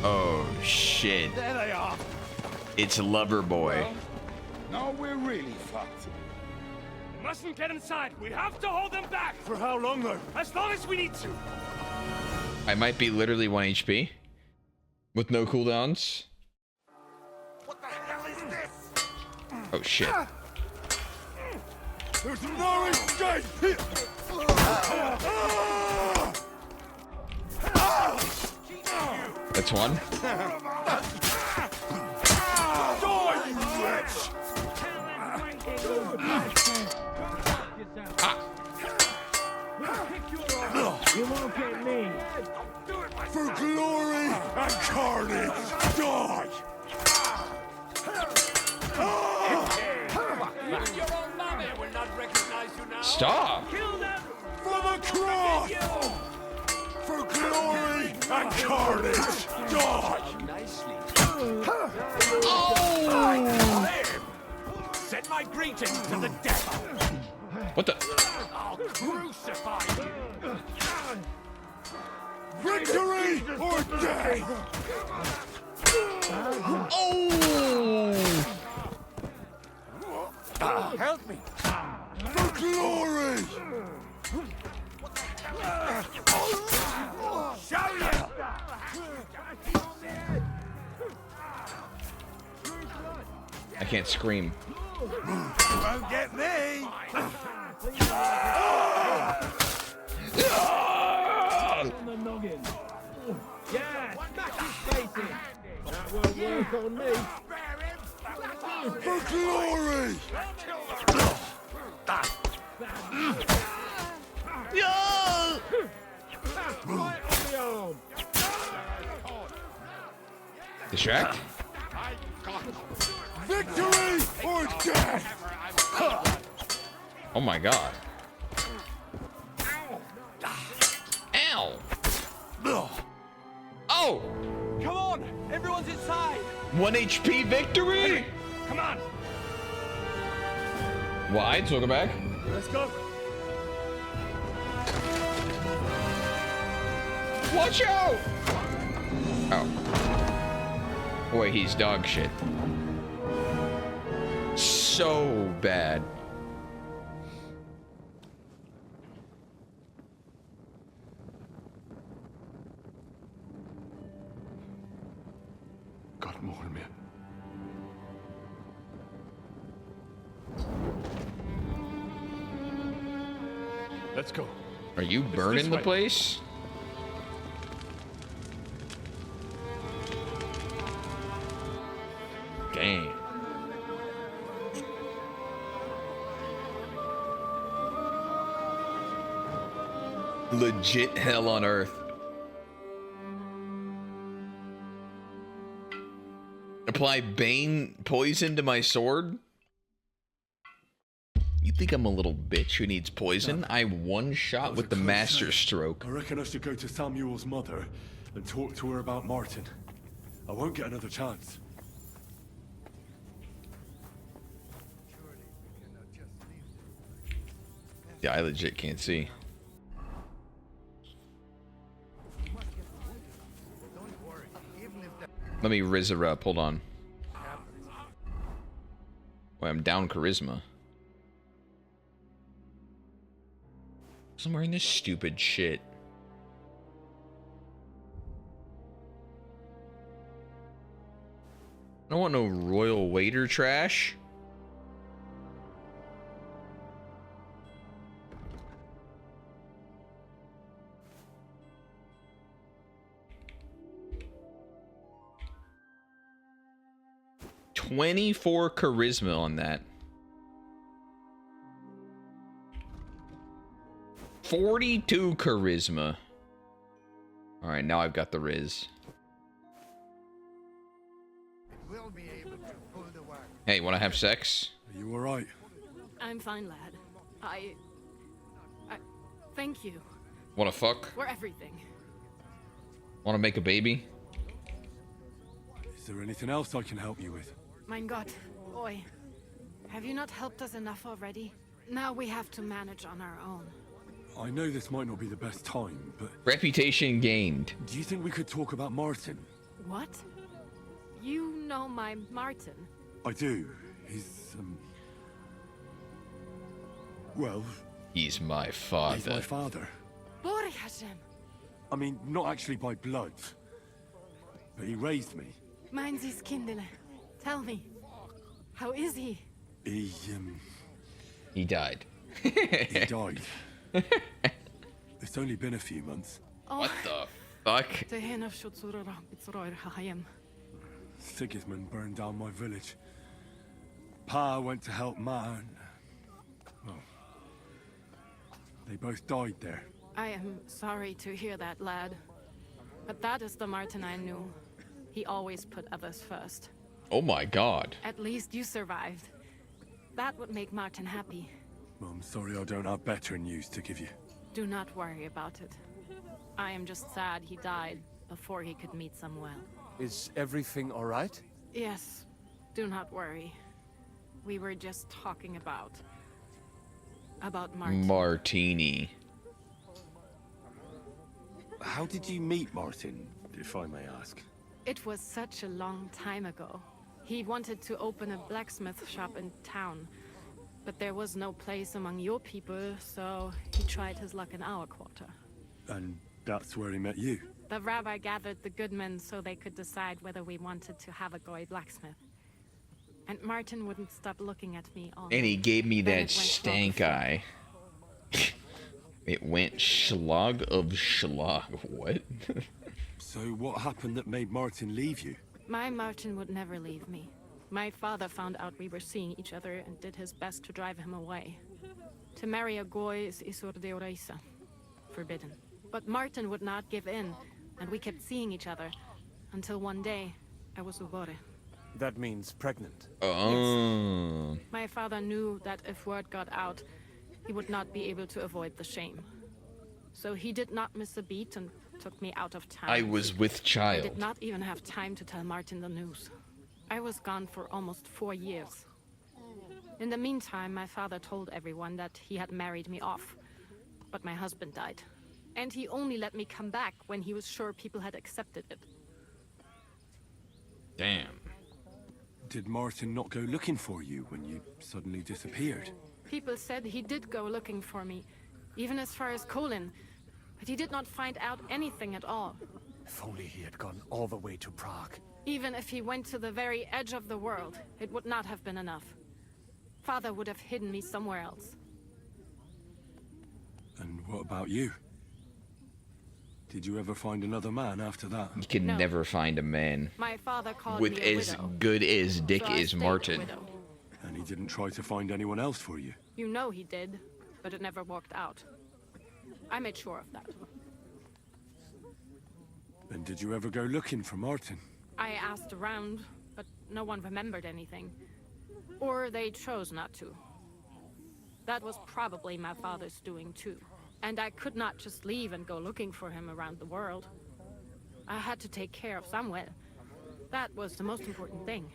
Oh shit. There they are. It's Lover Boy. Now we're really fucked. Mustn't get inside. We have to hold them back. For how long, though? As long as we need to. I might be literally 1 HP. With no cooldowns. What the hell is this? Oh shit. There's no escape here. That's one. Die, you wretch! You won't get me. For glory and carnage, die! Even your own mommy will not recognize you now. Stop! Kill them! For the cross! For glory and carnage, die! Nicely. Oh! Send my greetings to the devil. What the? I'll crucify you. Victory or death! Oh! Help me. For glory! Show you. I can't scream. Won't get me! On the noggin. Yeah, smash his face in. That won't work on me. For glory! Right on the arm. Distract? Victory or death! Oh my god. Ow! Oh! Come on! Everyone's inside! 1 HP victory! Come on. Wide, so go back. Let's go. Watch out! Oh. Boy, he's dog shit. So bad. God mourn me. Let's go. Are you burning the place? Damn. Legit hell on earth. Apply Bane poison to my sword? You think I'm a little bitch who needs poison? I one shot with the master stroke. I reckon I should go to Samuel's mother and talk to her about Martin. I won't get another chance. Yeah, I legit can't see. Let me rizz her up. Hold on. Wait, I'm down charisma. Somewhere in this stupid shit. I don't want no royal waiter trash. 24 charisma on that. 42 charisma. All right, now I've got the Riz. We'll be able to pull the wagon. Hey, want to have sex? Are you all right? I'm fine, lad. I thank you Want to fuck? for everything. Want to make a baby? Is there anything else I can help you with? Mein Gott, boy. Have you not helped us enough already? Now we have to manage on our own. I know this might not be the best time, but... Reputation gained. Do you think we could talk about Martin? What? You know my Martin? I do. He's, well... He's my father. He's my father. Baruch Hashem. I mean, not actually by blood. But he raised me. Mein Sis Kindele. Tell me. How is he? He died. He died. It's only been a few months. What the fuck? Sigismund burned down my village. Pa went to help Ma and... well... they both died there. I am sorry to hear that, lad. But that is the Martin I knew. He always put others first. Oh my god. At least you survived. That would make Martin happy. Well, I'm sorry I don't have better news to give you. Do not worry about it. I am just sad he died before he could meet some well. Is everything all right? Yes, do not worry. We were just talking about Martin. Martini. How did you meet Martin, if I may ask? It was such a long time ago. He wanted to open a blacksmith shop in town, but there was no place among your people, so he tried his luck in our quarter. And that's where he met you? The rabbi gathered the good men so they could decide whether we wanted to have a goy blacksmith. And Martin wouldn't stop looking at me all And he gave me Then that it went stank eye. It went schlag of schlag. What? So what happened that made Martin leave you? My Martin would never leave me. My father found out we were seeing each other and did his best to drive him away. To marry a goy is isur deoraisa, forbidden. But Martin would not give in, and we kept seeing each other, until one day, I was ubore. That means pregnant. Oh. Yes. My father knew that if word got out, he would not be able to avoid the shame. So he did not miss a beat and took me out of town. I was with I child. did not even have time to tell Martin the news. I was gone for almost 4 years. In the meantime, my father told everyone that he had married me off. But my husband died. And he only let me come back when he was sure people had accepted it. Damn. Did Martin not go looking for you when you suddenly disappeared? People said he did go looking for me, even as far as Colin. But he did not find out anything at all. If only he had gone all the way to Prague. Even if he went to the very edge of the world, it would not have been enough. Father would have hidden me somewhere else. And what about you? Did you ever find another man after that? You can No. never find a man My father called with me a as widow. good as dick So I as stayed a Martin. widow. And he didn't try to find anyone else for you? You know he did, but it never worked out. I made sure of that. And did you ever go looking for Martin? I asked around, but no one remembered anything. Or they chose not to. That was probably my father's doing too. And I could not just leave and go looking for him around the world. I had to take care of Samuel. That was the most important thing.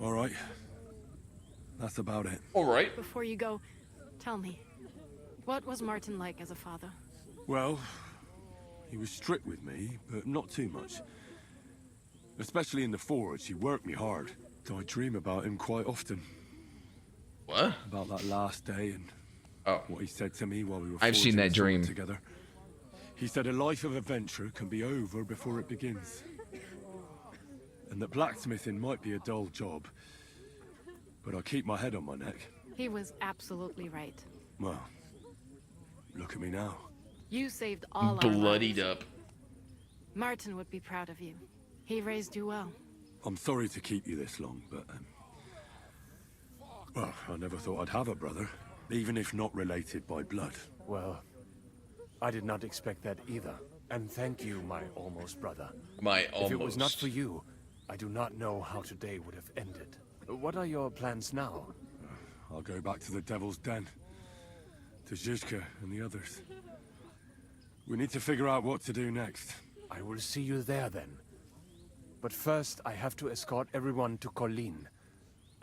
All right. That's about it. All right. Before you go, tell me, what was Martin like as a father? Well, he was strict with me, but not too much. Especially in the forge, he worked me hard. I dream about him quite often. What? About that last day and what he said to me while we were I've seen forging that the sword dream. together. He said a life of adventure can be over before it begins. And that blacksmithing might be a dull job, but I keep my head on my neck. He was absolutely right. Well, look at me now. You saved all our Bloodied lives. up. Martin would be proud of you. He raised you well. I'm sorry to keep you this long, but Well, I never thought I'd have a brother, even if not related by blood. Well, I did not expect that either. And thank you, my almost brother. My If it was not almost. for you, I do not know how today would have ended. What are your plans now? I'll go back to the Devil's Den. To Zizka and the others. We need to figure out what to do next. I will see you there then. But first, I have to escort everyone to Colleen.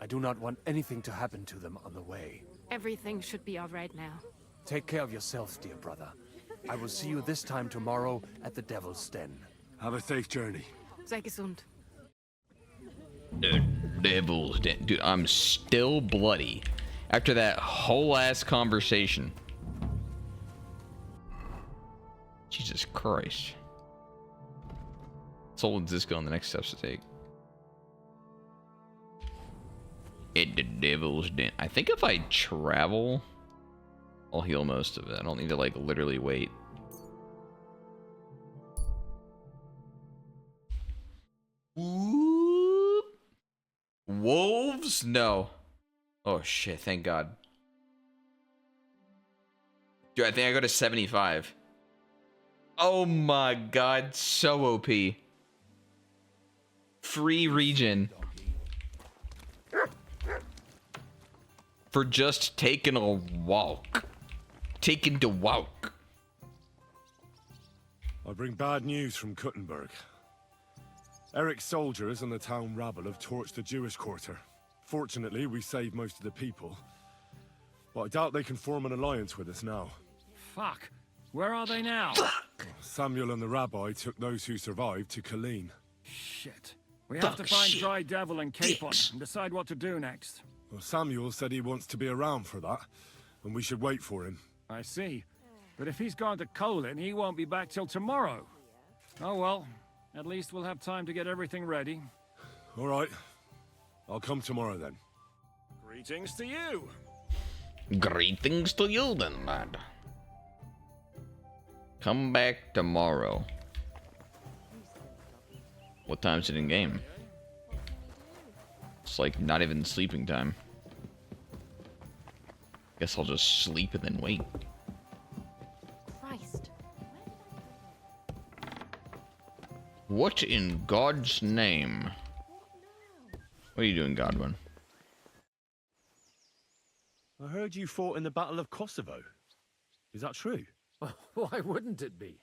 I do not want anything to happen to them on the way. Everything should be all right now. Take care of yourself, dear brother. I will see you this time tomorrow at the Devil's Den. Have a safe journey. Sei gesund. The Devil's Den. Dude, I'm still bloody after that whole ass conversation. Jesus Christ. Soul and Zizka on the next steps to take. At the Devil's Den. I think if I travel, I'll heal most of it. I don't need to, like, literally wait. Whoop. Wolves? No. Oh, shit. Thank God. Dude, I think I go to 75. Oh, my God. So OP. Free region. For just taking a walk. Taking the walk. I bring bad news from Kuttenberg. Eric's soldiers and the town rabble have torched the Jewish quarter. Fortunately, we saved most of the people. But I doubt they can form an alliance with us now. Fuck. Where are they now? Samuel and the rabbi took those who survived to Colleen. Shit. We have to find Dry Devil and Capon and decide what to do next. Well, Samuel said he wants to be around for that, and we should wait for him. I see. But if he's gone to Colin, he won't be back till tomorrow. Oh well. At least we'll have time to get everything ready. All right. I'll come tomorrow then. Greetings to you. Greetings to you then, lad. Come back tomorrow. What time is it in game? It's like not even sleeping time. Guess I'll just sleep and then wait. Christ. What in God's name? What are you doing, Godwin? I heard you fought in the Battle of Kosovo. Is that true? Why wouldn't it be?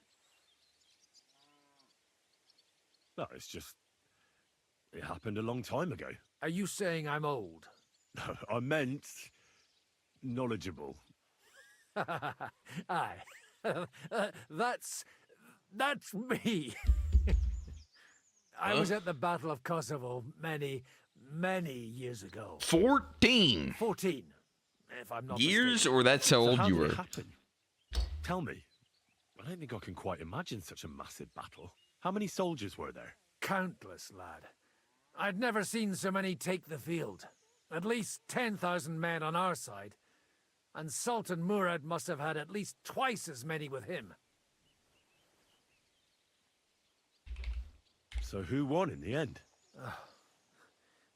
No, it's just... It happened a long time ago. Are you saying I'm old? I meant... knowledgeable. Aye. That's me. I was at the Battle of Kosovo many years ago. 14! 14, if I'm not Years, mistaken. or that's how old you were? Tell me. I don't think I can quite imagine such a massive battle. How many soldiers were there? Countless, lad. I'd never seen so many take the field. At least 10,000 men on our side. And Sultan Murad must have had at least twice as many with him. So who won in the end?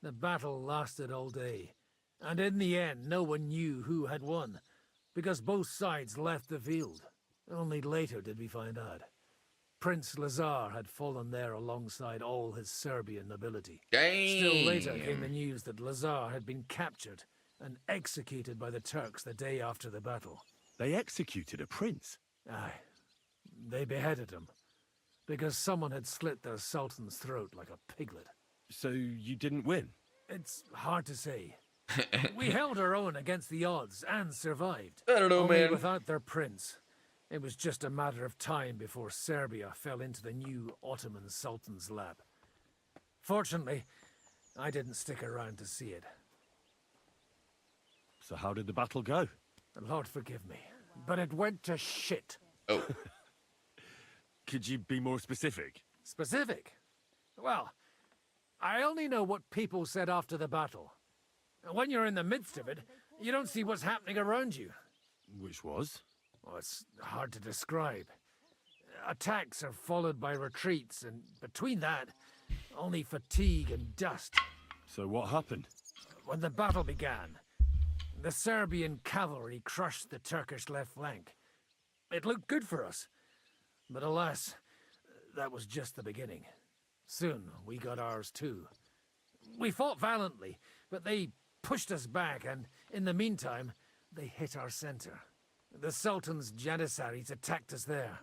The battle lasted all day. And in the end, no one knew who had won. Because both sides left the field. Only later did we find out. Prince Lazar had fallen there alongside all his Serbian nobility. Still later came the news that Lazar had been captured and executed by the Turks the day after the battle. They executed a prince? Aye. They beheaded him. Because someone had slit their sultan's throat like a piglet. So you didn't win? It's hard to say. We held our own against the odds and survived. I don't know, Only man. without their prince. It was just a matter of time before Serbia fell into the new Ottoman Sultan's lap. Fortunately, I didn't stick around to see it. So how did the battle go? Lord forgive me, but it went to shit. Oh. Could you be more specific? Specific? Well, I only know what people said after the battle. When you're in the midst of it, you don't see what's happening around you. Which was? Well, it's hard to describe. Attacks are followed by retreats, and between that, only fatigue and dust. So what happened? When the battle began, The Serbian cavalry crushed the Turkish left flank. It looked good for us. But alas, that was just the beginning. Soon, we got ours too. We fought valiantly, but they pushed us back, and in the meantime, they hit our center. The Sultan's Janissaries attacked us there.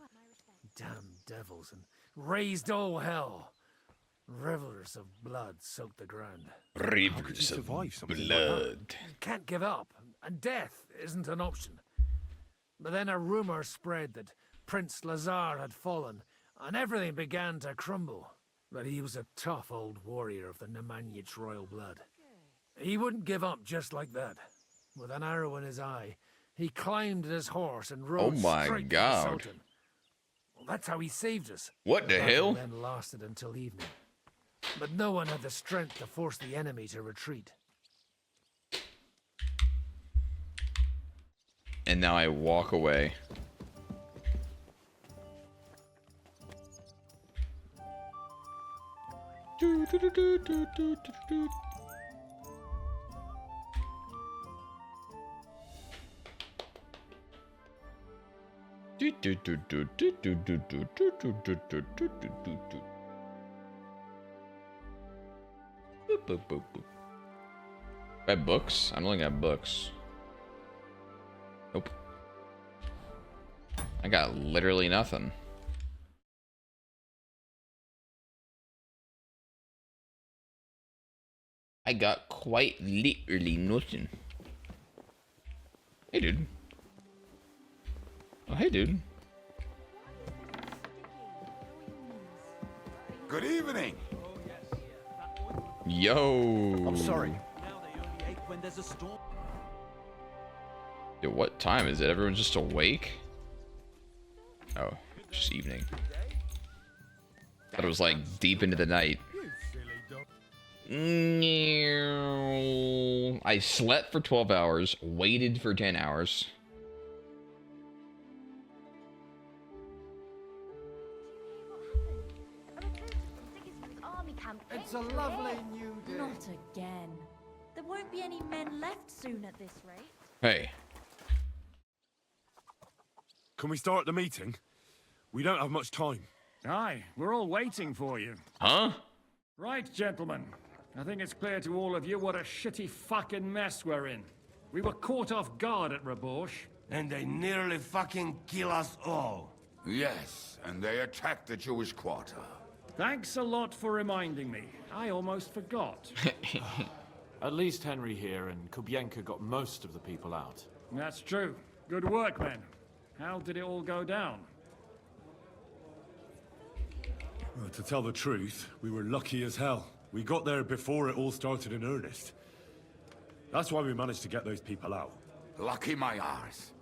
Damn devils, and raised all hell. Rivers of blood soaked the ground. Rivers of blood. Can't give up, and death isn't an option. But then a rumor spread that Prince Lazar had fallen, and everything began to crumble. But he was a tough old warrior of the Nemanjic royal blood. He wouldn't give up just like that. With an arrow in his eye, he climbed his horse and rode straight to the Sultan. Well, that's how he saved us. What the hell? Then lasted until evening. But no one had the strength to force the enemy to retreat. And now I walk away. I have books? I don't think I have books. Nope. I got literally nothing. I got quite literally nothing. Hey, dude. Oh, hey, dude. Good evening. Yo. I'm sorry. Now they only ache when there's a storm. Yo, what time is it? Everyone's just awake? Oh, just evening. Thought it was like deep into the night. I slept for 12 hours, waited for 10 hours. It's a lovely new day. Not again. There won't be any men left soon at this rate. Hey. Can we start the meeting? We don't have much time. Aye, we're all waiting for you. Huh? Right, gentlemen. I think it's clear to all of you what a shitty fucking mess we're in. We were caught off guard at Rabosh. And they nearly fucking kill us all. Yes, and they attacked the Jewish quarter. Thanks a lot for reminding me. I almost forgot. At least Henry here and Kubienka got most of the people out. That's true. Good work, men. How did it all go down? Well, to tell the truth, we were lucky as hell. We got there before it all started in earnest. That's why we managed to get those people out. Lucky my arse.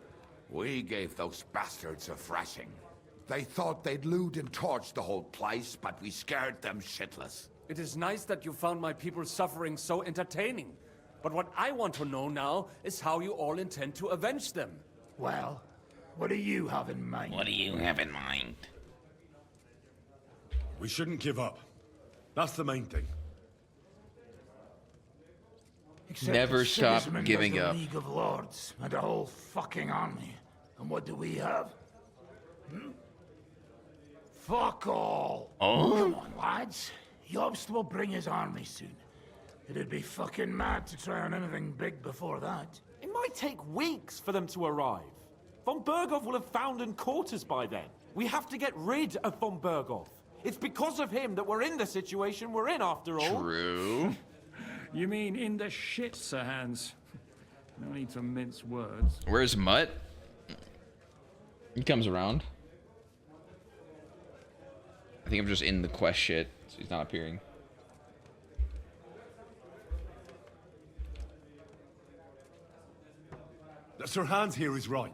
We gave those bastards a thrashing. They thought they'd loot and torch the whole place, but we scared them shitless. It is nice that you found my people's suffering so entertaining. But what I want to know now is how you all intend to avenge them. Well, what do you have in mind? What do you have in mind? We shouldn't give up. That's the main thing. Except Never that stop Sigismund giving has the up. League of Lords and a whole fucking army. And what do we have? Hmm? Fuck all. Oh? Come on, lads. Jobst will bring his army soon. It'd be fucking mad to try on anything big before that. It might take weeks for them to arrive. Von Berghoff will have found and caught us by then. We have to get rid of Von Berghoff. It's because of him that we're in the situation we're in, after all. True. You mean in the shit, Sir Hans? No need to mince words. Where's Mutt? He comes around. I think I'm just in the quest shit, so he's not appearing. Sir Hans here is right.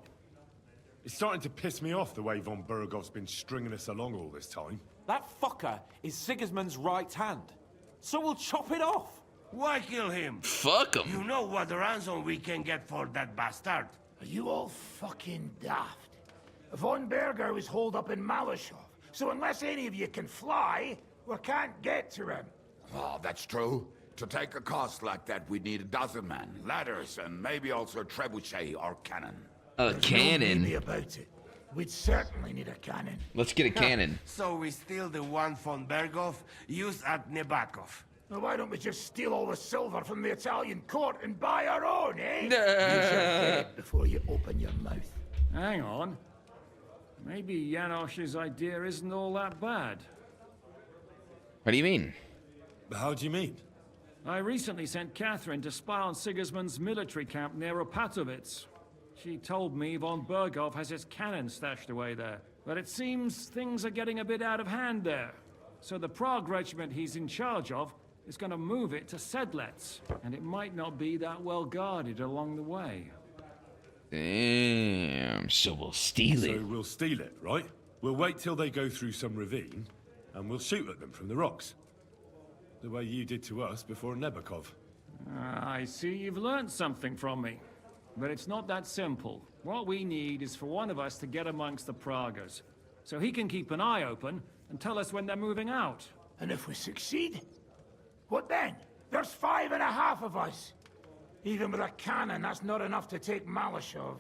It's starting to piss me off the way von Berghoff's been stringing us along all this time. That fucker is Sigismund's right hand. So we'll chop it off. Why kill him? Fuck him. You know what ransom we can get for that bastard. Are you all fucking daft? Von Berger was holed up in Malashov, so unless any of you can fly, we can't get to him. Oh, that's true. To take a cost like that, we'd need a dozen men, ladders, and maybe also a trebuchet or cannon. A cannon? No about it. We'd certainly need a cannon. Let's get a cannon. So we steal the one von Berghoff used at Nebakov. Well, why don't we just steal all the silver from the Italian court and buy our own, eh? You should get it before you open your mouth. Hang on. Maybe Janosch's idea isn't all that bad. What do you mean? How do you mean? I recently sent Catherine to spy on Sigismund's military camp near Opatovitz. She told me von Berghoff has his cannon stashed away there. But it seems things are getting a bit out of hand there. So the Prague regiment he's in charge of is going to move it to Sedlec. And it might not be that well guarded along the way. Damn, so we'll steal it. So we'll steal it, right? We'll wait till they go through some ravine, and we'll shoot at them from the rocks. The way you did to us before Nebakov. I see you've learned something from me. But it's not that simple. What we need is for one of us to get amongst the Pragas, so he can keep an eye open and tell us when they're moving out. And if we succeed? What then? There's 5.5 of us. Even with a cannon, that's not enough to take Malashov.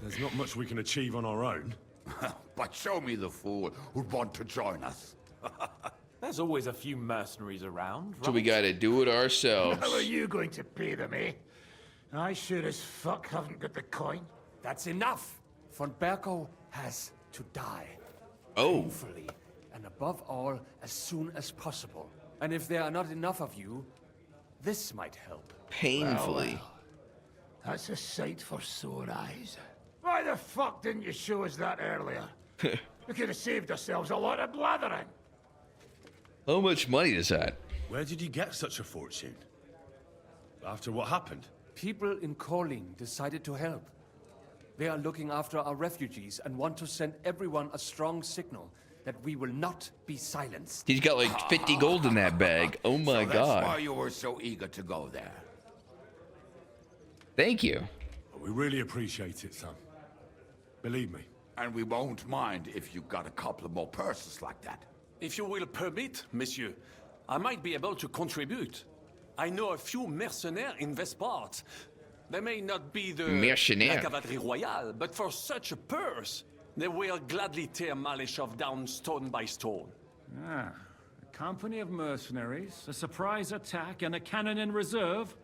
There's not much we can achieve on our own. But show me the fool who'd want to join us. There's always a few mercenaries around, right? So we gotta do it ourselves. How are you going to pay them, eh? I sure as fuck haven't got the coin. That's enough. Von Berghoff has to die. Oh. Painfully, and above all, as soon as possible. And if there are not enough of you, this might help. Painfully. Well, that's a sight for sore eyes. Why the fuck didn't you show us that earlier? We could have saved ourselves a lot of blathering. How much money is that? Where did you get such a fortune? After what happened? People in Kolin decided to help. They are looking after our refugees and want to send everyone a strong signal that we will not be silenced. He's got like 50 gold in that bag. Oh my so god. That's why you were so eager to go there. Thank you. We really appreciate it, son. Believe me. And we won't mind if you got a couple of more purses like that. If you will permit, monsieur, I might be able to contribute. I know a few mercenaires in this part. They may not be the Mercenaires. La Cavalerie Royale, but for such a purse, they will gladly tear Maleshov down stone by stone. Ah, a company of mercenaries, a surprise attack, and a cannon in reserve.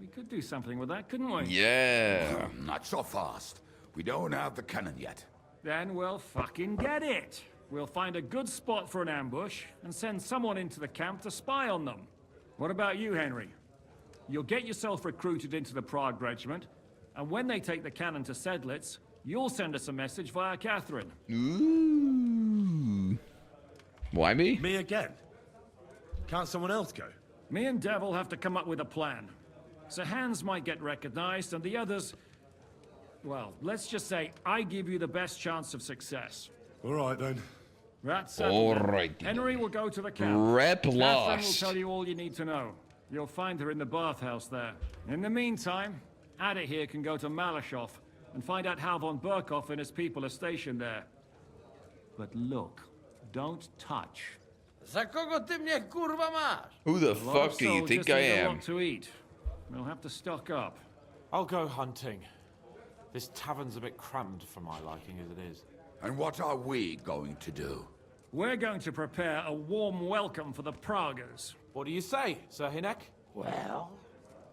We could do something with that, couldn't we? Yeah. Not so fast. We don't have the cannon yet. Then we'll fucking get it. We'll find a good spot for an ambush and send someone into the camp to spy on them. What about you, Henry? You'll get yourself recruited into the Prague regiment, and when they take the cannon to Sedlec, you'll send us a message via Catherine. Ooh. Why me? Me again? Can't someone else go? Me and Devil have to come up with a plan. So Hans might get recognized, and the others... Well, let's just say I give you the best chance of success. All right, then. That's All settled. right. Henry will go to the camp. Rep Catherine will lost. tell you all you need to know. You'll find her in the bathhouse there. In the meantime, Ada here can go to Malashov and find out how von Berghoff and his people are stationed there. But look, don't touch. Who the A lot of fuck do you soldiers think I need a am? lot to eat. We'll have to stock up. I'll go hunting. This tavern's a bit crammed for my liking as it is. And what are we going to do? We're going to prepare a warm welcome for the Pragas. What do you say, Sir Hinek? Well,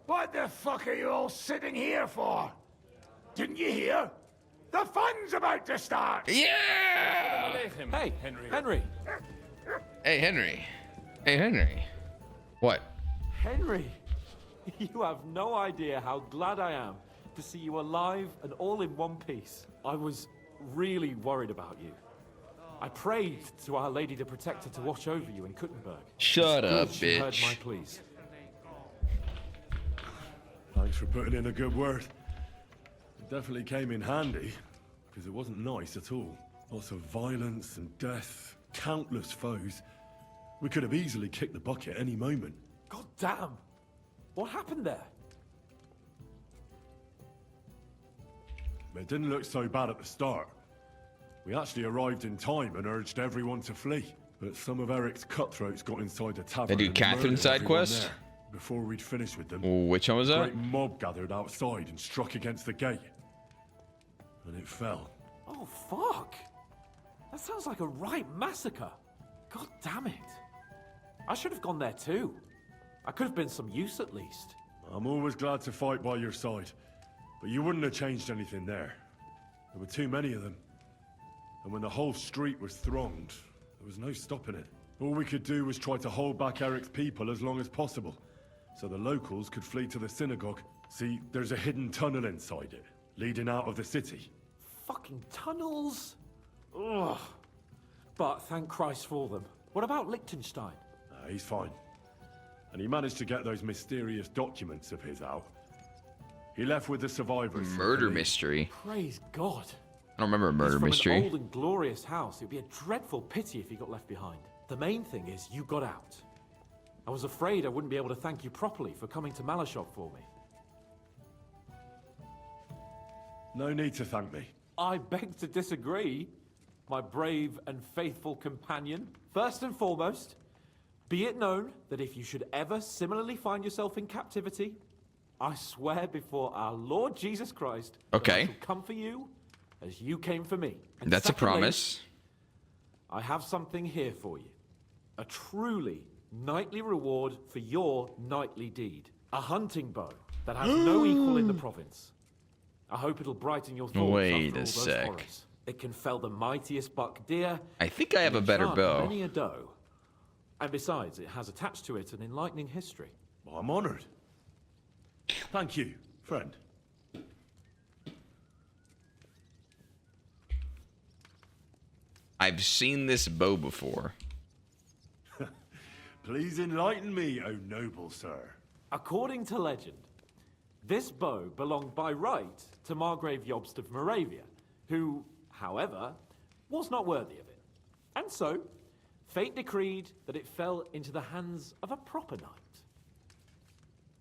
what the fuck are you all sitting here for? Didn't you hear? The fun's about to start! Yeah! Hey, Henry. Hey, Henry. Hey, Henry. What? Henry, you have no idea how glad I am to see you alive and all in one piece. I was really worried about you. I prayed to Our Lady the Protector to watch over you in Kuttenberg. Shut up, She heard bitch. my pleas. Thanks for putting in a good word. It definitely came in handy, because it wasn't nice at all. Lots of violence and death, countless foes. We could have easily kicked the bucket any moment. God damn! What happened there? It didn't look so bad at the start. We actually arrived in time and urged everyone to flee. but some of Eric's cutthroats got inside the tavern. They do and Catherine murdered side everyone quest? there. Before we'd finished with them, Which one was a that? great mob gathered outside and struck against the gate. And it fell. Oh, fuck! That sounds like a right massacre. God damn it. I should have gone there too. I could have been some use at least. I'm always glad to fight by your side, but you wouldn't have changed anything there. There were too many of them. And when the whole street was thronged, there was no stopping it. All we could do was try to hold back Eric's people as long as possible, so the locals could flee to the synagogue. See, there's a hidden tunnel inside it, leading out of the city. Fucking tunnels! Ugh. But thank Christ for them. What about Liechtenstein? He's fine. And he managed to get those mysterious documents of his out. He left with the survivors. Murder mystery. Praise God. I don't remember a murder He's from mystery. an old and glorious house. It would be a dreadful pity if he got left behind. The main thing is you got out. I was afraid I wouldn't be able to thank you properly for coming to Malashov for me. No need to thank me. I beg to disagree, my brave and faithful companion. First and foremost, be it known that if you should ever similarly find yourself in captivity, I swear before our Lord Jesus Christ that I shall come for you as you came for me. And That's a secondly, promise. I have something here for you. A truly knightly reward for your knightly deed. A hunting bow that has no equal in the province. I hope it'll brighten your thoughts Wait after a all those sec. horrors. It can fell the mightiest buck deer. I think I have a and better enchant bow. Many a doe. And besides, it has attached to it an enlightening history. Well, I'm honored. Thank you, friend. I've seen this bow before. Please enlighten me, O noble sir. According to legend, this bow belonged by right to Margrave Jobst of Moravia, who, however, was not worthy of it. And so, fate decreed that it fell into the hands of a proper knight.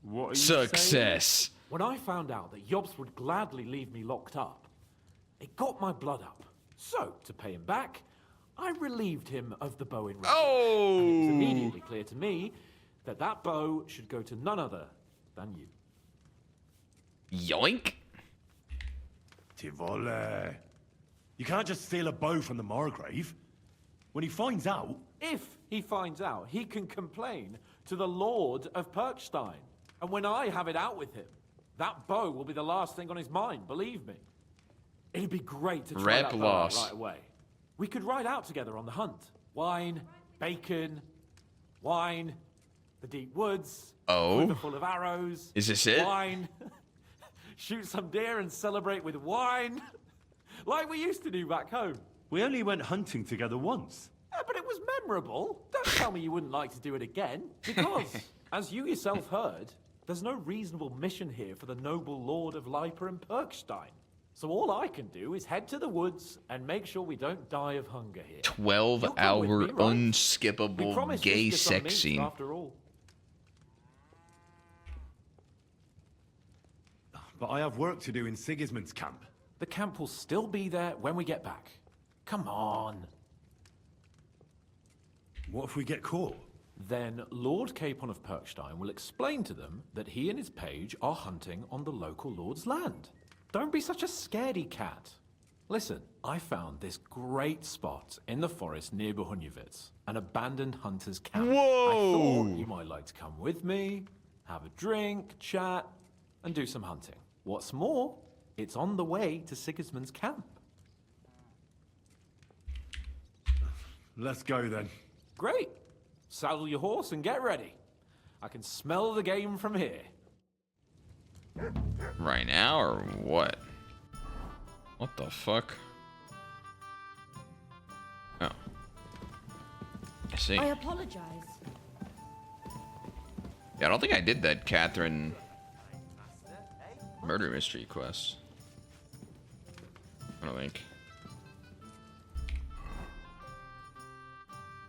What are you Success. saying? When I found out that Jobst would gladly leave me locked up, it got my blood up. So, to pay him back, I relieved him of the bow in return. Oh! And it was immediately clear to me that that bow should go to none other than you. Yoink. Tivole. You can't just steal a bow from the Margrave. When he finds out... If he finds out, he can complain to the Lord of Perkstein. And when I have it out with him, that bow will be the last thing on his mind, believe me. It'd be great to try Rep that bow out loss. right away. We could ride out together on the hunt. Wine, bacon, wine, the deep woods, Oh? quiver full of arrows. Is this it? Wine. Shoot some deer and celebrate with wine. Like we used to do back home. We only went hunting together once. Yeah, but it was memorable. Don't tell me you wouldn't like to do it again. Because, as you yourself heard, there's no reasonable mission here for the noble lord of Leiper and Perkstein. So all I can do is head to the woods and make sure we don't die of hunger here. 12-hour me, right? We unskippable promised gay just to get some sex meat, scene. after all. But I have work to do in Sigismund's camp. The camp will still be there when we get back. Come on. What if we get caught? Then Lord Capon of Perkstein will explain to them that he and his page are hunting on the local lord's land. Don't be such a scaredy cat. Listen, I found this great spot in the forest near Bohunjevitz, an abandoned hunter's camp. Whoa! I thought you might like to come with me, have a drink, chat, and do some hunting. What's more, it's on the way to Sigismund's camp. Let's go then. Great. Saddle your horse and get ready. I can smell the game from here. Right now, or what? What the fuck? Oh. I see. I apologize. Yeah, I don't think I did that Catherine murder mystery quest. I don't think.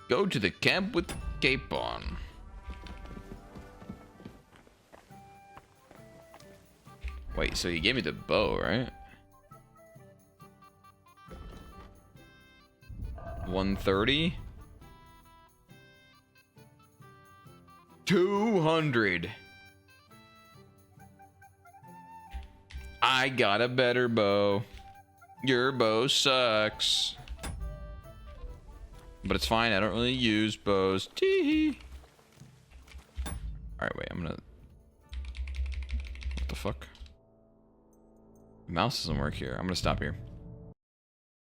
Go to the camp with Capon. Wait, so you gave me the bow, right? 130? 200. I got a better bow. Your bow sucks. But it's fine. I don't really use bows. Tee. Alright, wait. I'm gonna... What the fuck? Mouse doesn't work here. I'm gonna stop here.